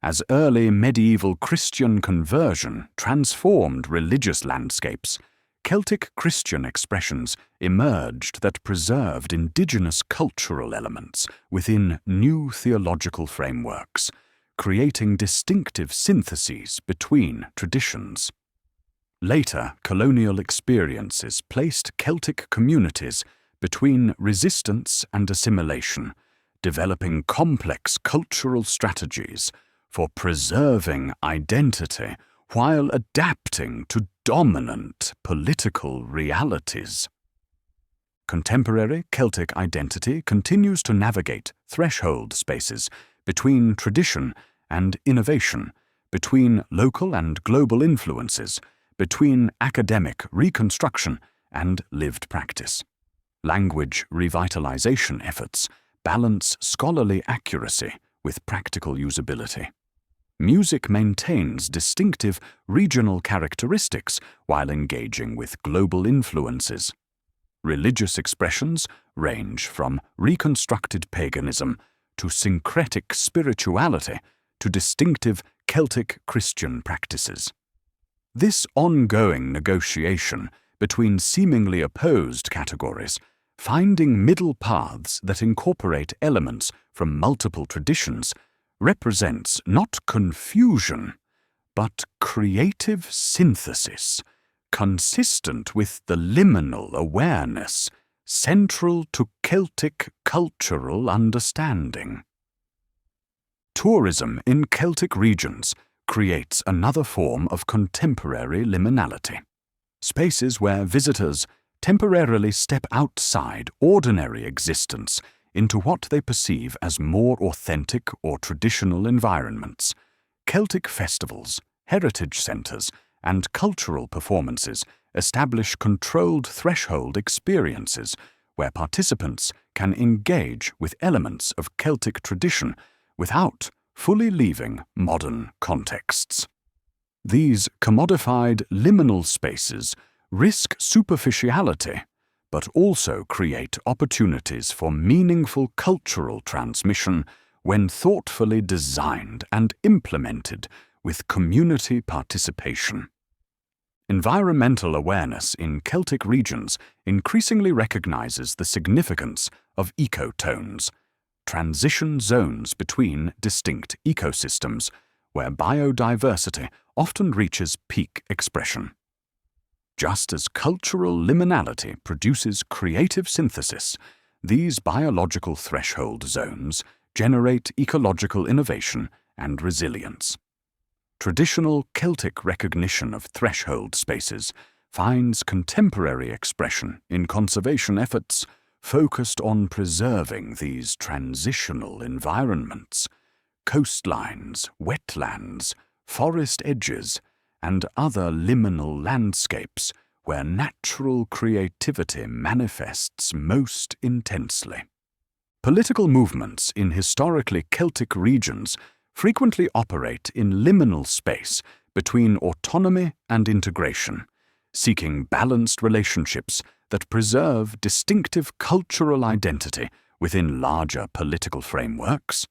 As early medieval Christian conversion transformed religious landscapes, Celtic Christian expressions emerged that preserved indigenous cultural elements within new theological frameworks, creating distinctive syntheses between traditions. Later colonial experiences placed Celtic communities between resistance and assimilation, developing complex cultural strategies for preserving identity while adapting to dominant political realities. Contemporary Celtic identity continues to navigate threshold spaces between tradition and innovation, between local and global influences, between academic reconstruction and lived practice. Language revitalization efforts balance scholarly accuracy with practical usability. Music maintains distinctive regional characteristics while engaging with global influences. Religious expressions range from reconstructed paganism to syncretic spirituality to distinctive Celtic Christian practices. This ongoing negotiation between seemingly opposed categories, finding middle paths that incorporate elements from multiple traditions, represents not confusion, but creative synthesis, consistent with the liminal awareness central to Celtic cultural understanding. Tourism in Celtic regions creates another form of contemporary liminality. Spaces where visitors temporarily step outside ordinary existence into what they perceive as more authentic or traditional environments. Celtic festivals, heritage centres, and cultural performances establish controlled threshold experiences where participants can engage with elements of Celtic tradition without fully leaving modern contexts. These commodified liminal spaces risk superficiality, but also create opportunities for meaningful cultural transmission when thoughtfully designed and implemented with community participation. Environmental awareness in Celtic regions increasingly recognizes the significance of ecotones, transition zones between distinct ecosystems, where biodiversity often reaches peak expression. Just as cultural liminality produces creative synthesis, these biological threshold zones generate ecological innovation and resilience. Traditional Celtic recognition of threshold spaces finds contemporary expression in conservation efforts focused on preserving these transitional environments, coastlines, wetlands, forest edges, and other liminal landscapes where natural creativity manifests most intensely. Political movements in historically Celtic regions frequently operate in liminal space between autonomy and integration, seeking balanced relationships that preserve distinctive cultural identity within larger political frameworks.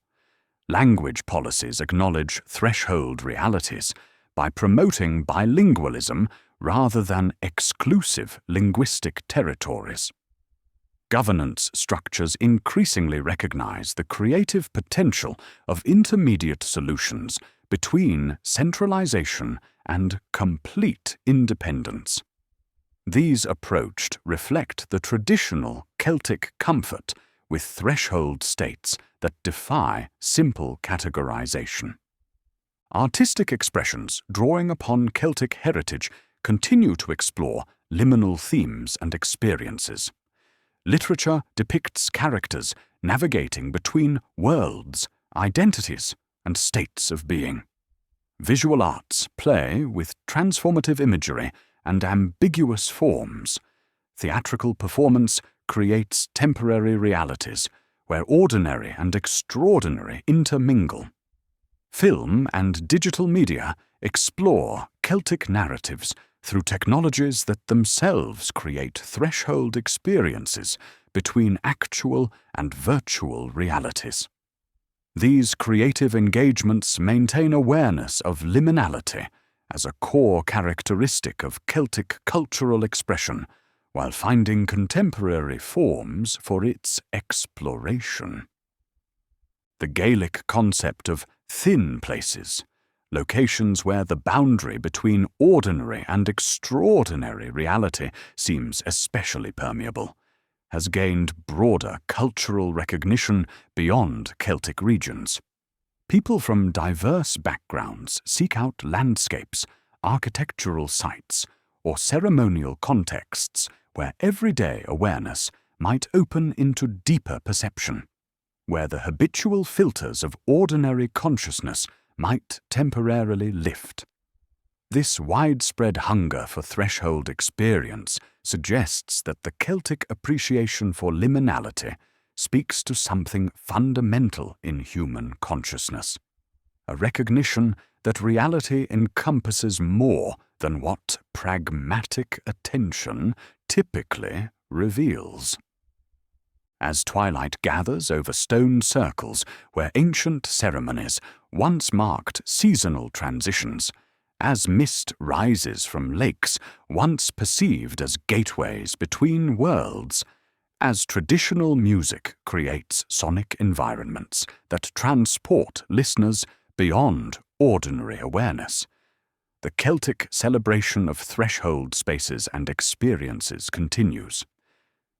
Language policies acknowledge threshold realities by promoting bilingualism rather than exclusive linguistic territories. Governance structures increasingly recognize the creative potential of intermediate solutions between centralization and complete independence. These approaches reflect the traditional Celtic comfort with threshold states that defy simple categorization. Artistic expressions drawing upon Celtic heritage continue to explore liminal themes and experiences. Literature depicts characters navigating between worlds, identities, and states of being. Visual arts play with transformative imagery and ambiguous forms. Theatrical performance creates temporary realities where ordinary and extraordinary intermingle. Film and digital media explore Celtic narratives through technologies that themselves create threshold experiences between actual and virtual realities. These creative engagements maintain awareness of liminality as a core characteristic of Celtic cultural expression, while finding contemporary forms for its exploration. The Gaelic concept of thin places, locations where the boundary between ordinary and extraordinary reality seems especially permeable, has gained broader cultural recognition beyond Celtic regions. People from diverse backgrounds seek out landscapes, architectural sites, or ceremonial contexts where everyday awareness might open into deeper perception, where the habitual filters of ordinary consciousness might temporarily lift. This widespread hunger for threshold experience suggests that the Celtic appreciation for liminality speaks to something fundamental in human consciousness, a recognition that reality encompasses more than what pragmatic attention typically reveals. As twilight gathers over stone circles where ancient ceremonies once marked seasonal transitions, as mist rises from lakes once perceived as gateways between worlds, as traditional music creates sonic environments that transport listeners beyond ordinary awareness. The Celtic celebration of threshold spaces and experiences continues.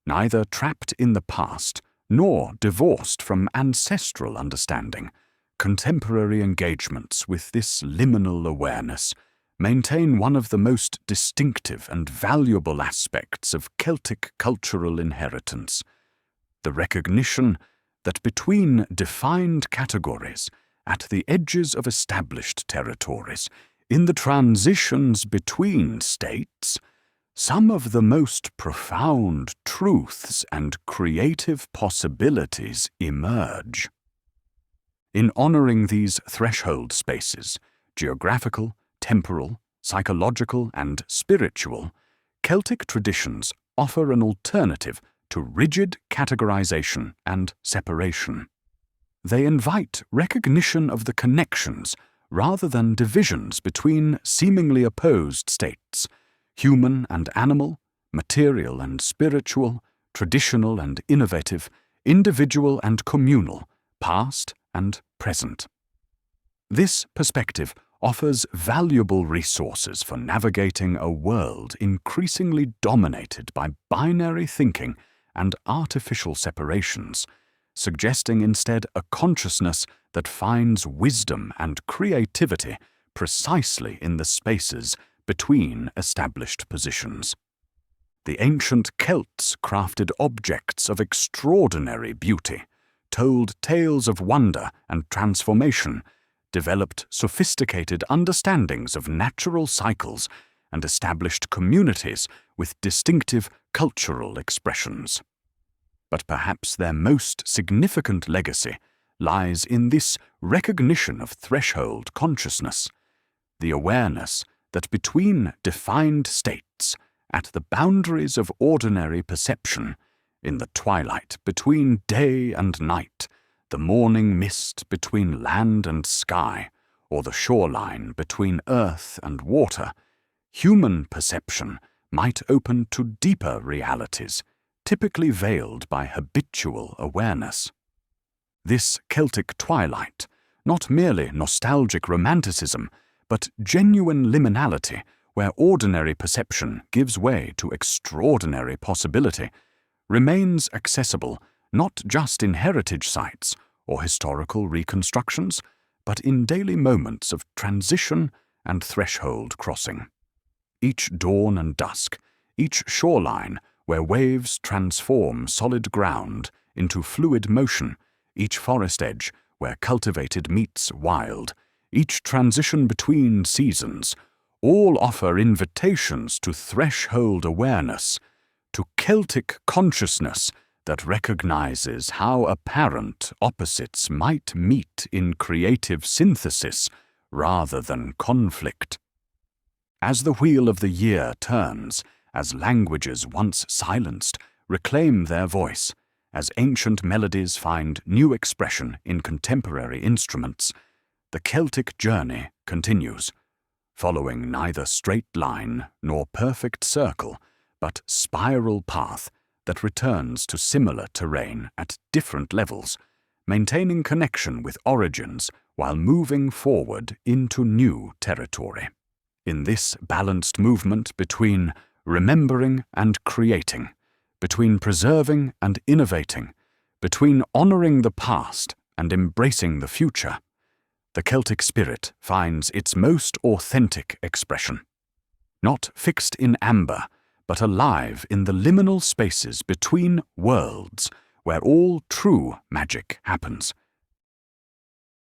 Neither trapped in the past nor divorced from ancestral understanding, contemporary engagements with this liminal awareness maintain one of the most distinctive and valuable aspects of Celtic cultural inheritance: the recognition that between defined categories, at the edges of established territories, in the transitions between states, some of the most profound truths and creative possibilities emerge. In honoring these threshold spaces, geographical, temporal, psychological, and spiritual, Celtic traditions offer an alternative to rigid categorization and separation. They invite recognition of the connections rather than divisions between seemingly opposed states: human and animal, material and spiritual, traditional and innovative, individual and communal, past and present. This perspective offers valuable resources for navigating a world increasingly dominated by binary thinking and artificial separations, suggesting instead a consciousness that finds wisdom and creativity precisely in the spaces between established positions. The ancient Celts crafted objects of extraordinary beauty, told tales of wonder and transformation, developed sophisticated understandings of natural cycles, and established communities with distinctive cultural expressions. But perhaps their most significant legacy lies in this recognition of threshold consciousness, the awareness that between defined states, at the boundaries of ordinary perception, in the twilight between day and night, the morning mist between land and sky, or the shoreline between earth and water, human perception might open to deeper realities, typically veiled by habitual awareness. This Celtic twilight, not merely nostalgic romanticism, but genuine liminality, where ordinary perception gives way to extraordinary possibility, remains accessible not just in heritage sites or historical reconstructions, but in daily moments of transition and threshold crossing. Each dawn and dusk, each shoreline where waves transform solid ground into fluid motion, each forest edge where cultivated meets wild, each transition between seasons, all offer invitations to threshold awareness, to Celtic consciousness that recognizes how apparent opposites might meet in creative synthesis rather than conflict. As the wheel of the year turns, as languages once silenced reclaim their voice, as ancient melodies find new expression in contemporary instruments, the Celtic journey continues, following neither straight line nor perfect circle, but spiral path that returns to similar terrain at different levels, maintaining connection with origins while moving forward into new territory. In this balanced movement between remembering and creating, between preserving and innovating, between honoring the past and embracing the future, the Celtic spirit finds its most authentic expression. Not fixed in amber, but alive in the liminal spaces between worlds, where all true magic happens.